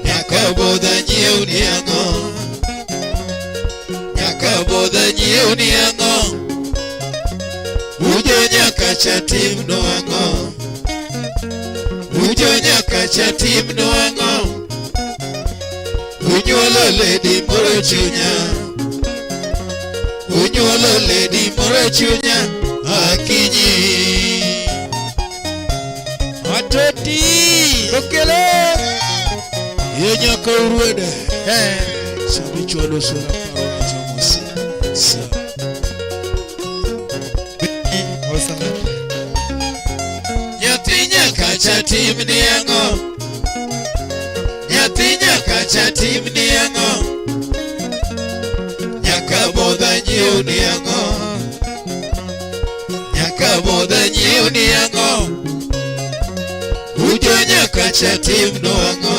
Nyakaboda nyiu ni yango. Nyakaboda nyiu ni yango. Ujo nyakacha tim no yango. Ujo nyakacha tim no yango. Unyolo lady moro chunya. Unyolo lady moro chunya. Akinyi Atoti Okelo Yenya Kaurueda Sabichwalo Sora Parona Jamosi Sa Nyatinya kacha tim ni yango. Nyatinya kacha tim ni yango. Nyakaboda nyiu ni yango. Nyakaboda nyiu ni yango. kacha timno ang'o?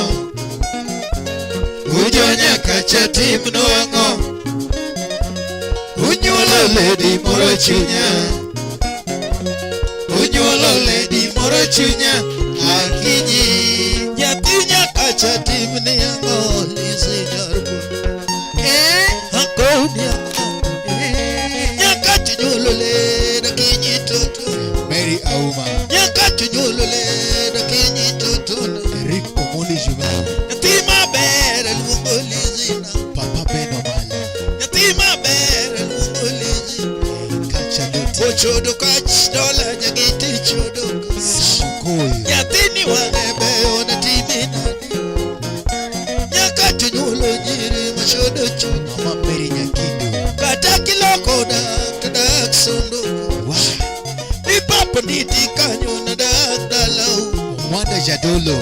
Ujo nyaka cha timno ang'o? Unyuolo lady moro chunya, unyuolo lady moro chunya akinyi. Nyathi nyaka cha timni ang'o? Lisi jarbo akoni ang'o? Nyaka chunyuolo lady akinyi toto. Mary Auma, Nyaka chunyuolo lady akinyi toto. Eric Omoli Juma, Nyathi maber luongo Lizina, Papa Ben Omala, nyathi maber luongo Lizina. Kacha Loti, Ochodo kach dola nyagiti chodo kach. Samukoyo, Nyathini wang'e beyo na timi nadi. Nyaka chunyuolo nyiri machodo chodo. Mama Mary Nyakindo, Kata kiloko dak to dak sondo. wow, Ni papa niti kanyo na dak dalau. Mwanda Jadolo,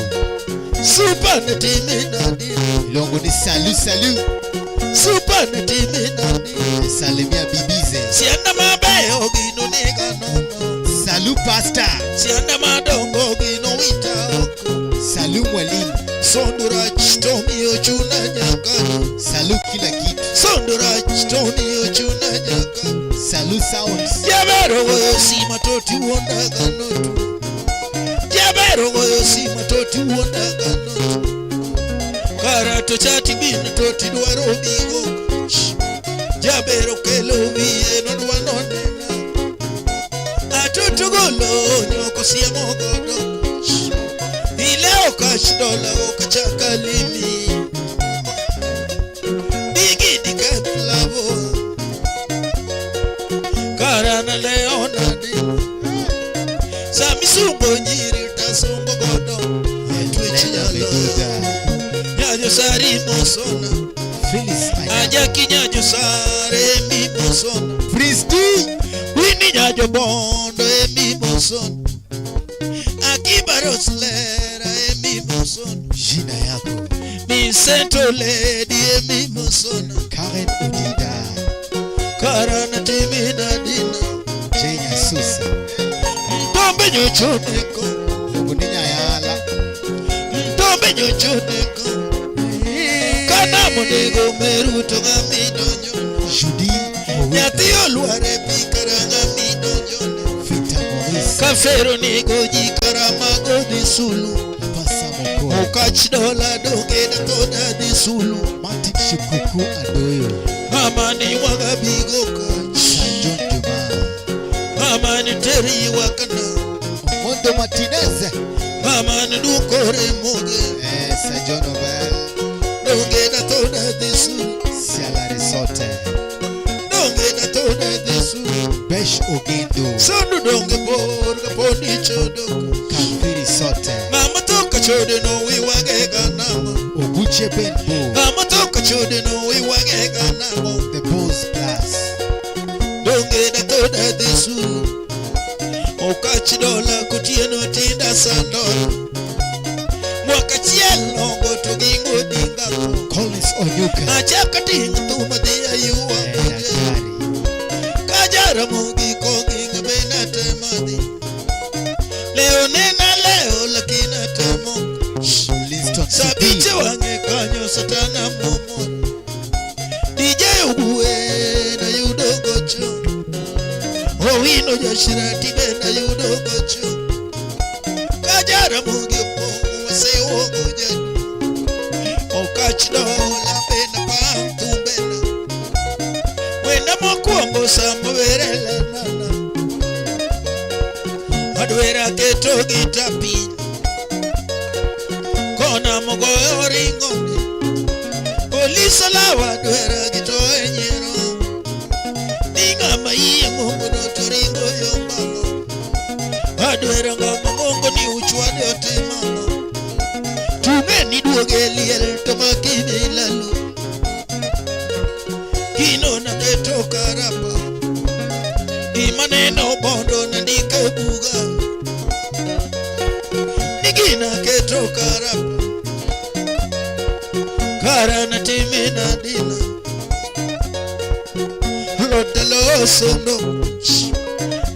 Supa na timi nadi. Ilongo ni Salu, Supa na timi nadi. Salimia Bibize, Sianda mabeyo gino nega nono. Salu Pastor, Sianda madongo gino wita oko. Salu Mwalimu, Sondurach tomi ochuna nyaka. Salu kila kitu, Sondurach tomi ochuna nyaka. Salu Sounds, Jabero goyo sima toti wondaga notu. Jabero goyo sima toti wondaga notu. Kara to chati bin toti dwaro bigo. Jabero kelo wiye no dwano nena. Atutu golo nyoko siemo godo. Ileo cash dollar okachaka limi. Bigi dike flavo. Karana leona di. Samisungo nyiri tasongo godo. Twitch nyalo. Nyajo sari mosona. Phyllis Aja kinyajo sare mi mosona. Prince D, Wini nyajo bondo e mi mosona. Akibaros lera e mi mosona. jina yako, Mi sento lady e mi mosona. Karen Odida, Karana timi na dina. Jenya Susa, Mtombe nyochoneko. Ilongo ni Nyayala, Mtombe nyochoneko. Kana monego meru to gamido nyono. Judy Owita, Nyathi olware pi karanga mido nyono. Vita Maurice, Kafero nigo ji karamago di sulu. Papa Samoko, Okach dola doge da toda di sulu. Martin Shikuku Adoyo, Mama ni waga bigo kach. Sajon Juma, Mama ni teri wakana. Mondo Martinez, Mama ni dukore moge. Sajon Obel, Doge da toda di sulu. Siala Resorte, Doge da toda di sulu. Besh Ogendo, Sondu donge bor kaponi chodo. Kalviri Sote, Mama toka chode no wi wage ganamo. Oguche Benbo, Mama toka chode no wi wage ganamo. The Boss Plus, Donge da toda di sulu. Okach dola kutieno tinda sandora. Mwaka chielo goto gingo dinga. Collins Onyuka, Achaka tinga tuma dia yuwa muje. Dakari, Kajara mugi kongi ngabena temadi. Leo nena leo lakina temo. Liston Sabiche Sibi, wange kanyo satana momo. DJ ugue na yudo gocho. Owino jashira tibe na yudo gocho. Kajara mugi pongu wase wogoja. Okach dola bena pantu bena. Wenda mokwongo sambo verele nana. Adwera keto gitapi. Kona mogoyo ringoni. Polisa lawa adwera gito enyero. Ninga maiye mungu no turingo yombalo. Adwera ngama mungu ni uchwade otimano. Tume ni duoge liel to makine ilalu. Kino na keto karapa. Imaneno bondo na ndike buga. Nigina keto karapa. Kara na timi na dina. Lotelo sondo.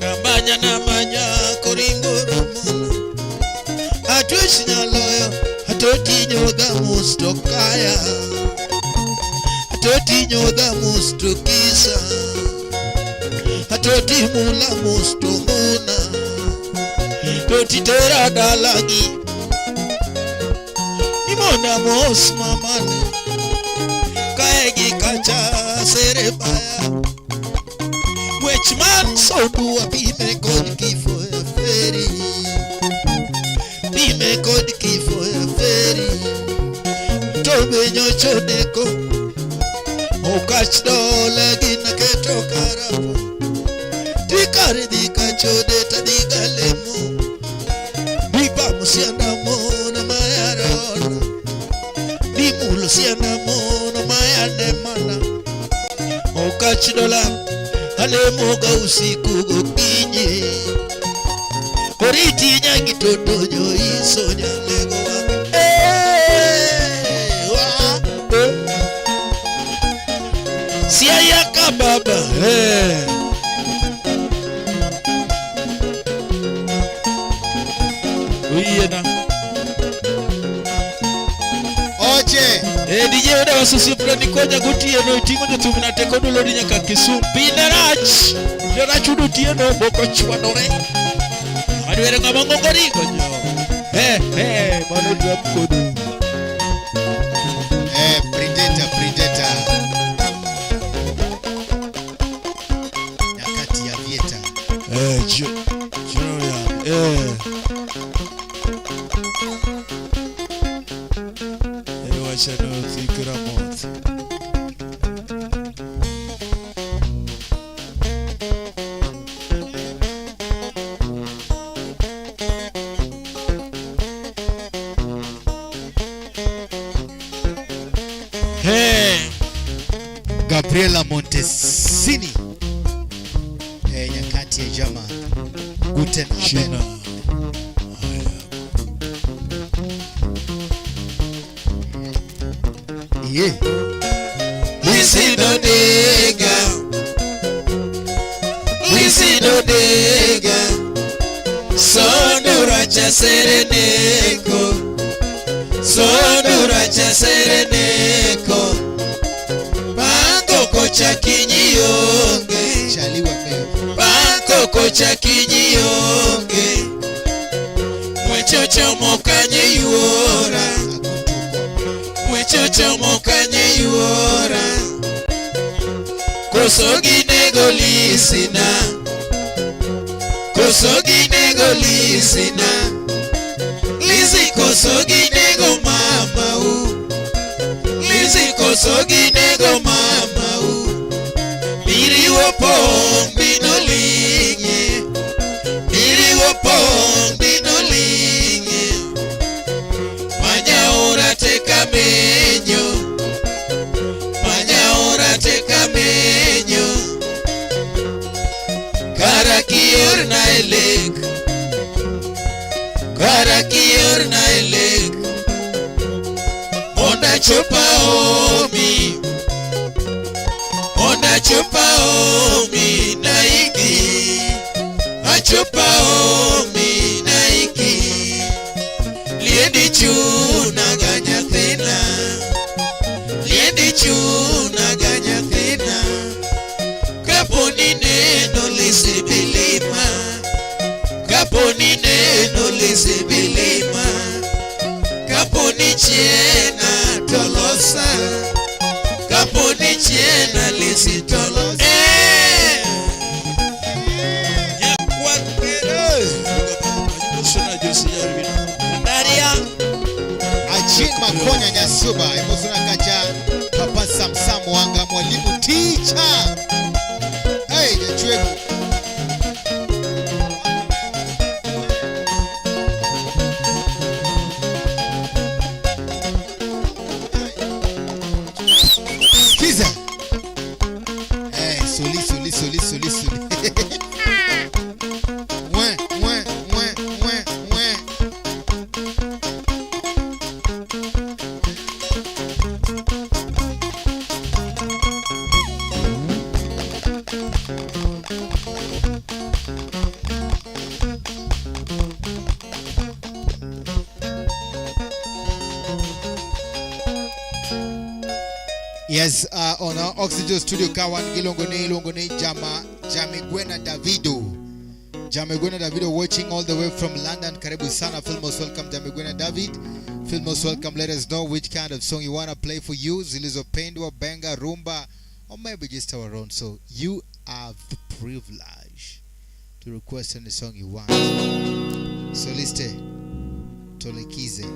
Namanya namanya koringo romona. Atwish nyaloyo. atoti nyoga musto kaya, atoti nyoga musto kisa, atoti mula musto muna, atoti tera dalagi, imona mos mamani, kaegi kacha serebaya. Which man so do a be me God give for a fairy, be me God give for a fairy. Tobe nyocho neko, o catch dollar in a keto carapo. Tikari di cacho de tadiga lemo, bipa musiana mona mayarona, bimulo siana mona mayanemana, o catch dollar. Ale moga usiku gokinyi Oriti nyangi totonyo iso nyalego wake Siya yaka baba Uyena Oche DJ wada wasusi prani konya gutie no itingo nyo na tekodo lodi nyaka Kisumu Pinerach Pinerach udutie no boko chwadore Adwere ngamongo ngoriko nyo Mano drop kodu Predator Nyakati ya Vieta Wacha no fikira moth Gabriela Montesini nyakati ya jama Guten Abend Yeah. Listen no dega, listen no dega. Sonuracha sereneko, sonuracha sereneko. Banko kocha kinyonge, Chaliwa meo banko kocha kinyonge. Mwechocho mokanye yuora. Mwechocho mokanye yuora. Kosogi nego lisina, kosogi nego lisina. Lisi kosogi nego mama u, lisi kosogi nego mama u. Biri wopong bino linge, biri wopong bino linge. Manyaura teka menyo, manyaura teka menyo. Karakior na elek, karakior na elek. Onda chopa omi, onda chopa omi na iki, achopa omi na iki. Liendi chuna ganya thina, liendi chuna ganya thina. Kaponi neno lisibilima, kaponi neno lisibilima. Kaponi chiena tolosa, kaponi chiena lisitolosa. Ajin Makonya Nyasuba Emozuna kacha Papa Samsam Wanga mwalimu teacher. Hey, Jachwebu Kiza. Hey, soli. Yes, on our Oxygen Studio Kawan Gilongone Jamegwena Davido. Jamegwena Davido watching all the way from London. Karibu sana. Feel most welcome, Jamegwena David. Feel most welcome. Let us know which kind of song you want to play for you. Zilizopendwa, Benga, Rumba, or maybe just our own. So you have the privilege to request any song you want. So liste Tolekize.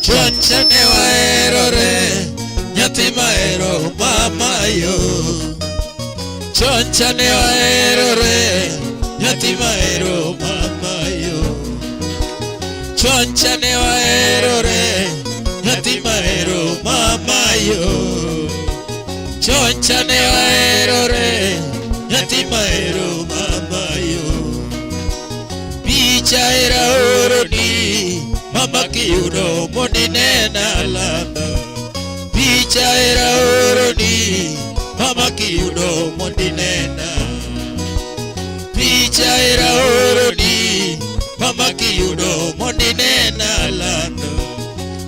Chonchane waerore nyathi maero mama yo. Chonchane waerore nyathi maero mama yo. Chonchane waerore nyathi maero mama yo. Chonchane waerore nyathi maero mama yo. Picha era oroni mama kiyudo mondinena landa. Picha era oroni mama kiyudo mondinena. Picha era oroni mama kiyudo mondinena landa.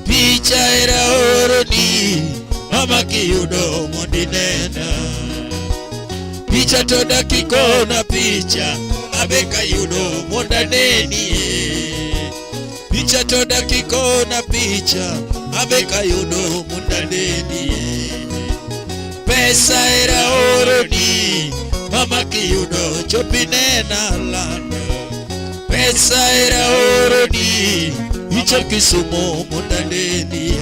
Picha era oroni mama kiyudo mondinena. Picha toda kikona picha abeka yudo mondaneni. Picha toda kikona picha abeka yudo mundaneni. Pesa era oroni mama kiyudo chopinena landa. Pesa era oroni icho Kisumu mundaneni.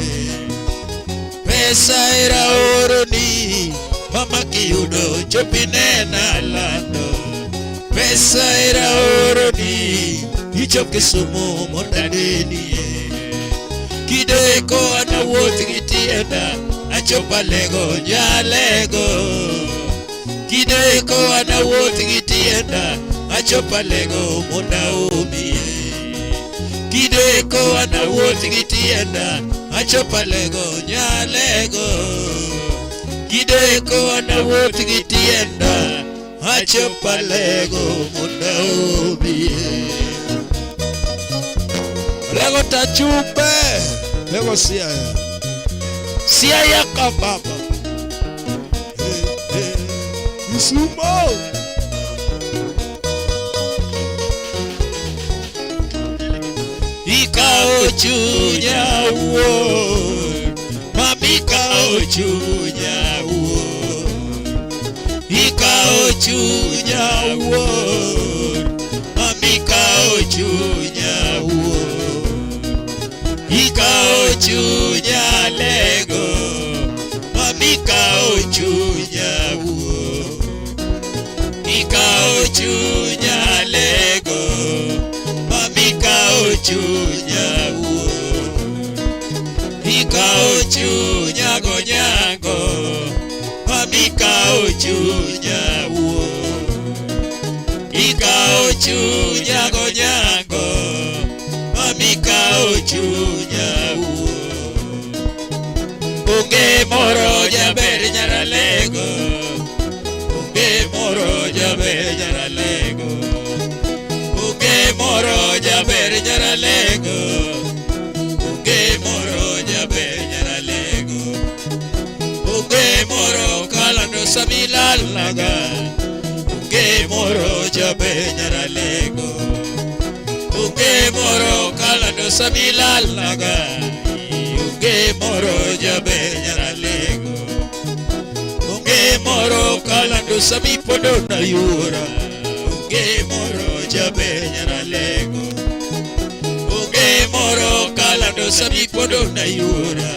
Pesa era oroni mama kiyudo chopinena landa. Pesa era oroni icho Kisumu mondaneni. Kideko anawuoth gi tienda achopa lego nyalego. Kideko anawuoth gi tienda achopa lego mondaumie. Kideko anawuoth gi tienda achopa lego nyalego. Kideko anawuoth gi tienda achopa lego mondaumie. Lego tachumbe, lego siaya, siaya kababa, Kisumu. Ikao chunya uo, mami ikao chunya uo. Ikao chunya uo, mami ikao chunya uo. Ikao chunya lego, mami ikao chunya uo. Ikao chunya lego, mami ikao chunya uo. Ikao chunya gonyango, mami ikao chunya uo. Ikao chunya gonyango, mami ikao chunya uo. Unge moro jaber nyaralego, unge moro jaber nyaralego. Unge moro jaber nyaralego, unge moro jaber nyaralego. Unge moro kalando samilalaga, unge moro jaber nyaralego. Unge moro kalando samilalaga, unge moro jaber nyaralego. Unge moro kalando samipodo na yura, unge moro jaber nyaralego. Unge moro kalando samipodo na yura,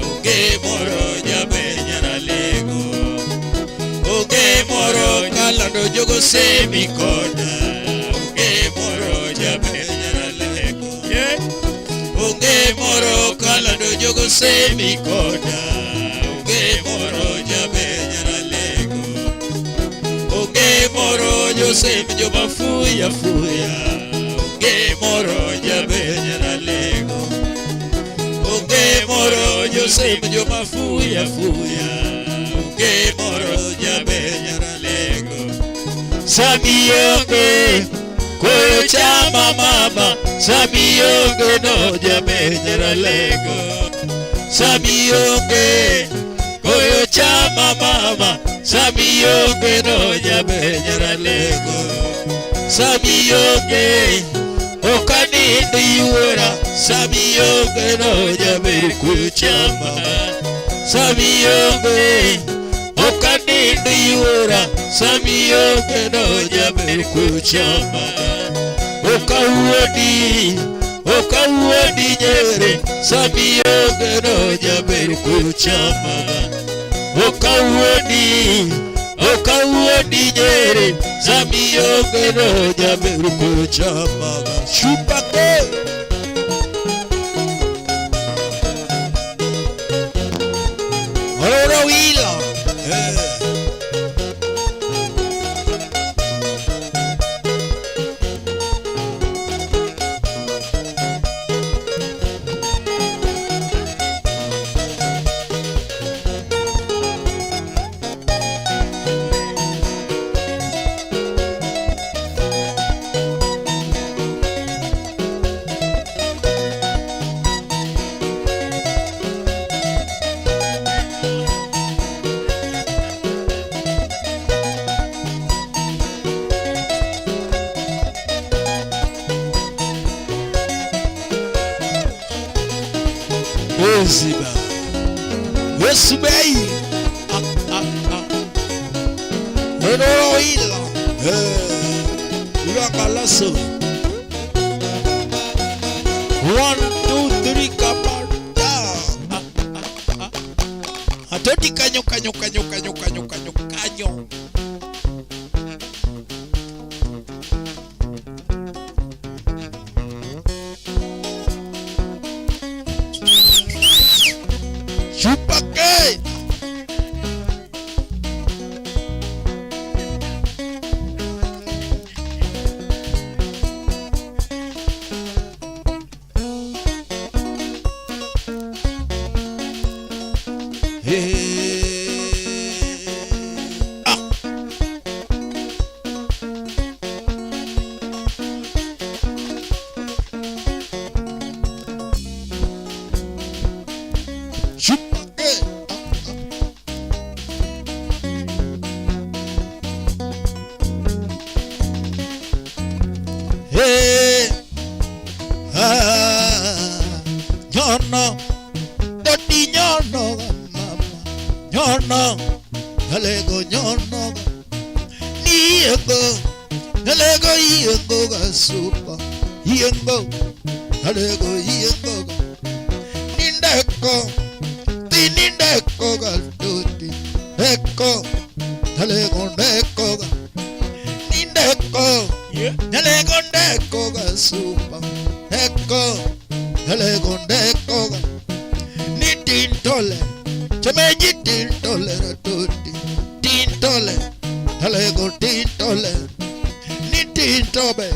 unge moro jaber nyaralego. Unge moro kalando jogo semikona, unge moro jaber nyaralego. Unge moro kalando jogo semikona, unge moro jaber nyaralego. Unge moro Joseph joma fuya fuya, unge moro jaber nyaralego. Unge moro Joseph joma fuya fuya, unge moro jaber nyaralego. Samionge koyo chama mama samionge no jabenyera lego samionge koyo chama mama samionge no jabenyera lego samionge okanindi yuora samionge no jaber koyo chama samionge okanindi yuora samionge no jaber koyo chama okawuodi nyere samionge no jaber koyo chama okawuodi nyere samionge no jaber koyo chama Chupake Ororo wila Oziba Osubei Ororo ila Urakalaso 1, 2, 3 kapata Atoti kanyo Chupake Nyono Dodi nyono mama Nyono Nalego nyono Niego Nalego iego gasupa Iego Nalego iego Nindeko Tinindeko galtuti Eko Nalego neko Nindeko Nalego neko gasupa Eko Nalego neko Ni tintole Chemeji tintole ratuti Tintole Nalego tintole Ni tintobe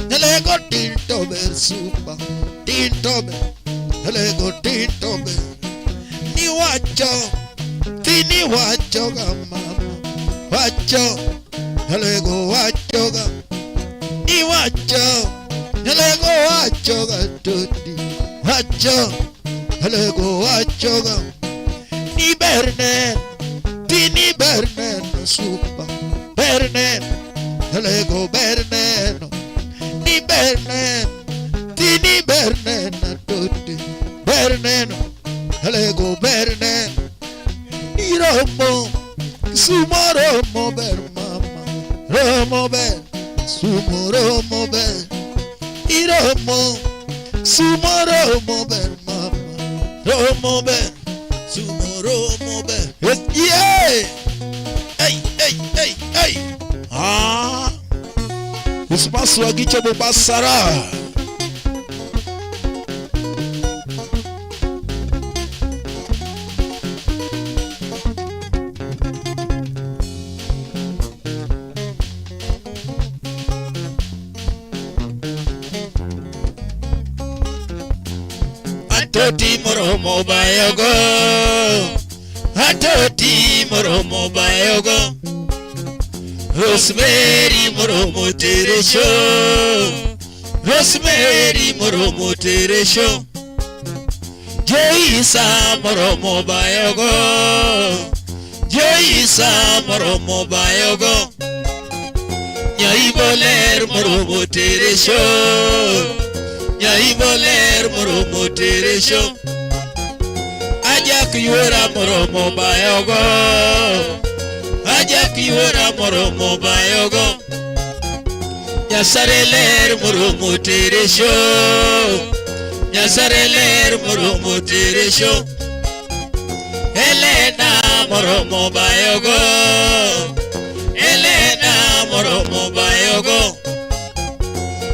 Nalego tintobe supa Tintobe Nalego tintobe Ni wacho Tini wacho ga mama Wacho Nalego wacho ga Ni wacho Nalego wacho ga tuti Wacho Nalego wacho ga Ni berne Tini berne no supa Berne Nalego berne no Ni berne Tini berne na tuti Berne no Nalego berne Ni romo Sumo romo ber mama Romo ber Sumo romo ber Ni romo Sumo romo ber mama Romo ber Sumo romo ber Yeah Hey Espaço agicha bobasara Atoti moromo bayogo Atoti moromo bayogo Rosemary moromo teresho, Rosemary moromo teresho, Joyisa moromo bayogo, Joyisa moromo bayogo, Nyaiboler moromo teresho, Nyaiboler moromo teresho, Ajak yura moromo bayogo, Ajak yura moromo bayogo, Nyasareler moromo teresho, Nyasareler moromo teresho, Elena moromo bayogo, Elena moromo bayogo,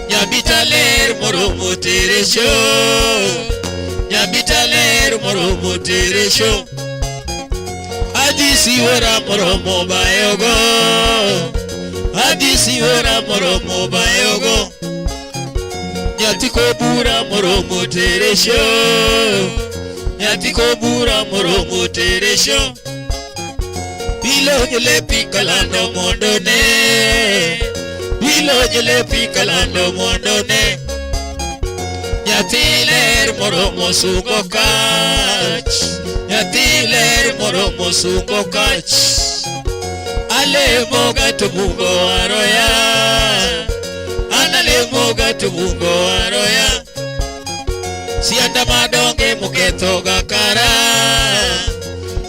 Nyabitaler moromo teresho, Nyabitaler moromo teresho, Adisi ora moromo bayogo, Adisi ora moromo bayogo, Nyatiko bura moromo teresho, Nyatiko bura moromo teresho, Bilo nyele pikalando mondone, Bilo nyele pikalando mondone, Nyatiler moromo suko kach, Nyatiler moromo suko kach, Ale moga tumugo aroya, Anale moga tumugo aroya, Sianda madonge muketo gakara,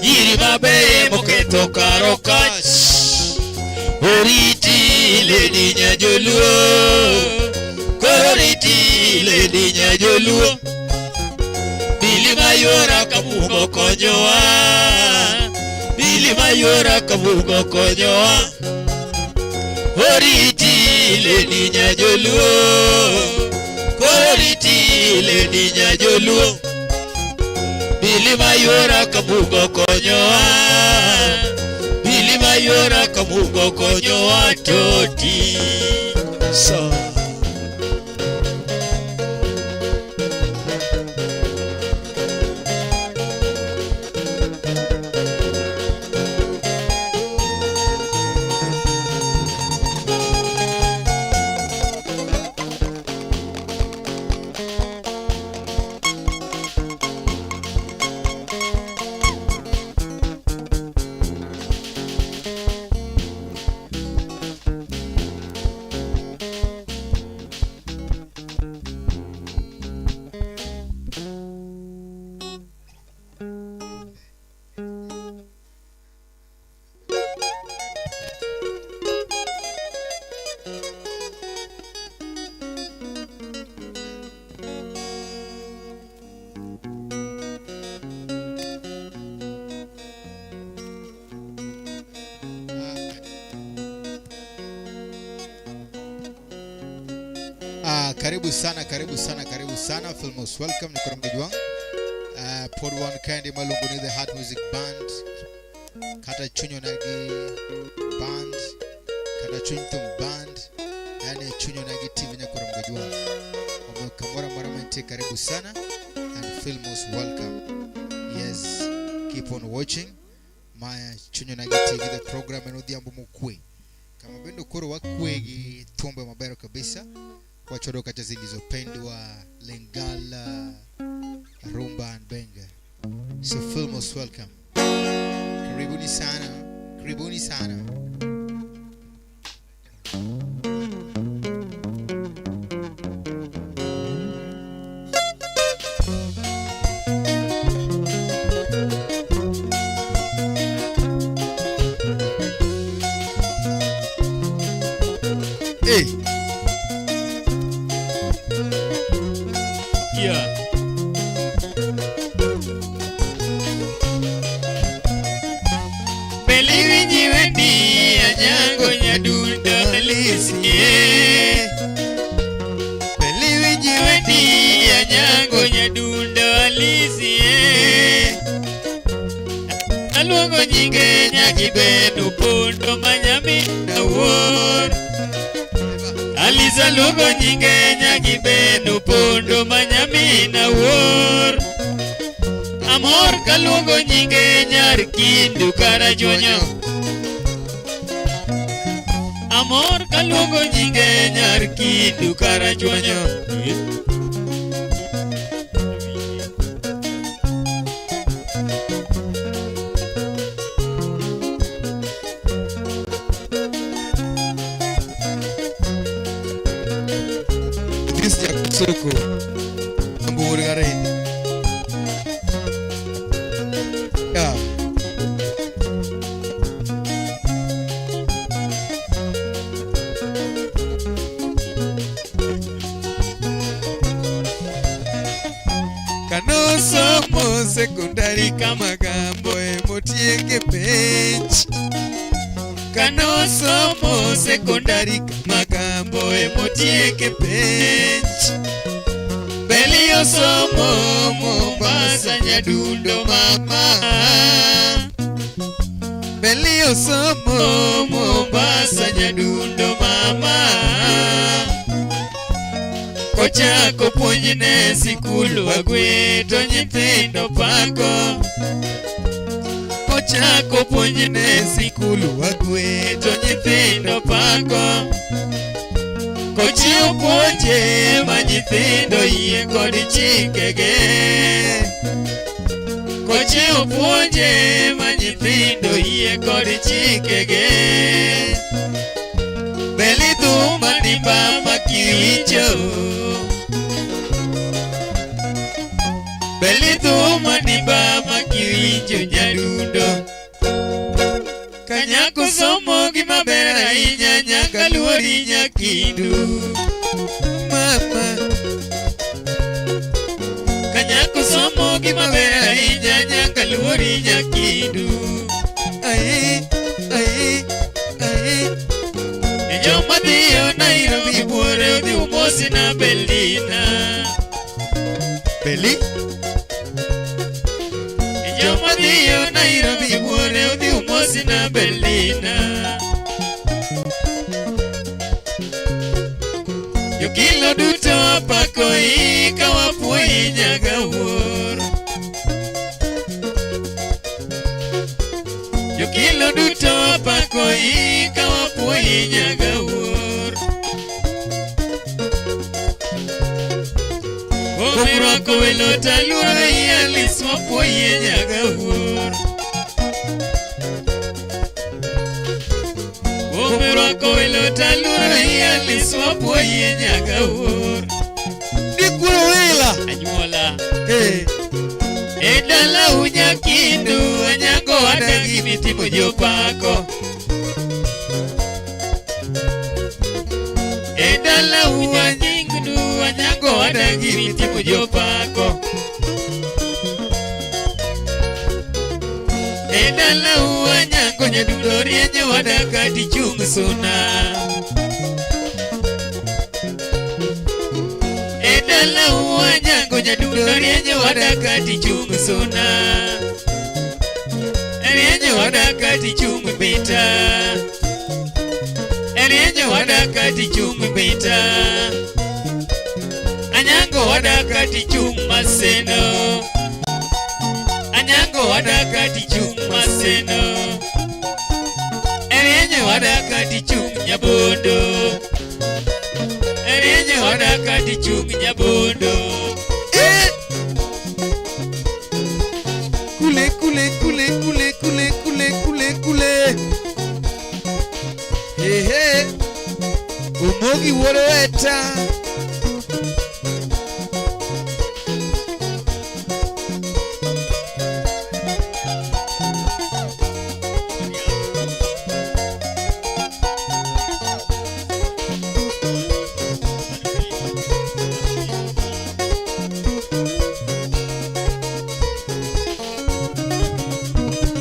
Yiri mabe muketo karo kach, Oriti lady nyajoluo, Kororiti lady nyajoluo, Bili mayora kamugo konyoa, Bili mayora kamugo konyoa, Oriti lady nyajoluo, Kororiti lady nyajoluo, Bili mayora kamugo konyoa, Bili mayora kamugo konyoa toti. So Karibu sana, karibu sana, karibu sana. Feel most welcome. Niko mgeji wangu. Pod One Candy Malunguni the Heart Music Band. Kata Chunyo Nagi Band. Kata Chuntum Band. Yani Chunyo Nagi TV niko mgeji wangu. Omekamora maramante karibu sana and feel most welcome. Yes, keep on watching my Chunyo Nagi TV the program enodhiambo mukwe. Kama bendo koro wakwegi tumbe mabero kabisa. Wachoroka zilizopendwa Lingala, Rumba and Benga. So feel most welcome. Karibuni sana, karibuni sana. Hey. Beliwi wendi anyango nyadunda alisie, Beliwi wendi anyango nyadunda alisie, Aluongo nyinge nyakibedo pondo manyami na wuor, Aliza luongo nyinge nyakibedo pondo manyami na wuor, Amor kaluongo nyinge nyar kindu kara jonyo, Amor kaluongo nyinge nyar kindu karachuonyo. Soko ambur gare ya Kano somo sekondari kama gambo emotienge pench. Kano somo sekondari kama gambo emotienge pench. Belio somo Mombasa nyadundo mama. Belio somo Mombasa nyadundo mama. Kochako puonjne sikulu agweto nyithindo pako. Kochako puonjne sikulu agweto nyithindo pako. Kochiwo puonje ma nyithindo yie kod chikege. Kochiwo puonje ma nyithindo yie kod chikege. Beli thuma dimba makiwinjo. Beli thuma dimba makiwinjo nyadundo. Kanyako somo gima ber ahinya nyaka luori nyakindu. Mama Kanyako somo gima ber ahinya nyaka luori nyakindu. Ai ai ai Joma dhiyo Nairobi buore odhi umosi na Belina. Beli Joma dhiyo Nairobi buore odhi umosi na Belina. Jokilo duto apako ika wapuoyi nyaga wuor. Jokilo duto apako ika wapuoyi nyaga wuor. Omerwako welo taluoro ialis wapuoyi nyaga wuor. Omerwako welo taluoro ialis wapuoyi nyaga wuor. dikuro wila Anyuola Edala unyakindu anyango wadagi mitimo jopako. Edala unyakindu anyango wadagi mitimo jopako. Edala unyango nyadundo rienye wadakati chung suna. Edala unyango nyadundo rienye wadakati chung suna. Rienye wadakati chung bita. Rienye wadakati chung bita. Anyango wadakati chung maseno. Anyango wadakati chung maseno. Rienye wadakati chung nyabondo. Rienye wadakati chung nyabondo. kule kule kule kule kule kule kule kule ehe umogi wuoro weta.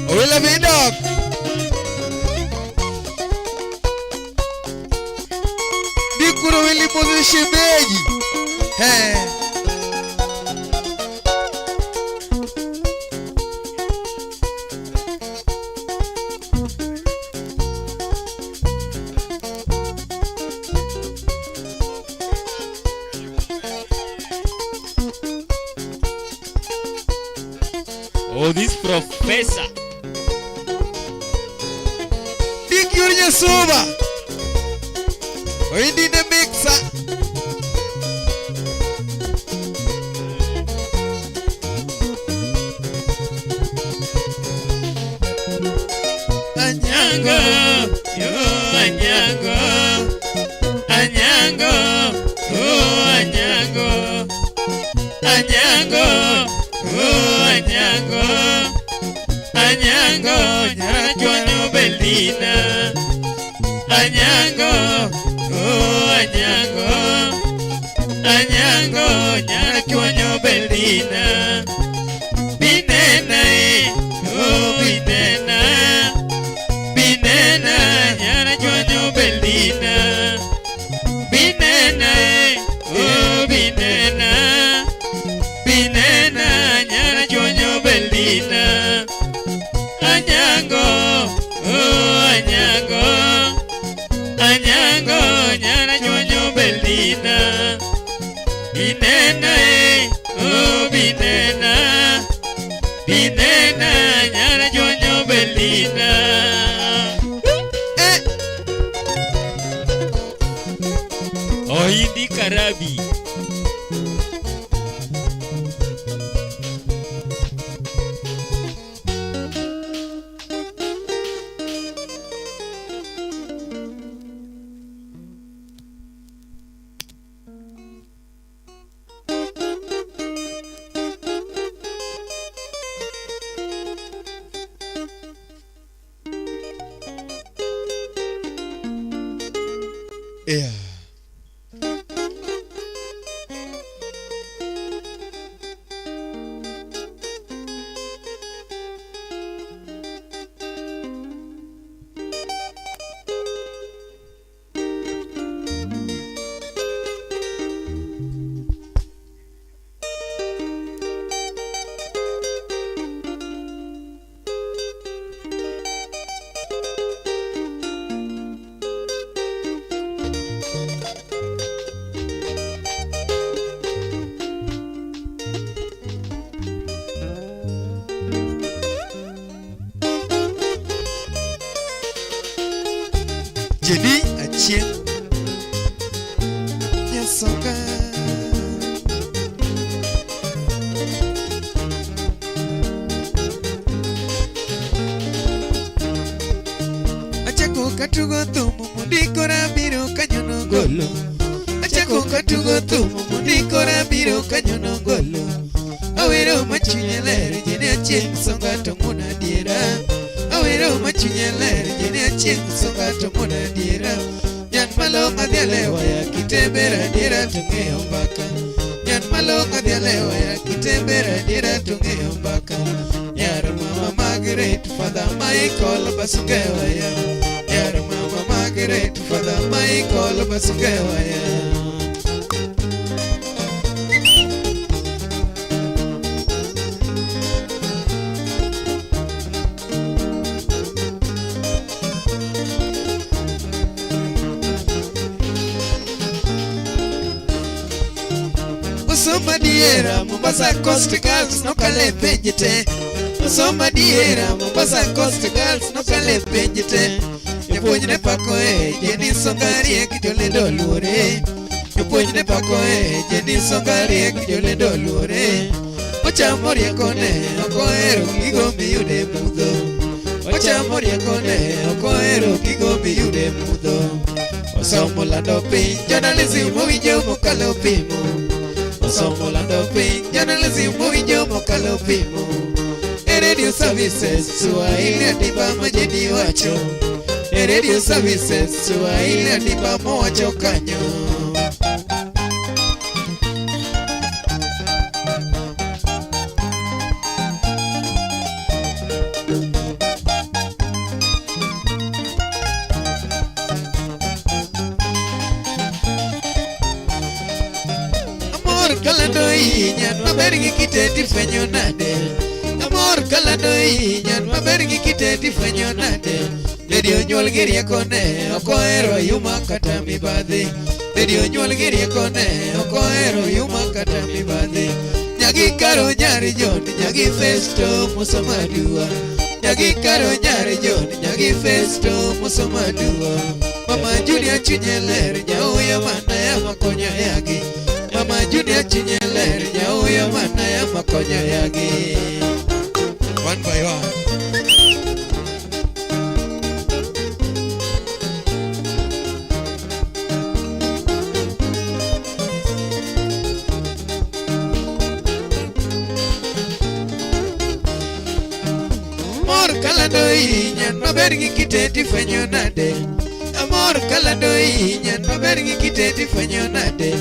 Owila bidok dikuro wili mozo shemeji. Oh, this professor. Dikyur nyasuba Oindi ne mixa. Anyango, yo anyango, anyango, oh anyango, anyango, oh anyango, anyango, nyarachuanyo belina, anyango, oh anyango, anyango, nyarachuanyo belina, binena oh binena. Binena, nyara juanyo belina. Binena, oh binena. Binena, nyara juanyo belina. Anyango, oh anyango. Anyango, nyara juanyo belina. Binena, oh binena. Binena, nyara juanyo belina. Oindi Karabi. Yeah. Jadi achieng Nyasoka Achako katugo thumu mundikora biro kanyono golo Achako katugo thumu mundikora biro kanyono golo Awero machunye ler jene achieng songa tonguna diera Awero machunye ler jene achieng songa tonguna diera Nyan malonga dhialewa ya kitembera diera tungeo mbaka Nyan malonga dhialewa ya kitembera diera tungeo mbaka Nyar mama Margaret Father Michael basungewa ya Nyar mama Margaret Father Michael basungewa ya Osoma diera Mombasa Coast Girls no kale penjite Osoma diera Mombasa Coast Girls no kale penjite Jopuonjne pako jeni songarie kijolendo luore Jopuonjne pako jeni songarie kijolendo luore Ochamo riekone okohero gigo miyude mudho Ochamo riekone okohero gigo miyude mudho Osomo lando piny journalism owinjo mokalo pimo Osomo lando piny journalism owinjo mokalo pimo E radio services Swahili adiba majeni wacho E radio services Swahili adiba mowacho kanyo Kalando nyan maber gi kiteti fwenyo nade Amor kalando nyan maber gi kiteti fwenyo nade Dedi onyuol gi riekone okohero yuma kata mibadhi Dedi onyuol gi riekone okohero yuma kata mibadhi Nyagi karo nyari John nyagi Festo Musomadua Nyagi karo nyari John nyagi Festo Musomadua Mama Junior chunyeler nyauya mana ya makonyo yagi. Mama Junior chunyeler nyauya mana ya makonyo yagi. One by one. Kaladoi nyan mabergi kiteti fenyo nade. Amor kaladoi nyan mabergi kiteti fenyo nade.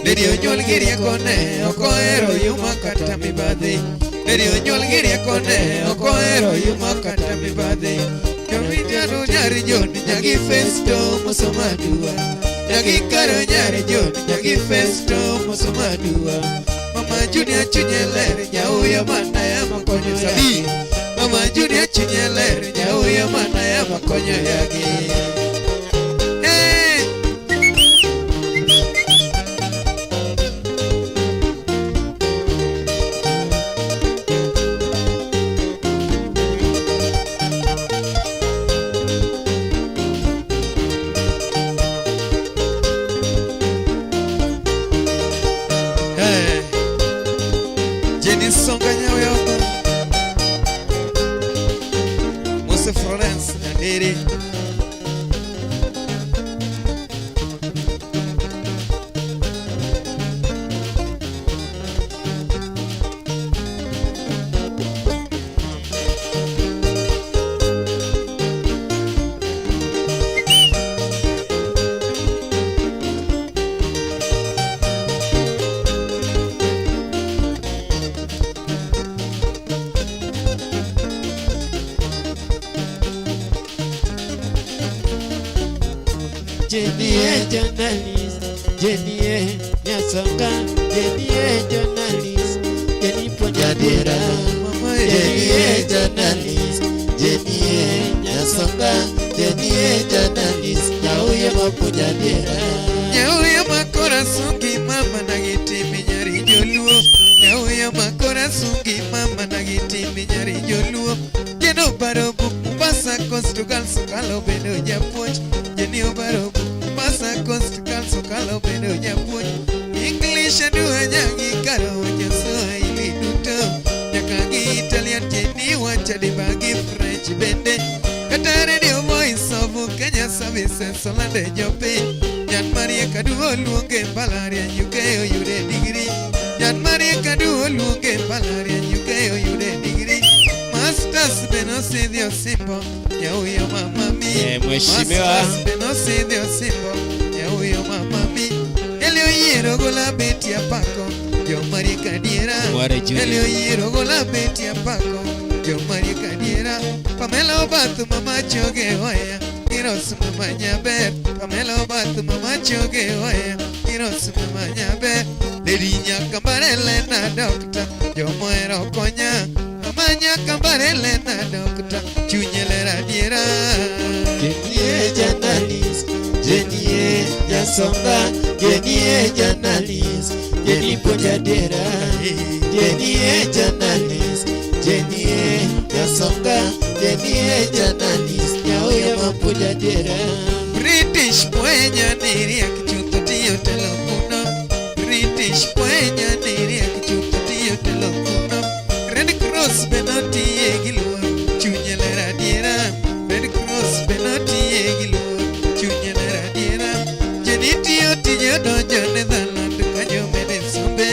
Lady onyol giria kone okoero yuma kata mibadhi. Lady onyol giria kone okoero yuma kata mibadhi. Jomitiano nyari joni nyagi festo mosomadua. Nyagi karo nyari joni nyagi festo mosomadua. Mama Junior chunyeler nyauya mana ya makonyo sabi. Mama Junior chunyeler nyauya mana ya makonyo yagi. Hey. Hey. Jenny songa nyauya Florence Nyandere. Jenny journalist, Jenny Nyasonga, Jenny journalist, Jenny Ponyadera, Jenny journalist, Jenny Nyasonga, Jenny journalist, Nyauya Maponyadera. Nyauya makora sungi mama nagiti minyari joluo. Nyauya makora sungi mama nagiti minyari joluo. Jeno barobu pasa konstugal sukalo beno japuoj. Jenny barobu pasa konstugal sukalo beno japuoj. English adua nyangi karo Swahili duto. Nyakagi Italian Jenny wacha di bagi French bende. Kata radio voice of Kenya services solande jope. Nyan Maria Kaduo luonge Balaria UK oyude degree. Nyan Maria Kaduo luonge Balaria UK oyude degree. Masters Benosidhio Simbo Nyauyo mama mi. Masters Benosidhio Simbo Nyauyo mama mi. Elio yiro gola beti apako Jo Maria Kadiera. Elio yiro gola beti apako Jo Maria Kadiera. Pamela Obatu mama choge oya Iros mama nyaber. Pamela Obatu mama choge oya Iros mama nyaber. Lady Nyakambarele na doctor Jo Moero konya. Manya Kambarele na doctor Chunyele radiera. Jenny journalist, Jenny Nyasonga, Jenny journalist, Jenny Ponyadera. Jenny journalist, Jenny Nyasonga, Jenny journalist, Nyauya Maponyadera. British Pwenya niri akichuto tiyo telefono. British Pwenya niri akichuto tiyo telefono. Red Cross benoti egilua chunyele radiera. Red Cross benoti egilua chunyele radiera. Jenitio tiyo donjo Netherland kanyo mede sombe.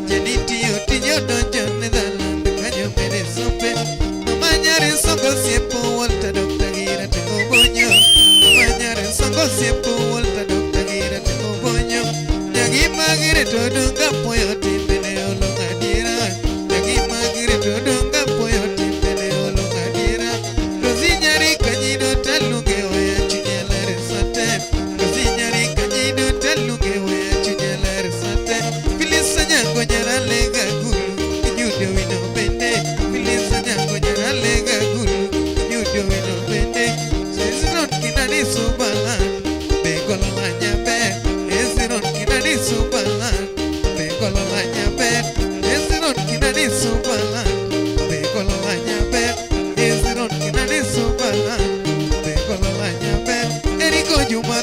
Jenitio tiyo donjo Netherland kanyo mede sombe. Mama nyare songo siepo Walter Dr. Gira tengo bonyo. Mama nyare songo siepo Walter Dr. Gira tengo bonyo. Nyagi magire todunga poyo timbele olonga dira. Nyagi magire todunga poyo timbele olonga dira. Rosi nyari kanyido talunge oya chunyele resate. Rosi nyari kanyido talunge oya chunyele resate. Filisa nyango nyara lega gulu kinyudo wino bende. Filisa nyango nyara lega gulu kinyudo wino bende. Sesinon kinani subalan begolo manyabe. Esinon kinani subalan begolo manyabe. Esinon kinani subalan begolo manyabe. Esinon kinani subalan begolo manyabe. Eriko Juma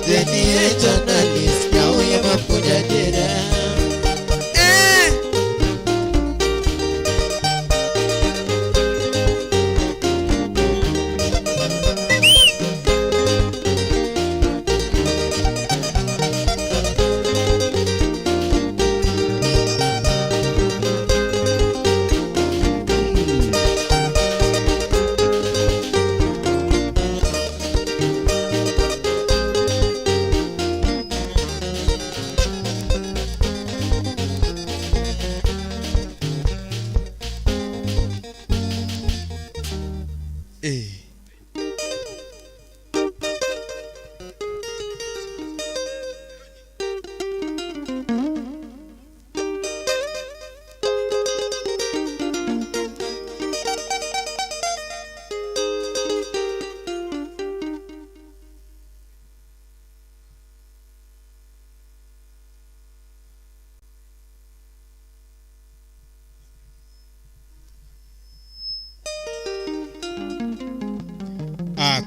Teni e journalist Nyau ya mapunya dera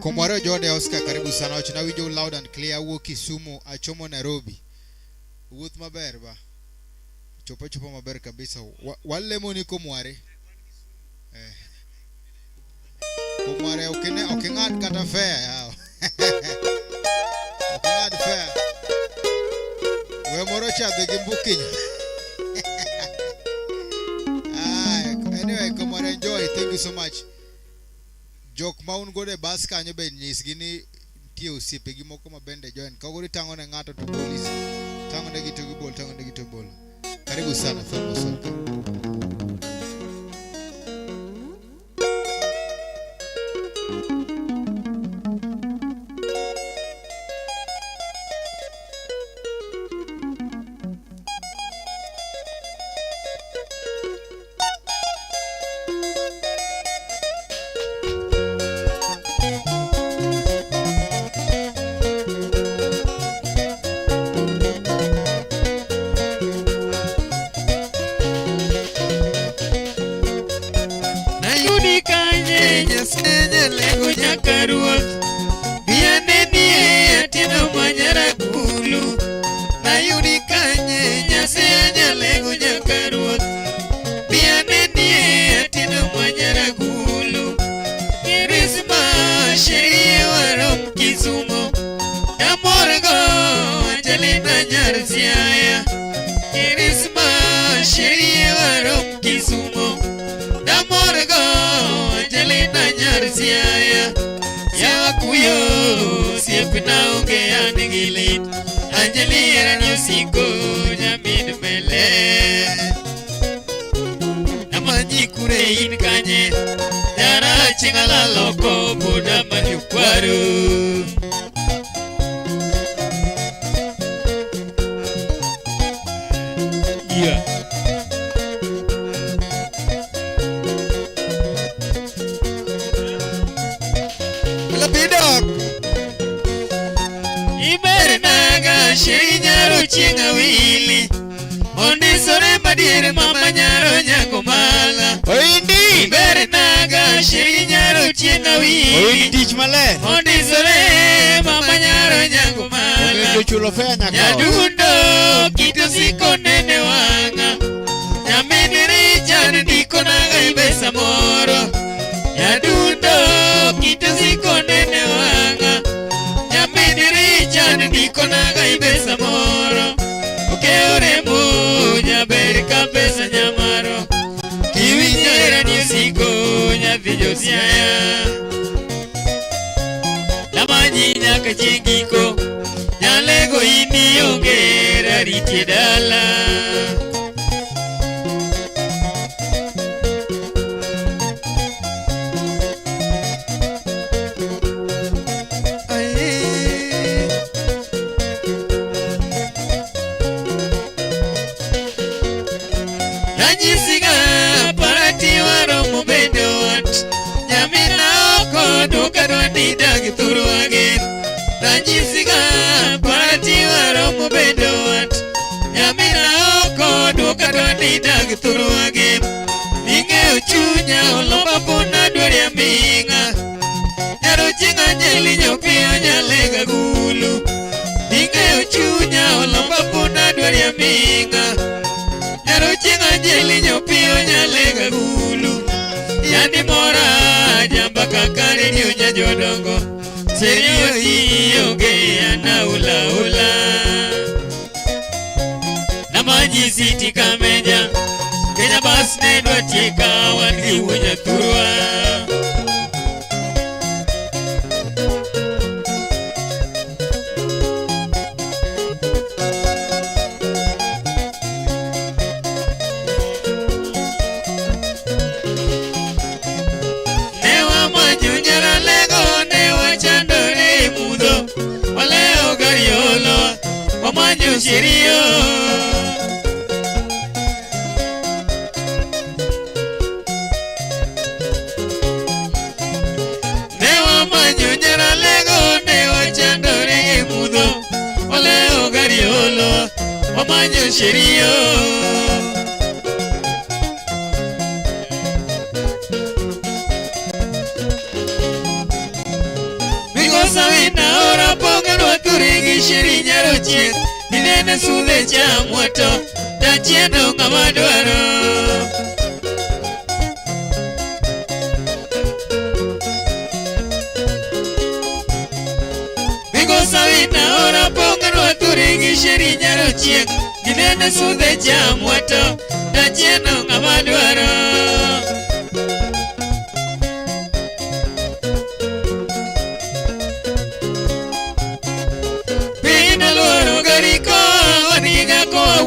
Komwaro Jode Oscar karibu sana wachina wijo loud and clear uo Kisumu achomo Nairobi wuoth maber ba chopo maber kabisa wale moni komware komware oking'ad kata fair yao oking'ad fair we moro chadhe gi mbukinyo anyway komware enjoy, thank you so much. Jok maun gode bas kanyo be nyisgi ni tie osiepe gi moko mabende join kagori tango ne ng'ato to police tango ne gito gi bol karibu sana Felmo Soka. lega gulu yani mora jamba kakari ni unya jodongo serio hiyo gea na ula ula na maji siti kameja Kenya bas nedwa tieka wani unya turwa Shirio Newa manyo nyara lego newa chandore mudo Ole ogariolo Wamanyo shirio Migosa wina ora ponga waturigi shiri nyaro chiek Nene sude cha moto Tachiendo ngamadwaro Migo sawina ora ponga Rwaturingi shiri nyaro chiek Nene sude cha moto Tachiendo ngamadwaro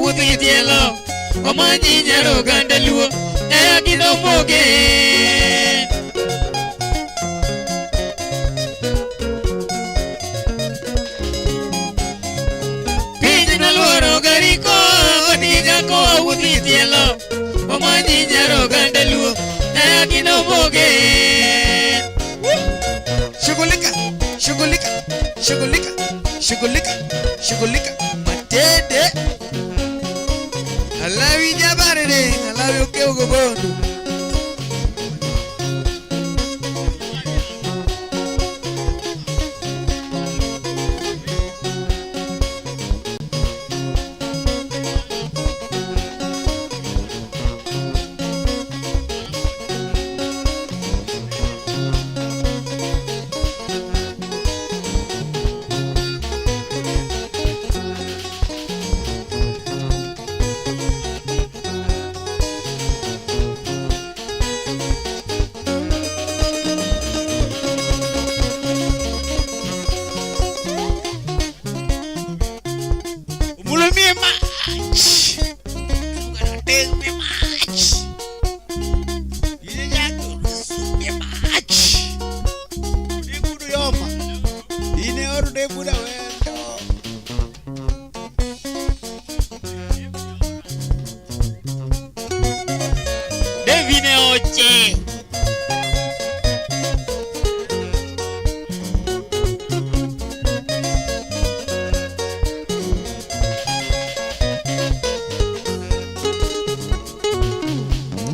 Wuthi tielo Omanyi nyaro gandaluo Ea gido moge Pinyi na luoro gariko Oniga koa wuthi tielo Omanyi nyaro gandaluo Ea gido moge Shughulika Shughulika Shughulika Shughulika Shughulika Matende Alawi nyabarede, alawi ukeugo bondo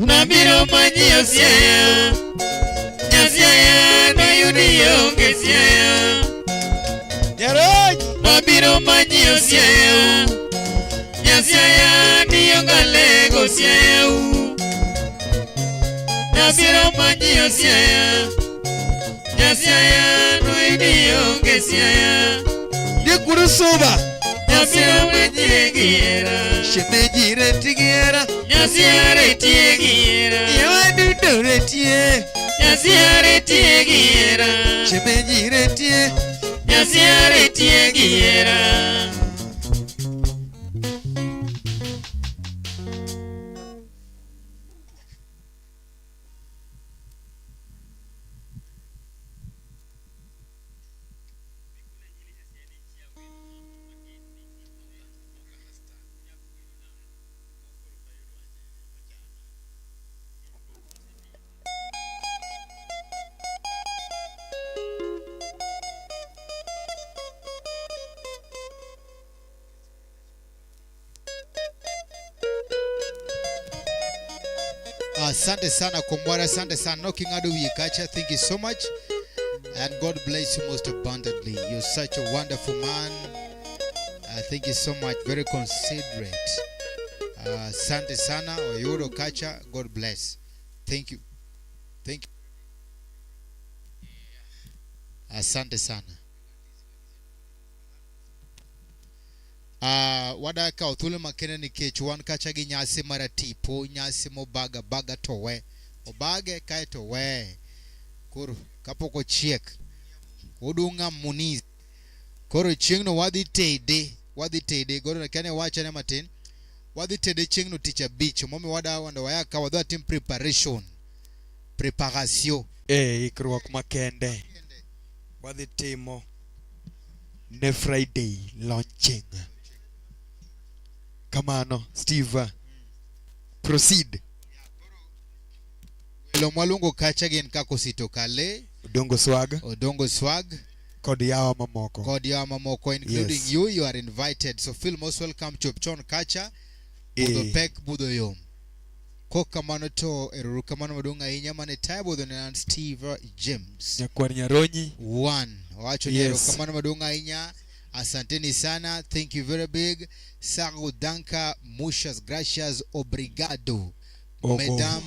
Nabiro manyo siaya Nyasiaya no yudiyo nge siaya Nyaroj Nabiro manyo siaya Nyasiaya niyo galego siaya Nabiro manyo siaya Nyasiaya no yudiyo nge siaya Dikuru soba Nyasiaya mwenye giera Shemeji retigiera Nyasiare tiegiera Yawadu doretie Nyasiare tiegiera Shemeji retie Nyasiare tiegiera Asante sana Komwara, asante sana Knocking Ado Wikacha. Thank you so much, and God bless you most abundantly. You're such a wonderful man. Thank you so much. Very considerate. Asante sana Oyudo Kacha, God bless. Thank you. Asante sana. Wadaka othule makene nikech wan kacha gi nyasi mara tipo, nyasi mobaga towe. Obage kae towe. Koro kapok ochiek odunga muniz. Koro chieng'no wadhi tede goro kane wachane matin. Wadhi tede chieng'no tich abich, momi wanda wayaka wadwa tim preparation. Ikruok makende wadhi timo ne Friday launching. Kamano Steve, proceed. Welo mwalungo kacha gin kako Sito Kale, Odongo Swag kod yawa mamoko including yes. You are invited. So feel most welcome Chopchon Kacha, Budho Pek Budho Yom. Kokamano to eruru kamano madunga ahinya mane table the Steve James. Nyakwar Nyaronyi 1. Wacho yes. Kamano madunga ahinya. Asanteni sana. Thank you very big. Sago danka, muchas gracias, obrigado. Mesdames